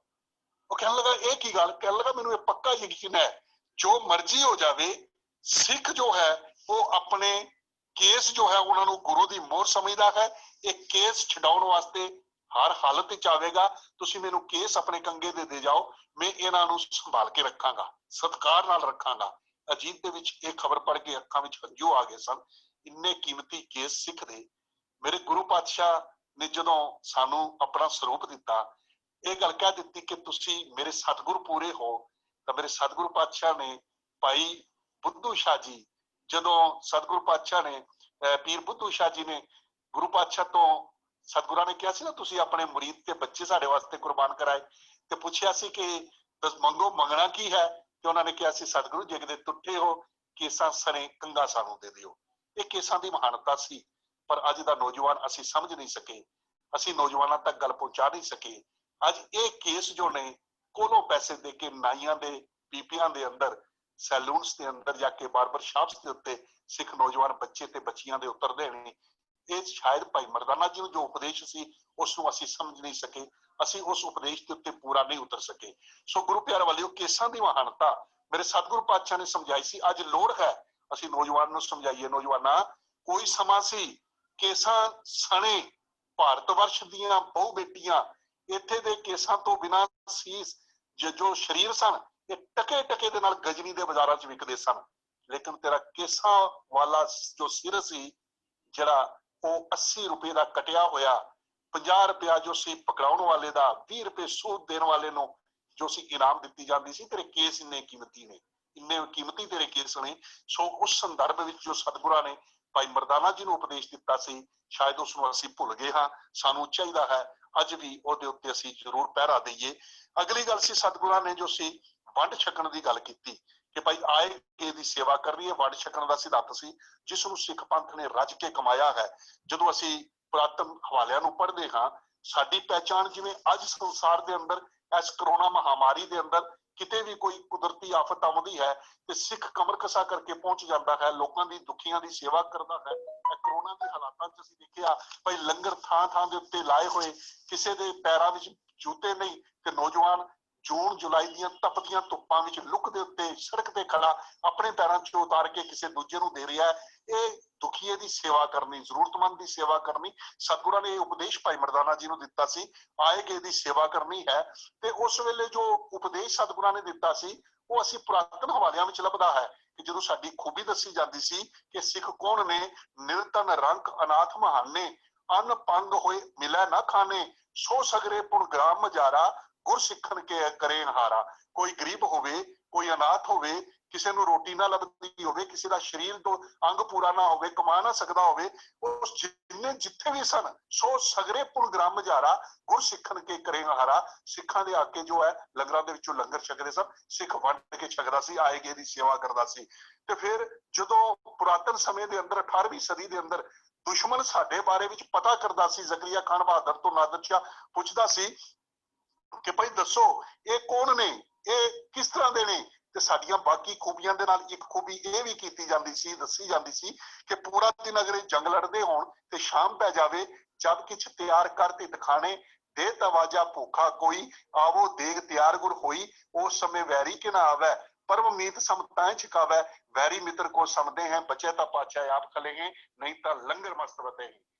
ਉਹ ਕਹਿਣ ਲੱਗਾ ਇਹ ਕੀ ਗੱਲ? ਕਹਿਣ ਲੱਗਾ ਮੈਨੂੰ ਇਹ ਪੱਕਾ ਯਕੀਨ ਹੈ ਜੋ ਮਰਜ਼ੀ ਹੋ ਜਾਵੇ, ਸਿੱਖ ਜੋ ਹੈ ਉਹ ਆਪਣੇ ਕੇਸ ਜੋ ਹੈ ਉਹਨਾਂ ਨੂੰ ਗੁਰੂ ਦੀ ਮੋਹਰ ਸਮਝਦਾ ਹੈ, ਇਹ ਕੇਸ ਛਡਾਉਣ ਵਾਸਤੇ ਹਰ ਹਾਲਤ ਵਿੱਚ ਆਵੇਗਾ। ਤੁਸੀਂ ਮੈਨੂੰ ਕੇਸ ਆਪਣੇ ਕੰਗੇ ਦੇ ਜਾਓ, ਮੈਂ ਇਹਨਾਂ ਨੂੰ ਸੰਭਾਲ ਕੇ ਰੱਖਾਂਗਾ, ਸਤਿਕਾਰ ਨਾਲ ਰੱਖਾਂਗਾ। ਅਜੀਤ ਦੇ ਵਿੱਚ ਇਹ ਖਬਰ ਪੜ੍ਹ ਕੇ ਅੱਖਾਂ ਵਿੱਚ ਹੰਝੂ ਆ ਗਏ ਸਨ। ਇੰਨੇ ਕੀਮਤੀ ਕੇਸ ਸਿੱਖ ਦੇ। ਮੇਰੇ ਗੁਰੂ ਪਾਤਸ਼ਾਹ ਨੇ ਜਦੋਂ ਸਾਨੂੰ ਆਪਣਾ ਸਰੂਪ ਦਿੱਤਾ, ਇਹ ਗੱਲ ਕਹਿ ਦਿੱਤੀ ਕਿ ਤੁਸੀਂ ਮੇਰੇ ਸਤਿਗੁਰੂ ਪੂਰੇ ਹੋ, ਤਾਂ ਮੇਰੇ ਸਤਿਗੁਰੂ ਪਾਤਸ਼ਾਹ ਨੇ ਭਾਈ ਬੁੱਧੂ ਸ਼ਾਹ ਜੀ, ਜਦੋਂ ਸਤਿਗੁਰੂ ਪਾਤਸ਼ਾਹ ਨੇ ਪੀਰ ਬੁੱਧੂ ਸ਼ਾਹ ਜੀ ਨੇ ਗੁਰੂ ਪਾਤਸ਼ਾਹ ਤੋਂ, ਸਤਿਗੁਰਾਂ ਨੇ ਕਿਹਾ ਸੀ ਨਾ ਤੁਸੀਂ ਆਪਣੇ ਮੁਰੀਦ ਤੇ ਬੱਚੇ ਸਾਡੇ ਵਾਸਤੇ ਕੁਰਬਾਨ ਕਰਾਏ, ਤੇ ਪੁੱਛਿਆ ਸੀ ਕਿ ਮੰਗੋ ਮੰਗਣਾ ਕੀ ਹੈ, ਤੇ ਉਹਨਾਂ ਨੇ ਕਿਹਾ ਸੀ ਸਤਿਗੁਰੂ ਜੇ ਕਿਤੇ ਟੁੱਟੇ ਹੋ ਕੇਸਾਂ ਸਣੇ ਕੰਗਾ ਸਾਨੂੰ ਦੇ ਦਿਓ। ਇਹ ਕੇਸਾਂ ਦੀ ਮਹਾਨਤਾ ਸੀ, ਪਰ ਅੱਜ ਦਾ ਨੌਜਵਾਨ ਅਸੀਂ ਸਮਝ ਨਹੀਂ ਸਕੇ, ਅਸੀਂ ਨੌਜਵਾਨਾਂ ਤੱਕ ਗੱਲ ਪਹੁੰਚਾ ਨਹੀਂ ਸਕੇ। ਅੱਜ ਇਹ ਕੇਸ ਜੋ ਨੇ ਕੋਲੋਂ ਪੈਸੇ ਦੇ ਕੇ ਨਾਈਆਂ ਦੇ ਪੀਪੀਆਂ ਦੇ ਅੰਦਰ, ਸੈਲੂਨਸ ਦੇ ਅੰਦਰ ਜਾ ਕੇ, ਬਾਰਬਰ ਸ਼ਾਪਸ ਦੇ ਉੱਤੇ ਸਿੱਖ ਨੌਜਵਾਨ ਬੱਚੇ ਤੇ ਬੱਚੀਆਂ ਦੇ ਉਤਰਦੇ ਨੇ। ਇਹ ਸ਼ਾਇਦ ਭਾਈ ਮਰਦਾਨਾ ਜੀ ਨੂੰ ਜੋ ਉਪਦੇਸ਼ ਸੀ ਉਸ ਨੂੰ ਅਸੀਂ ਸਮਝ ਨਹੀਂ ਸਕੇ, ਅਸੀਂ ਉਸ ਉਪਦੇਸ਼ ਦੇ ਉੱਤੇ ਪੂਰਾ ਨਹੀਂ ਉਤਰ ਸਕੇ। ਸੋ ਗੁਰੂ ਪਿਆਰੇ ਵਾਲਿਓ, ਕੇਸਾਂ ਦੀ ਮਹਾਨਤਾ ਮੇਰੇ ਸਤਿਗੁਰੂ ਪਾਤਸ਼ਾਹ ਨੇ ਸਮਝਾਈ ਸੀ, ਅੱਜ ਲੋੜ ਹੈ ਅਸੀਂ ਨੌਜਵਾਨ ਨੂੰ ਸਮਝਾਈਏ। ਨੌਜਵਾਨਾਂ, ਕੋਈ ਸਮਾਂ ਸੀ ਕੇਸਾਂ ਸਣੇ ਭਾਰਤ ਵਰਸ਼ ਦੀਆਂ ਬਹੁ ਬੇਟੀਆਂ ਇੱਥੇ ਦੇ ਕੇਸਾਂ ਤੋਂ ਬਿਨਾਂ ਸੀਸ ਜੋ ਸਰੀਰ ਸਨ ਇਹ ਟਕੇ ਟਕੇ ਦੇ ਨਾਲ ਗਜਨੀ ਦੇ ਬਾਜ਼ਾਰਾਂ 'ਚ ਵਿਕਦੇ ਸਨ, ਲੇਕਿਨ ਤੇਰਾ ਕੇਸਾਂ ਵਾਲਾ ਜੋ ਸਿਰ ਸੀ ਜਿਹੜਾ ਉਹ 80 ਰੁਪਏ ਦਾ ਕਟਿਆ ਹੋਇਆ, 50 ਰੁਪਇਆ ਜੋ ਸੀ ਪਕੜਾਉਣ ਵਾਲੇ ਦਾ, 20 ਰੁਪਏ ਸੂਦ ਦੇਣ ਵਾਲੇ ਨੂੰ ਜੋ ਸੀ ਇਨਾਮ ਦਿੱਤੀ ਜਾਂਦੀ ਸੀ। ਤੇਰੇ ਕੇਸ ਇੰਨੇ ਕੀਮਤੀ ਨੇ, ਇੰਨੇ ਕੀਮਤੀ ਤੇਰੇ ਕੇਸ ਨੇ। ਸੋ ਉਸ ਸੰਦਰਭ ਵਿੱਚ ਜੋ ਸਤਿਗੁਰਾਂ ਨੇ ਭਾਈ ਮਰਦਾਨਾ ਜੀ ਨੂੰ ਉਪਦੇਸ਼ ਦਿੱਤਾ ਸੀ, ਸ਼ਾਇਦ ਉਸ ਨੂੰ ਅਸੀਂ ਭੁੱਲ ਗਏ ਹਾਂ। ਸਾਨੂੰ ਚਾਹੀਦਾ ਹੈ ਅੱਜ ਵੀ ਉਹਦੇ ਉੱਤੇ ਅਸੀਂ ਜ਼ਰੂਰ ਪਹਿਰਾ ਦਈਏ। ਅਗਲੀ ਗੱਲ ਸੀ ਸਤਿਗੁਰਾਂ ਨੇ ਜੋ ਸੀ ਵੰਡ ਛਕਣ ਦੀ ਗੱਲ ਕੀਤੀ ਕਿ ਭਾਈ ਆਏ ਕੇ ਦੀ ਸੇਵਾ ਕਰਨੀ ਹੈ। ਵੰਡ ਛਕਣ ਦਾ ਸਿਧਾਂਤ ਸੀ ਜਿਸ ਨੂੰ ਸਿੱਖ ਪੰਥ ਨੇ ਰੱਜ ਕੇ ਕਮਾਇਆ ਹੈ। ਜਦੋਂ ਅਸੀਂ ਪੁਰਾਤਨ ਹਵਾਲਿਆਂ ਨੂੰ ਪੜ੍ਹਦੇ ਹਾਂ, ਸਾਡੀ ਪਹਿਚਾਣ ਜਿਵੇਂ ਅੱਜ ਸੰਸਾਰ ਦੇ ਅੰਦਰ ਇਸ ਕਰੋਨਾ ਮਹਾਮਾਰੀ ਦੇ ਅੰਦਰ ਕਿਤੇ ਵੀ ਕੋਈ ਕੁਦਰਤੀ ਆਫਤ ਆਉਂਦੀ ਹੈ ਤੇ ਸਿੱਖ ਕਮਰ ਕਸਾ ਕਰਕੇ ਪਹੁੰਚ ਜਾਂਦਾ ਹੈ, ਲੋਕਾਂ ਦੀ ਦੁਖੀਆਂ ਦੀ ਸੇਵਾ ਕਰਦਾ ਹੈ। ਕਰੋਨਾ ਦੇ ਹਾਲਾਤਾਂ 'ਚ ਅਸੀਂ ਦੇਖਿਆ ਭਾਈ ਲੰਗਰ ਥਾਂ ਥਾਂ ਦੇ ਉੱਤੇ ਲਾਏ ਹੋਏ, ਕਿਸੇ ਦੇ ਪੈਰਾਂ ਵਿੱਚ ਜੂਤੇ ਨਹੀਂ ਤੇ ਨੌਜਵਾਨ ਜੂਨ ਜੁਲਾਈ ਦੀਆਂ ਤਪਦੀਆਂ ਧੁੱਪਾਂ ਵਿੱਚ ਲੁੱਕ ਦੇ ਉੱਤੇ ਸੜਕ ਤੇ ਖੜਾ ਆਪਣੇ ਪੈਰਾਂ 'ਚ ਉਤਾਰ ਕੇ ਕਿਸੇ ਦੂਜੇ ਨੂੰ ਦੇ ਰਿਹਾ ਹੈ। ਇਹ ਦੁਖੀਏ ਦੀ ਸੇਵਾ ਕਰਨੀ, ਜ਼ਰੂਰਤਮੰਦ ਦੀ ਸੇਵਾ ਕਰਨੀ, ਸਤਿਗੁਰਾਂ ਨੇ ਇਹ ਉਪਦੇਸ਼ ਭਾਈ ਮਰਦਾਨਾ ਜੀ ਨੂੰ ਦਿੱਤਾ ਸੀ, ਆਏ ਗਏ ਦੀ ਸੇਵਾ ਕਰਨੀ ਹੈ। ਤੇ ਉਸ ਵੇਲੇ ਜੋ ਉਪਦੇਸ਼ ਸਤਿਗੁਰਾਂ ਨੇ ਦਿੱਤਾ ਸੀ ਉਹ ਅਸੀਂ ਪੁਰਾਤਨ ਹਵਾਲਿਆਂ ਵਿੱਚ ਲੱਭਦਾ ਹੈ ਕਿ ਜਦੋਂ ਸਾਡੀ ਖੂਬੀ ਦੱਸੀ ਜਾਂਦੀ ਸੀ ਕਿ ਸਿੱਖ ਕੌਣ ਨੇ, ਨਿਰਤਨ ਰੰਕ ਅਨਾਥ ਮਹਾਨੇ, ਅਨ ਪੰਗ ਹੋਏ ਮਿਲੈ ਨਾ ਖਾਣੇ, ਸੋ ਸਗਰੇ ਪੁਣ ਗ੍ਰਾਮ ਮਜਾਰਾ, ਗੁਰ ਸਿੱਖਣ ਕੇ ਕਰੇ ਹਾਰਾ। ਕੋਈ ਗਰੀਬ ਹੋਵੇ, ਕੋਈ ਅਨਾਥ ਹੋਵੇ, ਕਿਸੇ ਨੂੰ ਰੋਟੀ ਨਾ ਲੱਭਦੀ ਹੋਵੇ, ਕਿਸੇ ਦਾ ਸਰੀਰ ਤੋਂ ਅੰਗ ਪੂਰਾ ਨਾ ਹੋਵੇ, ਕਮਾ ਨਾ ਸਕਦਾ ਹੋਵੇ, ਉਸ ਜਿੰਨੇ ਜਿੱਥੇ ਵੀ ਸਨ ਸੋ ਸਗਰੇ ਪੁਣ ਗ੍ਰਾਮ ਮਜਾਰਾ, ਗੁਰ ਸਿੱਖਣ ਕੇ ਕਰੇ ਹਾਰਾ। ਸਿੱਖਾਂ ਦੇ ਆਕੇ ਜੋ ਹੈ ਲੰਗਰਾਂ ਦੇ ਵਿੱਚੋਂ ਲੰਗਰ ਛਕਦੇ ਸਨ, ਸਿੱਖ ਵੰਡ ਕੇ ਛਕਦਾ ਸੀ, ਆਏ ਗਏ ਦੀ ਸੇਵਾ ਕਰਦਾ ਸੀ। ਤੇ ਫਿਰ ਜਦੋਂ ਪੁਰਾਤਨ ਸਮੇਂ ਦੇ ਅੰਦਰ 18ਵੀਂ ਸਦੀ ਦੇ ਅੰਦਰ ਦੁਸ਼ਮਣ ਸਾਡੇ ਬਾਰੇ ਵਿੱਚ ਪਤਾ ਕਰਦਾ ਸੀ, ਜ਼ਕਰੀਆ ਖਾਨ ਬਹਾਦਰ ਤੋਂ ਨਾਦਰ ਸ਼ਾਹ ਪੁੱਛਦਾ ਸੀ ਕਿ ਭਾਈ ਦੱਸੋ ਇਹ ਕੌਣ ਨੇ, ਇਹ ਕਿਸ ਤਰ੍ਹਾਂ ਦੇ ਨੇ, ਤੇ ਸਾਡੀਆਂ ਬਾਕੀ ਖੂਬੀਆਂ ਦੇ ਨਾਲ ਇੱਕ ਖੂਬੀ ਇਹ ਵੀ ਕੀਤੀ ਜਾਂਦੀ ਸੀ, ਦੱਸੀ ਜਾਂਦੀ ਸੀ ਕਿ ਪੂਰਾ ਦਿਨ ਅਗਰ ਇਹ ਜੰਗ ਲੜਦੇ ਹੋਣ ਤੇ ਸ਼ਾਮ ਪੈ ਜਾਵੇ, ਜਦ ਕਿਛ ਤਿਆਰ ਕਰ ਤੇ ਦਿਖਾਣੇ, ਦੇ ਤਵਾਜਾ ਭੁੱਖਾ ਕੋਈ, ਆਵੋ ਦੇਗ ਤਿਆਰ ਗੁਰ ਹੋਈ, ਉਸ ਸਮੇਂ ਵੈਰੀ ਕਿ ਨਾ ਆਵੈ, ਪਰਮ ਮੀਤ ਸਮਤਾएं छिकावै, वैरी मित्र को समझते हैं, बचे ਤਾਂ ਪਾਤਸ਼ਾਹ ਆਪ ਖਲੇ ਹੈ, ਨਹੀਂ ਤਾਂ ਲੰਗਰ ਮਸਤ ਬਤੇ ਹੈ।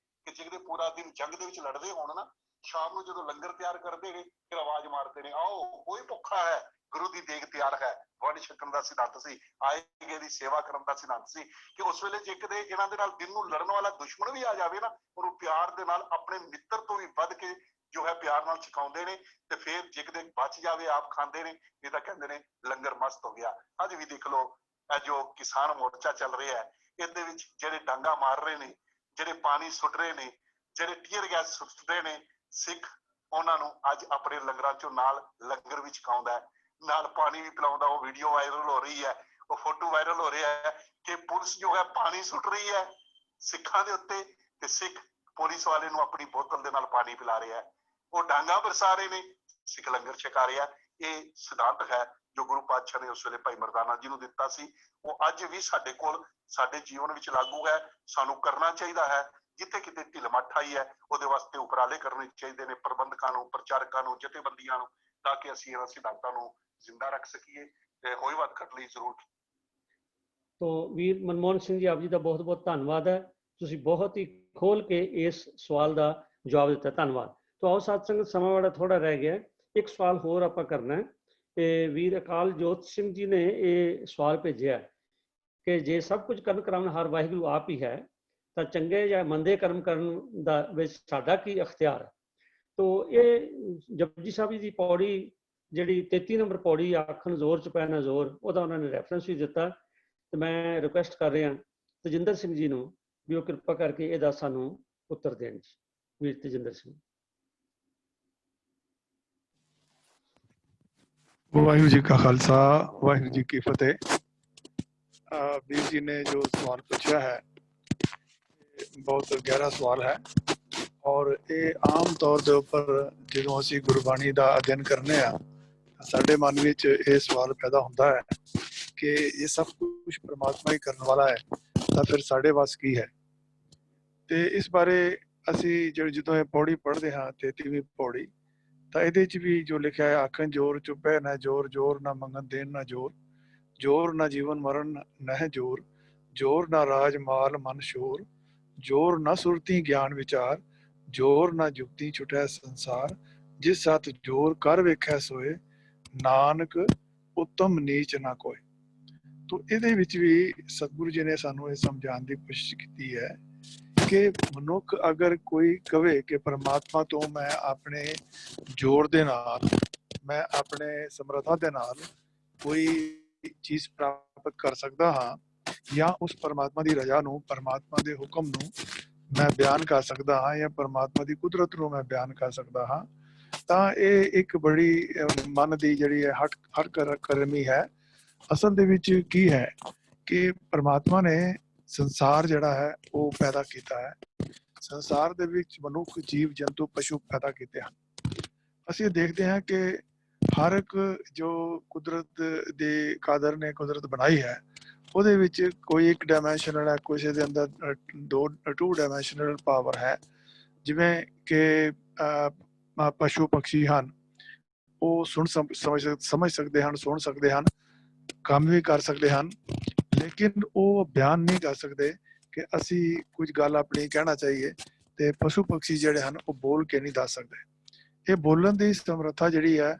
ਕਿ ਜਿਹੜੇ ਪੂਰਾ ਦਿਨ ਜੰਗ ਦੇ ਵਿੱਚ ਲੜਦੇ ਹੋਣ ਨਾ ਸ਼ਾਮ ਨੂੰ ਜਦੋਂ ਲੰਗਰ ਤਿਆਰ ਕਰਦੇ ਨੇ ਫਿਰ ਆਵਾਜ਼ ਮਾਰਦੇ ਨੇ, ਆਓ ਕੋਈ ਭੁੱਖਾ ਹੈ, ਗੁਰੂ ਦੀ ਦੇਗ ਤਿਆਰ ਹੈ। ਵੰਡ ਛਕਣ ਦਾ ਸਿਧਾਂਤ ਸੀ, ਆਏ ਗਏ ਦੀ ਸੇਵਾ ਕਰਨ ਦਾ ਸਿਧਾਂਤ ਸੀ ਕਿ ਉਸ ਵੇਲੇ ਜੇ ਕਿਤੇ ਇਹਨਾਂ ਦੇ ਨਾਲ ਦਿਨ ਨੂੰ ਲੜਨ ਵਾਲਾ ਦੁਸ਼ਮਣ ਵੀ ਆ ਜਾਵੇ ਨਾ, ਉਹਨੂੰ ਪਿਆਰ ਦੇ ਨਾਲ ਆਪਣੇ ਮਿੱਤਰ ਤੋਂ ਵੀ ਵੱਧ ਕੇ ਜੋ ਹੈ ਪਿਆਰ ਨਾਲ ਛਕਾਉਂਦੇ ਨੇ, ਤੇ ਫਿਰ ਜੇ ਕਿਤੇ ਬਚ ਜਾਵੇ ਆਪ ਖਾਂਦੇ ਨੇ, ਇਹ ਤਾਂ ਕਹਿੰਦੇ ਨੇ ਲੰਗਰ ਮਸਤ ਹੋ ਗਿਆ। ਅੱਜ ਵੀ ਦੇਖ ਲਓ ਇਹ ਜੋ ਕਿਸਾਨ ਮੋਰਚਾ ਚੱਲ ਰਿਹਾ ਹੈ, ਇਹਦੇ ਵਿੱਚ ਜਿਹੜੇ ਡਾਂਗਾ ਮਾਰ ਰਹੇ ਨੇ, ਜਿਹੜੇ ਪਾਣੀ ਸੁੱਟ ਰਹੇ ਨੇ, ਜਿਹੜੇ ਟੀਅਰ ਗੈਸ ਸੁੱਟਦੇ ਨੇ, ਸਿੱਖ ਉਹਨਾਂ ਨੂੰ ਅੱਜ ਆਪਣੇ ਲੰਗਰਾਂ ਚੋਂ ਨਾਲ ਲੰਗਰ ਵੀ ਛਕਾਉਂਦਾ ਹੈ, ਨਾਲ ਪਾਣੀ ਵੀ ਪਿਲਾਉਂਦਾ। ਉਹ ਵੀਡੀਓ ਵਾਇਰਲ ਹੋ ਰਹੀ ਹੈ, ਉਹ ਫੋਟੋ ਵਾਇਰਲ ਹੋ ਰਿਹਾ ਹੈ ਕਿ ਪੁਲਿਸ ਜੋ ਹੈ ਪਾਣੀ ਸੁੱਟ ਰਹੀ ਹੈ ਸਿੱਖਾਂ ਦੇ ਉੱਤੇ, ਤੇ ਸਿੱਖ ਪੁਲਿਸ ਵਾਲੇ ਨੂੰ ਆਪਣੀ ਬੋਤਲ ਦੇ ਨਾਲ ਪਾਣੀ ਪਿਲਾ ਰਿਹਾ ਹੈ। ਉਹ ਡਾਂਗਾ ਬਰਸਾ ਰਹੇ ਨੇ, ਸਿੱਖ ਲੰਗਰ ਛਕਾ ਰਿਹਾ। ਇਹ ਸਿਧਾਂਤ ਹੈ ਜੋ ਗੁਰੂ ਪਾਤਸ਼ਾਹ ਨੇ ਉਸ ਵੇਲੇ ਭਾਈ ਮਰਦਾਨਾ ਜੀ ਨੂੰ ਦਿੱਤਾ ਸੀ, ਉਹ ਅੱਜ ਵੀ ਸਾਡੇ ਕੋਲ ਸਾਡੇ ਜੀਵਨ ਵਿੱਚ ਲਾਗੂ ਹੈ। ਸਾਨੂੰ ਕਰਨਾ ਚਾਹੀਦਾ ਹੈ, ਜਿੱਥੇ ਕਿਤੇ ਢਿੱਲ ਮੱਠ ਆਈ ਹੈ ਉਹਦੇ ਵਾਸਤੇ ਉਪਰਾਲੇ ਕਰਨੇ ਚਾਹੀਦੇ ਨੇ, ਪ੍ਰਬੰਧਕਾਂ ਨੂੰ, ਪ੍ਰਚਾਰਕਾਂ ਨੂੰ, ਜਥੇਬੰਦੀਆਂ ਨੂੰ, ਤਾਂ ਕਿ ਅਸੀਂ ਇਹਨਾਂ ਸਿਧਾਂਤਾਂ ਨੂੰ ਜ਼ਿੰਦਾ ਰੱਖ ਸਕੀਏ। ਤੇ ਹੋਈ ਬਾਤ ਘਟ ਲਈ ਜ਼ਰੂਰ। ਤੋ ਵੀਰ ਮਨਮੋਹਨ ਸਿੰਘ ਜੀ, ਆਪ ਜੀ ਦਾ ਬਹੁਤ ਬਹੁਤ ਧੰਨਵਾਦ ਹੈ, ਤੁਸੀਂ ਬਹੁਤ ਹੀ ਖੋਲ ਕੇ ਇਸ ਸਵਾਲ ਦਾ ਜਵਾਬ ਦਿੱਤਾ, ਧੰਨਵਾਦ। ਤੋ ਆਓ ਸਾਧ ਸੰਗਤ, ਸਮਾਂ ਬੜਾ ਥੋੜਾ ਰਹਿ ਗਿਆ, ਇੱਕ ਸਵਾਲ ਹੋਰ ਆਪਾਂ ਕਰਨਾ ਹੈ। ਤੇ ਵੀਰ ਅਕਾਲ ਜੋਤ ਸਿੰਘ ਜੀ ਨੇ ਇਹ ਸਵਾਲ ਭੇਜਿਆ ਕਿ ਜੇ ਸਭ ਕੁਝ ਕਰਨ ਕਰਾਉਣ ਹਾਰ ਵਾਹਿਗੁਰੂ ਆਪ ਹੀ ਹੈ, ਤਾਂ ਚੰਗੇ ਜਾਂ ਮੰਦੇ ਕਰਮ ਕਰਨ ਦਾ ਵਿੱਚ ਸਾਡਾ ਕੀ ਅਖਤਿਆਰ ਹੈ। ਤੋ ਇਹ ਜਪਜੀ ਸਾਹਿਬ ਜੀ ਦੀ ਪੌੜੀ ਜਿਹੜੀ 33 ਨੰਬਰ ਪੌੜੀ, ਆਖਣ ਜ਼ੋਰ ਚ ਪੈਣਾ ਜ਼ੋਰ, ਉਹਦਾ ਉਹਨਾਂ ਨੇ ਰੈਫਰੈਂਸ ਵੀ ਦਿੱਤਾ। ਤੇ ਮੈਂ ਰਿਕੁਐਸਟ ਕਰ ਰਿਹਾ ਤਜਿੰਦਰ ਸਿੰਘ ਜੀ ਨੂੰ ਵੀ ਉਹ ਕਿਰਪਾ ਕਰਕੇ ਇਹਦਾ ਸਾਨੂੰ ਉੱਤਰ ਦੇਣ ਜੀ। ਵੀਰ ਤਜਿੰਦਰ ਸਿੰਘ। ਵਾਹਿਗੁਰੂ ਜੀ ਕਾ ਖਾਲਸਾ, ਵਾਹਿਗੁਰੂ ਜੀ ਕੀ ਫਤਿਹ। ਵੀਰ ਜੀ ਨੇ ਜੋ ਸਵਾਲ ਪੁੱਛਿਆ ਹੈ ਬਹੁਤ ਗਹਿਰਾ ਸਵਾਲ ਹੈ, ਔਰ ਇਹ ਆਮ ਤੌਰ ਦੇ ਉੱਪਰ ਜਦੋਂ ਅਸੀਂ ਗੁਰਬਾਣੀ ਦਾ ਅਧਿਐਨ ਕਰਨੇ ਆ ਸਾਡੇ ਮਨ ਵਿੱਚ ਇਹ ਸਵਾਲ ਪੈਦਾ ਹੁੰਦਾ ਹੈ ਕਿ ਇਹ ਸਭ ਕੁਝ ਪਰਮਾਤਮਾ ਹੀ ਕਰਨ ਵਾਲਾ ਹੈ, ਤਾਂ ਫਿਰ ਸਾਡੇ ਵੱਸ ਕੀ ਹੈ। ਤੇ ਇਸ ਬਾਰੇ ਅਸੀਂ ਜਦੋਂ ਇਹ ਪੌੜੀ ਪੜ੍ਹਦੇ ਹਾਂ 33ਵੀਂ ਪੌੜੀ, ਤਾਂ ਇਹਦੇ 'ਚ ਵੀ ਜੋ ਲਿਖਿਆ ਹੈ, ਆਖਣ ਜੋਰ ਚੁੱਪੈ ਨਾ ਜੋਰ, ਜੋਰ ਨਾ ਮੰਗਣ ਦੇਣ ਨਾ ਜੋਰ, ਜੋਰ ਨਾ ਜੀਵਨ ਮਰਨ ਨਹਿ ਜੋਰ, ਜੋਰ ਨਾ ਰਾਜ ਮਾਲ ਮਨ ਸ਼ੋਰ, ਜੋਰ ਨਾ ਸੁਰਤੀ ਗਿਆਨ ਵਿਚਾਰ, ਜੋਰ ਨਾ ਜੁਗਤੀ ਛੁਟੈ ਸੰਸਾਰ, ਜਿਸ ਸਤ ਜੋਰ ਕਰ ਵੇਖੈ ਸੋਏ, ਨਾਨਕ ਉੱਤਮ ਨੀਚ ਨਾ ਕੋਏ। ਤੋ ਇਹਦੇ ਵਿੱਚ ਵੀ ਸਤਿਗੁਰੂ ਜੀ ਨੇ ਸਾਨੂੰ ਇਹ ਸਮਝਾਉਣ ਦੀ ਕੋਸ਼ਿਸ਼ ਕੀਤੀ ਹੈ ਕਿ ਮਨੁੱਖ ਅਗਰ ਕੋਈ ਕਵੇ ਕਿ ਪਰਮਾਤਮਾ ਤੋਂ ਮੈਂ ਆਪਣੇ ਜ਼ੋਰ ਦੇ ਨਾਲ, ਮੈਂ ਆਪਣੇ ਸਮਰੱਥਾ ਦੇ ਨਾਲ ਕੋਈ ਚੀਜ਼ ਪ੍ਰਾਪਤ ਕਰ ਸਕਦਾ ਹਾਂ, ਜਾਂ ਉਸ ਪਰਮਾਤਮਾ ਦੀ ਰਜ਼ਾ ਨੂੰ, ਪਰਮਾਤਮਾ ਦੇ ਹੁਕਮ ਨੂੰ ਮੈਂ ਬਿਆਨ ਕਰ ਸਕਦਾ ਹਾਂ, ਜਾਂ ਪਰਮਾਤਮਾ ਦੀ ਕੁਦਰਤ ਨੂੰ ਮੈਂ ਬਿਆਨ ਕਰ ਸਕਦਾ ਹਾਂ, ਤਾਂ ਇਹ ਇੱਕ ਬੜੀ ਮਨ ਦੀ ਜਿਹੜੀ ਹੈ ਹਰ ਕਰਮੀ ਹੈ। ਅਸਲ ਦੇ ਵਿੱਚ ਕੀ ਹੈ ਕਿ ਪਰਮਾਤਮਾ ਨੇ ਸੰਸਾਰ ਜਿਹੜਾ ਹੈ ਉਹ ਪੈਦਾ ਕੀਤਾ ਹੈ। ਸੰਸਾਰ ਦੇ ਵਿੱਚ ਮਨੁੱਖ, ਜੀਵ ਜੰਤੂ, ਪਸ਼ੂ ਪੈਦਾ ਕੀਤੇ ਹਨ। ਅਸੀਂ ਦੇਖਦੇ ਹਾਂ ਕਿ ਹਰ ਇੱਕ ਜੋ ਕੁਦਰਤ ਦੇ ਕਾਦਰ ਨੇ ਕੁਦਰਤ ਬਣਾਈ ਹੈ, ਉਹਦੇ ਵਿੱਚ ਕੋਈ ਇੱਕ ਡਾਇਮੈਂਸ਼ਨਲ ਹੈ, ਕਿਸੇ ਦੇ ਅੰਦਰ 2 ਡਾਇਮੈਂਸ਼ਨਲ ਪਾਵਰ ਹੈ। ਜਿਵੇਂ ਕਿ ਪਸ਼ੂ ਪਕਸ਼ੀ ਹਨ, ਉਹ ਸਮਝ ਸਕਦੇ ਹਨ, ਸੁਣ ਸਕਦੇ ਹਨ, ਕੰਮ ਵੀ ਕਰ ਸਕਦੇ ਹਨ, ਲੇਕਿਨ ਉਹ ਬਿਆਨ ਨਹੀਂ ਕਰ ਸਕਦੇ ਕਿ ਅਸੀਂ ਕੁਝ ਗੱਲ ਆਪਣੀ ਕਹਿਣਾ ਚਾਹੀਏ। ਤੇ ਪਸ਼ੂ ਪਕਸ਼ੀ ਜਿਹੜੇ ਹਨ ਉਹ ਬੋਲ ਕੇ ਨਹੀਂ ਦੱਸ ਸਕਦੇ। ਇਹ ਬੋਲਣ ਦੀ ਸਮਰੱਥਾ ਜਿਹੜੀ ਹੈ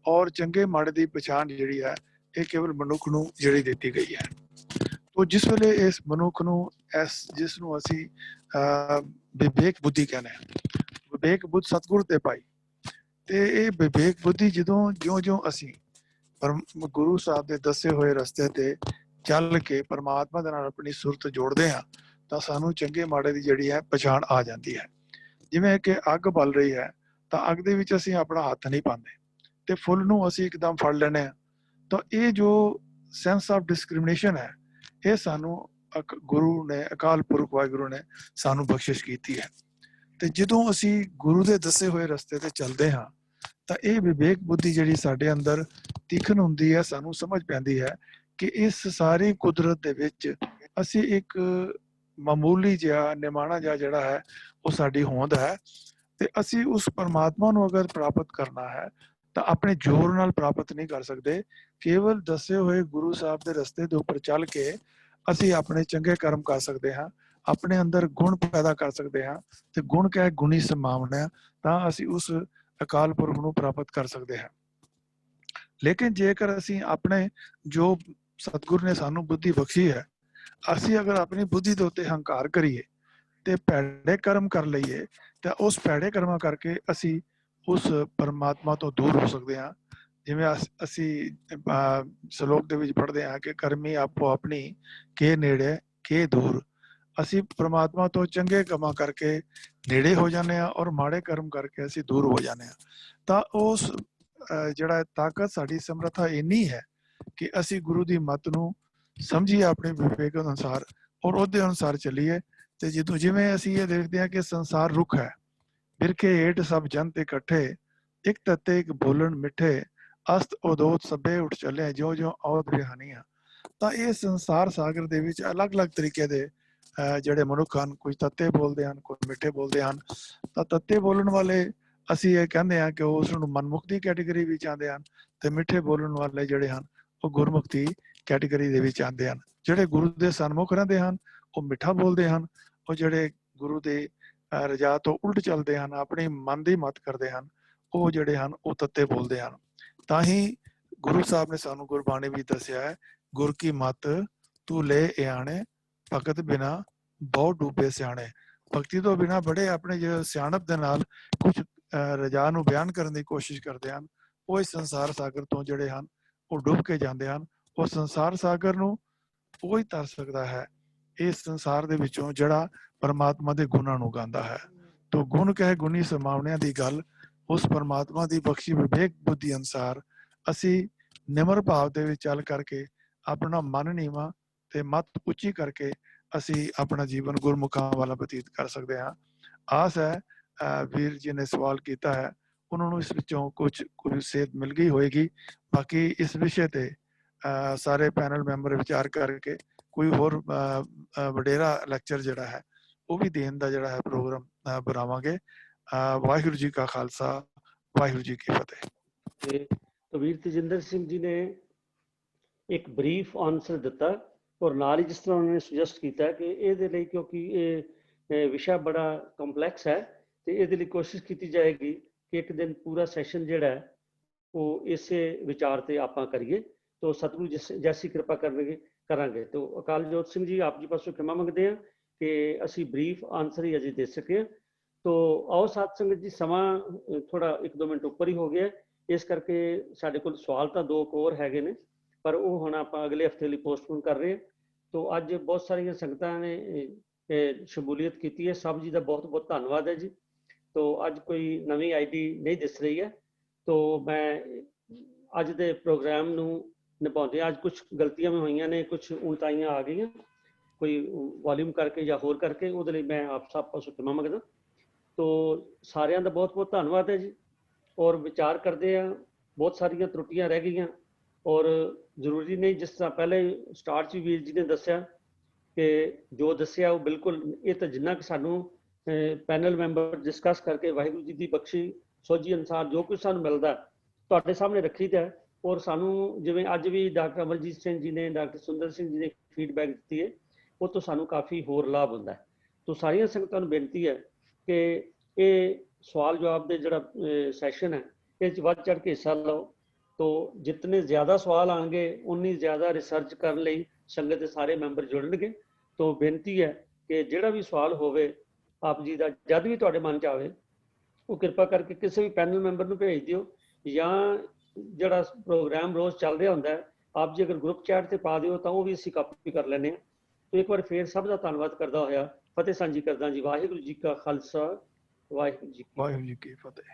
ਔਰ ਚੰਗੇ ਮਾੜੇ ਦੀ ਪਛਾਣ ਜਿਹੜੀ ਹੈ, ਇਹ ਕੇਵਲ ਮਨੁੱਖ ਨੂੰ ਜਿਹੜੀ ਦਿੱਤੀ ਗਈ ਹੈ। ਤੋ ਜਿਸ ਵੇਲੇ ਇਸ ਮਨੁੱਖ ਨੂੰ ਜਿਸ ਨੂੰ ਅਸੀਂ ਵਿਵੇਕ ਬੁੱਧੀ ਕਹਿੰਦੇ ਹਾਂ, ਵਿਵੇਕ ਬੁੱਧ ਸਤਿਗੁਰ ਤੇ ਪਾਈ, ਤੇ ਇਹ ਵਿਵੇਕ ਬੁੱਧੀ ਜਿਉਂ ਅਸੀਂ ਗੁਰੂ ਸਾਹਿਬ ਦੇ ਦੱਸੇ ਹੋਏ ਰਸਤੇ ਤੇ ਚੱਲ ਕੇ ਪਰਮਾਤਮਾ ਦੇ ਨਾਲ ਆਪਣੀ ਸੁਰਤ ਜੋੜਦੇ ਹਾਂ, ਤਾਂ ਸਾਨੂੰ ਚੰਗੇ ਮਾੜੇ ਦੀ ਜਿਹੜੀ ਹੈ ਪਛਾਣ ਆ ਜਾਂਦੀ ਹੈ। ਜਿਵੇਂ ਕਿ ਅੱਗ ਬਲ ਰਹੀ ਹੈ, ਤਾਂ ਅੱਗ ਦੇ ਵਿੱਚ ਅਸੀਂ ਆਪਣਾ ਹੱਥ ਨਹੀਂ ਪਾਉਂਦੇ, ਤੇ ਫੁੱਲ ਨੂੰ ਅਸੀਂ ਇੱਕਦਮ ਫੜ ਲੈਂਦੇ ਹਾਂ। ਤਾਂ ਇਹ ਜੋ ਸੈਂਸ ਆਫ ਡਿਸਕ੍ਰਿਮੀਨੇਸ਼ਨ ਹੈ, ਇਹ ਸਾਨੂੰ ਗੁਰੂ ਨੇ, ਅਕਾਲ ਪੁਰਖ ਵਾਹਿਗੁਰੂ ਨੇ ਸਾਨੂੰ ਬਖਸ਼ਿਸ਼ ਕੀਤੀ ਹੈ। ਤੇ ਜਦੋਂ ਅਸੀਂ ਗੁਰੂ ਦੇ ਦੱਸੇ ਹੋਏ ਰਸਤੇ ਤੇ ਚੱਲਦੇ ਹਾਂ, ਤਾਂ ਇਹ ਵਿਵੇਕ ਬੁੱਧੀ ਜਿਹੜੀ ਸਾਡੇ ਅੰਦਰ ਤੀਖਣ ਹੁੰਦੀ ਹੈ, ਸਾਨੂੰ ਸਮਝ ਪੈਂਦੀ ਹੈ ਕਿ ਇਸ ਸਾਰੀ ਕੁਦਰਤ ਦੇ ਵਿੱਚ ਅਸੀਂ ਇੱਕ ਮਾਮੂਲੀ ਜਿਹਾ, ਨਿਮਾਣਾ ਜਿਹਾ ਜਿਹੜਾ ਹੈ ਉਹ ਸਾਡੀ ਹੋਂਦ ਹੈ। ਤੇ ਅਸੀਂ ਉਸ ਪਰਮਾਤਮਾ ਨੂੰ ਅਗਰ ਪ੍ਰਾਪਤ ਕਰਨਾ ਹੈ ਤਾਂ ਆਪਣੇ ਜ਼ੋਰ ਨਾਲ ਪ੍ਰਾਪਤ ਨਹੀਂ ਕਰ ਸਕਦੇ। ਕੇਵਲ ਦੱਸੇ ਹੋਏ ਗੁਰੂ ਸਾਹਿਬ ਦੇ ਰਸਤੇ ਦੇ ਉੱਪਰ ਚੱਲ ਕੇ ਅਸੀਂ ਆਪਣੇ ਚੰਗੇ ਕਰਮ ਕਰ ਸਕਦੇ ਹਾਂ, ਆਪਣੇ ਅੰਦਰ ਗੁਣ ਪੈਦਾ ਕਰ ਸਕਦੇ ਹਾਂ, ਤੇ ਗੁਣ ਕਿਆ ਹੈ? ਗੁਣੀ ਸਮਾਵਣਾ, ਤਾਂ ਅਸੀਂ ਉਸ ਅਕਾਲ ਪੁਰਖ ਨੂੰ ਪ੍ਰਾਪਤ ਕਰ ਸਕਦੇ ਹਾਂ। ਲੇਕਿਨ ਜੇਕਰ ਅਸੀਂ ਆਪਣੇ ਜੋ ਸਤਿਗੁਰ ਨੇ ਸਾਨੂੰ ਬੁੱਧੀ ਬਖਸ਼ੀ ਹੈ, ਅਸੀਂ ਅਗਰ ਆਪਣੀ ਬੁੱਧੀ ਦੇ ਉੱਤੇ ਹੰਕਾਰ ਕਰੀਏ ਤੇ ਭੈੜੇ ਕਰਮ ਕਰ ਲਈਏ, ਤਾਂ ਉਸ ਭੈੜੇ ਕਰਮਾਂ ਕਰਕੇ ਅਸੀਂ ਉਸ ਪਰਮਾਤਮਾ ਤੋਂ ਦੂਰ ਹੋ ਸਕਦੇ ਹਾਂ। ਜਿਵੇਂ ਅਸੀਂ ਸ਼ਲੋਕ ਦੇ ਵਿੱਚ ਪੜ੍ਹਦੇ ਹਾਂ ਕਿ ਕਰਮੀ ਆਪੋ ਆਪਣੀ ਕੇ ਨੇੜੇ ਕੇ ਦੂਰ। ਅਸੀਂ ਪਰਮਾਤਮਾ ਤੋਂ ਚੰਗੇ ਕੰਮਾਂ ਕਰਕੇ ਨੇੜੇ ਹੋ ਜਾਂਦੇ ਹਾਂ ਔਰ ਮਾੜੇ ਕਰਮ ਕਰਕੇ ਅਸੀਂ ਦੂਰ ਹੋ ਜਾਂਦੇ ਹਾਂ। ਤਾਂ ਉਸ ਜਿਹੜਾ ਤਾਕਤ ਸਾਡੀ ਸਮਰੱਥਾ ਇੰਨੀ ਹੈ ਕਿ ਅਸੀਂ ਗੁਰੂ ਦੀ ਮੱਤ ਨੂੰ ਸਮਝੀਏ ਆਪਣੇ ਵਿਵੇਕ ਅਨੁਸਾਰ ਔਰ ਉਹਦੇ ਅਨੁਸਾਰ ਚੱਲੀਏ। ਤੇ ਜਦੋਂ ਜਿਵੇਂ ਅਸੀਂ ਇਹ ਦੇਖਦੇ ਹਾਂ ਕਿ ਸੰਸਾਰ ਰੁੱਖ ਹੈ, ਬਿਰਖੇ ਹੇਠ ਸਭ ਜਨ ਤੇ ਇਕੱਠੇ, ਇੱਕ ਤੱਤੇ ਇੱਕ ਬੋਲਣ ਮਿੱਠੇ, ਅਸਤ ਉਦੋਤ ਸਭੇ ਉੱਠ ਚੱਲੇ, ਜਿਉਂ ਜਿਉਂ ਔਧ ਬਿਹਾਨੀਆਂ। ਤਾਂ ਇਹ ਸੰਸਾਰ ਸਾਗਰ ਦੇ ਵਿੱਚ ਅਲੱਗ-ਅਲੱਗ ਤਰੀਕੇ ਦੇ ਜਿਹੜੇ ਮਨੁੱਖ ਹਨ, ਕੁਝ ਤੱਤੇ ਬੋਲਦੇ ਹਨ, ਕੁਝ ਮਿੱਠੇ ਬੋਲਦੇ ਹਨ। ਤਾਂ ਤੱਤੇ ਬੋਲਣ ਵਾਲੇ ਅਸੀਂ ਇਹ ਕਹਿੰਦੇ ਹਾਂ ਕਿ ਉਸ ਨੂੰ ਮਨਮੁਖ ਦੀ ਕੈਟੇਗਰੀ ਵਿੱਚ ਆਉਂਦੇ ਹਨ, ਤੇ ਮਿੱਠੇ ਬੋਲਣ ਵਾਲੇ ਜਿਹੜੇ ਹਨ ਉਹ ਗੁਰਮੁਖ ਦੀ ਕੈਟੇਗਰੀ ਦੇ ਵਿੱਚ ਆਉਂਦੇ ਹਨ। ਜਿਹੜੇ ਗੁਰੂ ਦੇ ਸਨਮੁਖ ਰਹਿੰਦੇ ਹਨ ਉਹ ਮਿੱਠਾ ਬੋਲਦੇ ਹਨ, ਉਹ ਜਿਹੜੇ ਗੁਰੂ ਦੇ ਰਜਾ ਤੋਂ ਉਲਟ ਚੱਲਦੇ ਹਨ, ਆਪਣੀ ਮਨ ਦੀ ਮਤ ਕਰਦੇ ਹਨ, ਉਹ ਜਿਹੜੇ ਹਨ ਉਹ ਤੱਤੇ ਬੋਲਦੇ ਹਨ। ਤਾਂ ਹੀ ਗੁਰੂ ਸਾਹਿਬ ਨੇ ਸਾਨੂੰ ਗੁਰਬਾਣੀ ਵੀ ਦੱਸਿਆ ਹੈ, ਗੁਰ ਕੀ ਮਤ ਤੂੰ ਲੈ ਇਆਣੇ, ਭਗਤ ਬਿਨਾ ਬਹੁ ਡੂਬੇ ਸਿਆਣੇ। ਭਗਤੀ ਤੋਂ ਬਿਨਾ ਬੜੇ ਆਪਣੇ ਜੋ ਸਿਆਣਪ ਦੇ ਨਾਲ ਕੁਝ ਰਜਾ ਨੂੰ ਬਿਆਨ ਕਰਨ ਦੀ ਕੋਸ਼ਿਸ਼ ਕਰਦੇ ਹਨ, ਉਹ ਇਸ ਸੰਸਾਰ ਸਾਗਰ ਤੋਂ ਜਿਹੜੇ ਹਨ ਉਹ ਡੁੱਬ ਕੇ ਜਾਂਦੇ ਹਨ। ਉਹ ਸੰਸਾਰ ਸਾਗਰ ਨੂੰ ਉਹ ਹੀ ਤਰ ਸਕਦਾ ਹੈ ਇਸ ਸੰਸਾਰ ਦੇ ਵਿੱਚੋਂ ਜਿਹੜਾ ਪਰਮਾਤਮਾ ਦੇ ਗੁਣਾਂ ਨੂੰ ਗਾਉਂਦਾ ਹੈ। ਤੋ ਗੁਣ ਕਹੇ ਗੁਣੀ ਸਮਾਵਣਿਆਂ ਦੀ ਗੱਲ, ਉਸ ਪਰਮਾਤਮਾ ਦੀ ਬਖਸ਼ੀ ਵਿਵੇਕ ਬੁੱਧੀ ਅਨੁਸਾਰ ਅਸੀਂ ਨਿਮਰ ਭਾਵ ਦੇ ਵਿੱਚ ਚੱਲ ਕਰਕੇ ਆਪਣਾ ਮਨ ਨੀਵਾਂ ਤੇ ਮੱਤ ਉੱਚੀ ਕਰਕੇ ਅਸੀਂ ਆਪਣਾ ਜੀਵਨ ਗੁਰਮੁਖਾਂ ਵਾਲਾ ਬਤੀਤ ਕਰ ਸਕਦੇ ਹਾਂ। ਆਸ ਹੈ ਵੀਰ ਜੀ ਨੇ ਸਵਾਲ ਕੀਤਾ ਹੈ, ਉਹਨਾਂ ਨੂੰ ਇਸ ਵਿੱਚੋਂ ਕੁਝ ਸੇਧ ਮਿਲ ਗਈ ਹੋਏਗੀ। ਬਾਕੀ ਇਸ ਵਿਸ਼ੇ ਤੇ ਸਾਰੇ ਪੈਨਲ ਮੈਂਬਰ ਵਿਚਾਰ ਕਰਕੇ ਕੋਈ ਹੋਰ ਵਡੇਰਾ ਲੈਕਚਰ ਜਿਹੜਾ ਹੈ ਉਹ ਵੀ ਦੇਣ ਦਾ ਜਿਹੜਾ ਹੈ ਪ੍ਰੋਗਰਾਮ ਬਣਾਵਾਂਗੇ। ਵਾਹਿਗੁਰੂ ਜੀ ਕਾ ਖਾਲਸਾ, ਵਾਹਿਗੁਰੂ ਜੀ ਕੀ ਫਤਿਹ। ਕਬੀਰ ਤੇਜਿੰਦਰ ਸਿੰਘ ਜੀ ਨੇ ਇੱਕ ਬਰੀਫ ਆਨਸਰ ਦਿੱਤਾ, ਔਰ ਨਾਲ ਹੀ ਜਿਸ ਤਰ੍ਹਾਂ ਉਹਨਾਂ ਨੇ ਸੁਜੈਸਟ ਕੀਤਾ ਕਿ ਇਹਦੇ ਲਈ, ਕਿਉਂਕਿ ਇਹ ਵਿਸ਼ਾ ਬੜਾ ਕੰਪਲੈਕਸ ਹੈ, ਤੇ ਇਹਦੇ ਲਈ ਕੋਸ਼ਿਸ਼ ਕੀਤੀ ਜਾਏਗੀ ਕਿ ਇੱਕ ਦਿਨ ਪੂਰਾ ਸੈਸ਼ਨ ਜਿਹੜਾ ਹੈ ਉਹ ਇਸੇ ਵਿਚਾਰ ਤੇ ਆਪਾਂ ਕਰੀਏ। ਤੋ ਸਤਿਗੁਰੂ ਜੈਸੀ ਕਿਰਪਾ ਕਰਾਂਗੇ। ਤੋ ਅਕਾਲ ਜੋਤ ਸਿੰਘ ਜੀ, ਆਪ ਜੀ ਪਾਸੋਂ ਖਿਮਾ ਮੰਗਦੇ ਹਾਂ ਕਿ ਅਸੀਂ ਬਰੀਫ ਆਨਸਰ ਹੀ ਅਜੇ ਦੇ ਸਕੇ। ਤੋ ਆਓ ਸਾਧ ਸੰਗਤ ਜੀ, ਸਮਾਂ ਥੋੜਾ 1-2 ਮਿੰਟ ਉੱਪਰ ਹੀ ਹੋ ਗਿਆ, ਇਸ ਕਰਕੇ ਸਾਡੇ ਕੋਲ ਸਵਾਲ ਤਾਂ 2 ਹੋਰ ਹੈਗੇ ਨੇ, ਪਰ ਉਹ ਹੁਣ ਆਪਾਂ ਅਗਲੇ ਹਫਤੇ ਲਈ ਪੋਸਟਪੋਨ ਕਰ ਰਹੇ ਹਾਂ। ਤੋ ਅੱਜ ਬਹੁਤ ਸਾਰੀਆਂ ਸੰਗਤਾਂ ਨੇ ਸ਼ਮੂਲੀਅਤ ਕੀਤੀ ਹੈ, ਸਭ ਜੀ ਦਾ ਬਹੁਤ ਬਹੁਤ ਧੰਨਵਾਦ ਹੈ ਜੀ। ਤੋ ਅੱਜ ਕੋਈ ਨਵੀਂ ਆਈਡੀ ਨਹੀਂ ਦਿਸ ਰਹੀ ਹੈ, ਤੋ ਮੈਂ ਅੱਜ ਦੇ ਪ੍ਰੋਗਰਾਮ ਨੂੰ ਨਿਭਾਉਂਦੇ, ਅੱਜ ਕੁਝ ਗਲਤੀਆਂ ਵੀ ਹੋਈਆਂ ਨੇ, ਕੁਝ ਉਲਟਾਈਆਂ ਆ ਗਈਆਂ, ਕੋਈ ਵੋਲਿਊਮ ਕਰਕੇ ਜਾਂ ਹੋਰ ਕਰਕੇ, ਉਹਦੇ ਲਈ ਮੈਂ ਆਪ ਸਭ ਪਾਸੋਂ ਖਿਮਾ ਮੰਗਦਾ। ਤੋ ਸਾਰਿਆਂ ਦਾ ਬਹੁਤ ਬਹੁਤ ਧੰਨਵਾਦ ਹੈ ਜੀ। ਔਰ ਵਿਚਾਰ ਕਰਦੇ ਆ, ਬਹੁਤ ਸਾਰੀਆਂ ਤਰੁੱਟੀਆਂ ਰਹਿ ਗਈਆਂ, ਔਰ ਜ਼ਰੂਰੀ ਨਹੀਂ, ਜਿਸ ਤਰ੍ਹਾਂ ਪਹਿਲੇ ਸਟਾਰਟ 'ਚ ਵੀਰ ਜੀ ਨੇ ਦੱਸਿਆ ਕਿ ਜੋ ਦੱਸਿਆ ਉਹ ਬਿਲਕੁਲ, ਇਹ ਤਾਂ ਜਿੰਨਾ ਕਿ ਸਾਨੂੰ ਪੈਨਲ ਮੈਂਬਰ ਡਿਸਕਸ ਕਰਕੇ ਵਾਹਿਗੁਰੂ ਜੀ ਦੀ ਬਖਸ਼ੀ ਸੋਝੀ ਅਨੁਸਾਰ ਜੋ ਕੁਝ ਸਾਨੂੰ ਮਿਲਦਾ ਤੁਹਾਡੇ ਸਾਹਮਣੇ ਰੱਖੀਦਾ। ਔਰ ਸਾਨੂੰ ਜਿਵੇਂ ਅੱਜ ਵੀ ਡਾਕਟਰ ਅਮਰਜੀਤ ਸਿੰਘ ਜੀ ਨੇ, ਡਾਕਟਰ ਸੁੰਦਰ ਸਿੰਘ ਜੀ ਨੇ ਫੀਡਬੈਕ ਦਿੱਤੀ ਹੈ, ਉਹ ਤੋਂ ਸਾਨੂੰ ਕਾਫੀ ਹੋਰ ਲਾਭ ਹੁੰਦਾ ਹੈ। ਤੋ ਸਾਰੀਆਂ ਸੰਗਤਾਂ ਨੂੰ ਬੇਨਤੀ ਹੈ ਕਿ ਇਹ ਸਵਾਲ ਜਵਾਬ ਦੇ ਜਿਹੜਾ ਸੈਸ਼ਨ ਹੈ ਇਹ 'ਚ ਵੱਧ ਚੜ੍ਹ ਕੇ ਹਿੱਸਾ ਲਓ। ਤੋ ਜਿਤਨੇ ਜ਼ਿਆਦਾ ਸਵਾਲ ਆਉਣਗੇ ਉਨੀ ਜ਼ਿਆਦਾ ਰਿਸਰਚ ਕਰਨ ਲਈ ਸੰਗਤ ਦੇ ਸਾਰੇ ਮੈਂਬਰ ਜੁੜਨਗੇ। ਤੋ ਬੇਨਤੀ ਹੈ ਕਿ ਜਿਹੜਾ ਵੀ ਸਵਾਲ ਹੋਵੇ ਆਪ ਜੀ ਦਾ ਜਦ ਵੀ ਤੁਹਾਡੇ ਮਨ 'ਚ ਆਵੇ, ਉਹ ਕਿਰਪਾ ਕਰਕੇ ਕਿਸੇ ਵੀ ਪੈਨਲ ਮੈਂਬਰ ਨੂੰ ਭੇਜ ਦਿਓ, ਜਾਂ ਜਿਹੜਾ ਪ੍ਰੋਗਰਾਮ ਰੋਜ਼ ਚੱਲ ਰਿਹਾ ਹੁੰਦਾ ਹੈ ਆਪ ਜੀ ਅਗਰ ਗਰੁੱਪ ਚੈਟ ਤੇ ਪਾ ਦਿਓ ਤਾਂ ਉਹ ਵੀ ਅਸੀਂ ਕਾਪੀ ਕਰ ਲੈਂਦੇ ਹਾਂ। ਤੋ ਇੱਕ ਵਾਰ ਫੇਰ ਸਭ ਦਾ ਧੰਨਵਾਦ ਕਰਦਾ ਹੋਇਆ ਫਤਿਹ ਸਾਂਝੀ ਕਰਦਾ ਜੀ। ਵਾਹਿਗੁਰੂ ਜੀ ਕਾ ਖਾਲਸਾ, ਵਾਹਿਗੁਰੂ ਜੀ ਕੀ ਫਤਿਹ।